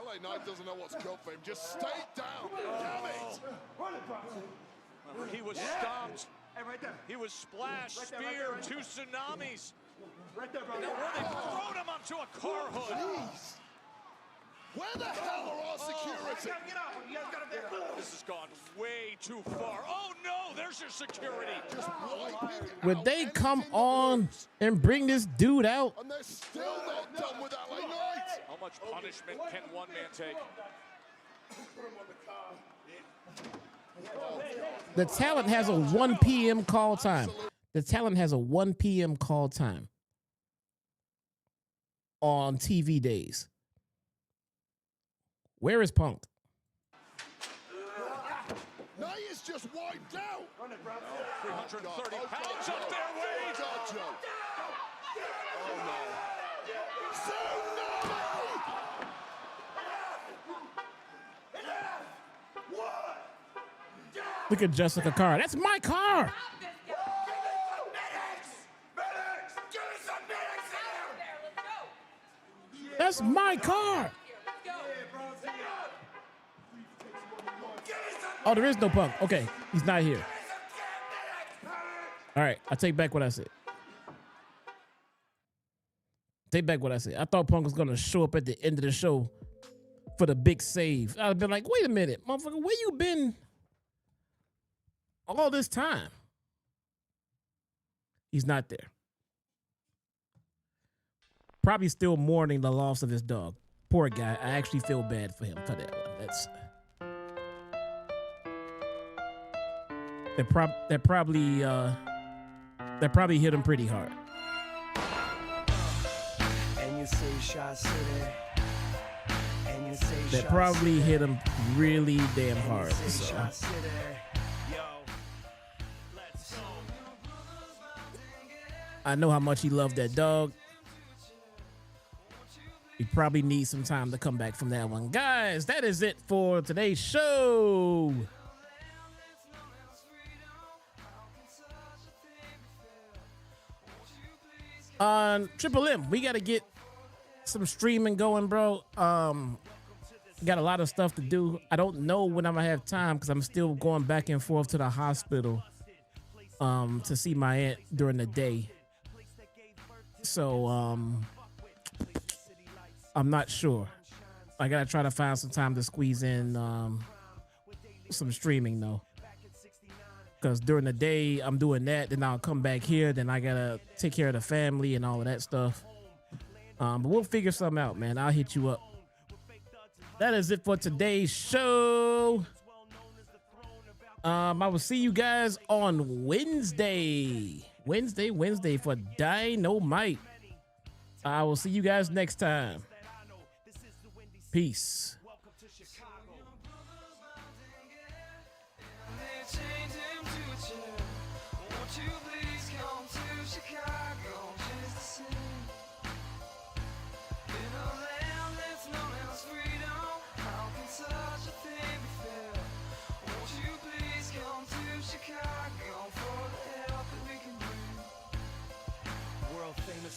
LA Knight doesn't know what's good for him. Just stay down. Damn it. He was stomped. Hey, right there. He was splashed. Right there, Spear, right there. 2 tsunamis. Right there, bro. And where they thrown him onto a car hood. Jeez. Where the hell are our security? Get out. You guys gotta get out. This has gone way too far. Oh no, there's your security. Just wiping Would out they come anything that on moves. and bring this dude out? And they're still not done with LA Knight. How much punishment can one man take? Put him on the car. The talent has a 1 p.m. call time. The talent has a 1 p.m. call time on TV days. Where is Punk? Knight is just wiped out. 330 pounds up there, Wade. Joe. Oh no. Look at Jessica Carr. That's my car. That's my car. Oh, there is no Punk. Okay, he's not here. All right, I take back what I said. Take back what I said. I thought Punk was gonna show up at the end of the show for the big save. I'd have been like, wait a minute, motherfucker, where you been all this time? He's not there. Probably still mourning the loss of his dog. Poor guy. I actually feel bad for him. Cut that one. that probably hit him pretty hard. And you say Shot City. And you say That Shot probably City. hit him really damn And you hard. say So. Shot City. Yo, let's go. I know how much he loved that dog. He probably needs some time to come back from that one. Guys, that is it for today's show. On Triple M, we got to get some streaming going, bro. Got a lot of stuff to do. I don't know when I'm going to have time because I'm still going back and forth to the hospital to see my aunt during the day. So, I'm not sure. I gotta try to find some time to squeeze in some streaming though. Because during the day I'm doing that, then I'll come back here, then I gotta take care of the family and all of that stuff. But we'll figure something out, man. I'll hit you up. That is it for today's show. I will see you guys on Wednesday for Dynamite. I will see you guys next time. Peace.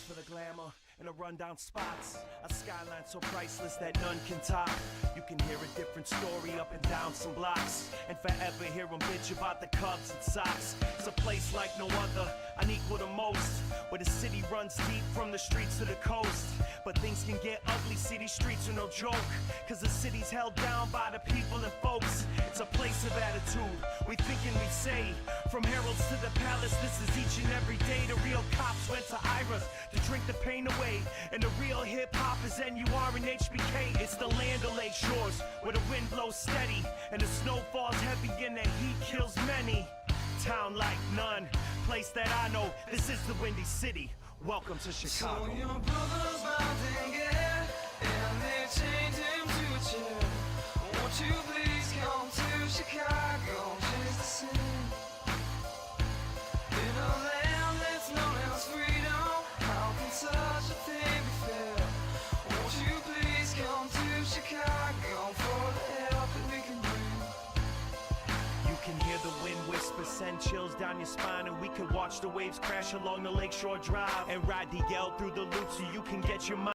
For the glamour and the rundown spots, a skyline so priceless that none can top. You can hear a different story up and down some blocks, and forever hear them bitch about the Cubs and Sox. It's a place like no other, unequal to most, where the city runs deep from the streets to the coast. But things can get ugly, city streets are no joke, cause the city's held down by the people and folks. It's a place of attitude, we think and we say, from heralds to the palace, this is each and every day. The real cops went to Ira's to drink the pain away, and the real hip-hop is NUR and HBK. It's the land of lake shores, where the wind blows steady, and the snow falls heavy and the heat kills many. Town like none, place that I know, this is the Windy City. Welcome to Chicago. So your brother's mountain, yeah, and they chained him to a chair. Won't you please come to Chicago just the same? In a land that's known as freedom, how can such a thing be fair? Won't you please come to Chicago for the help that we can bring? You can hear the wind whisper, send chills down your spine, and we can watch the waves crash along the Lakeshore Drive and ride the L through the loop so you can get your mind.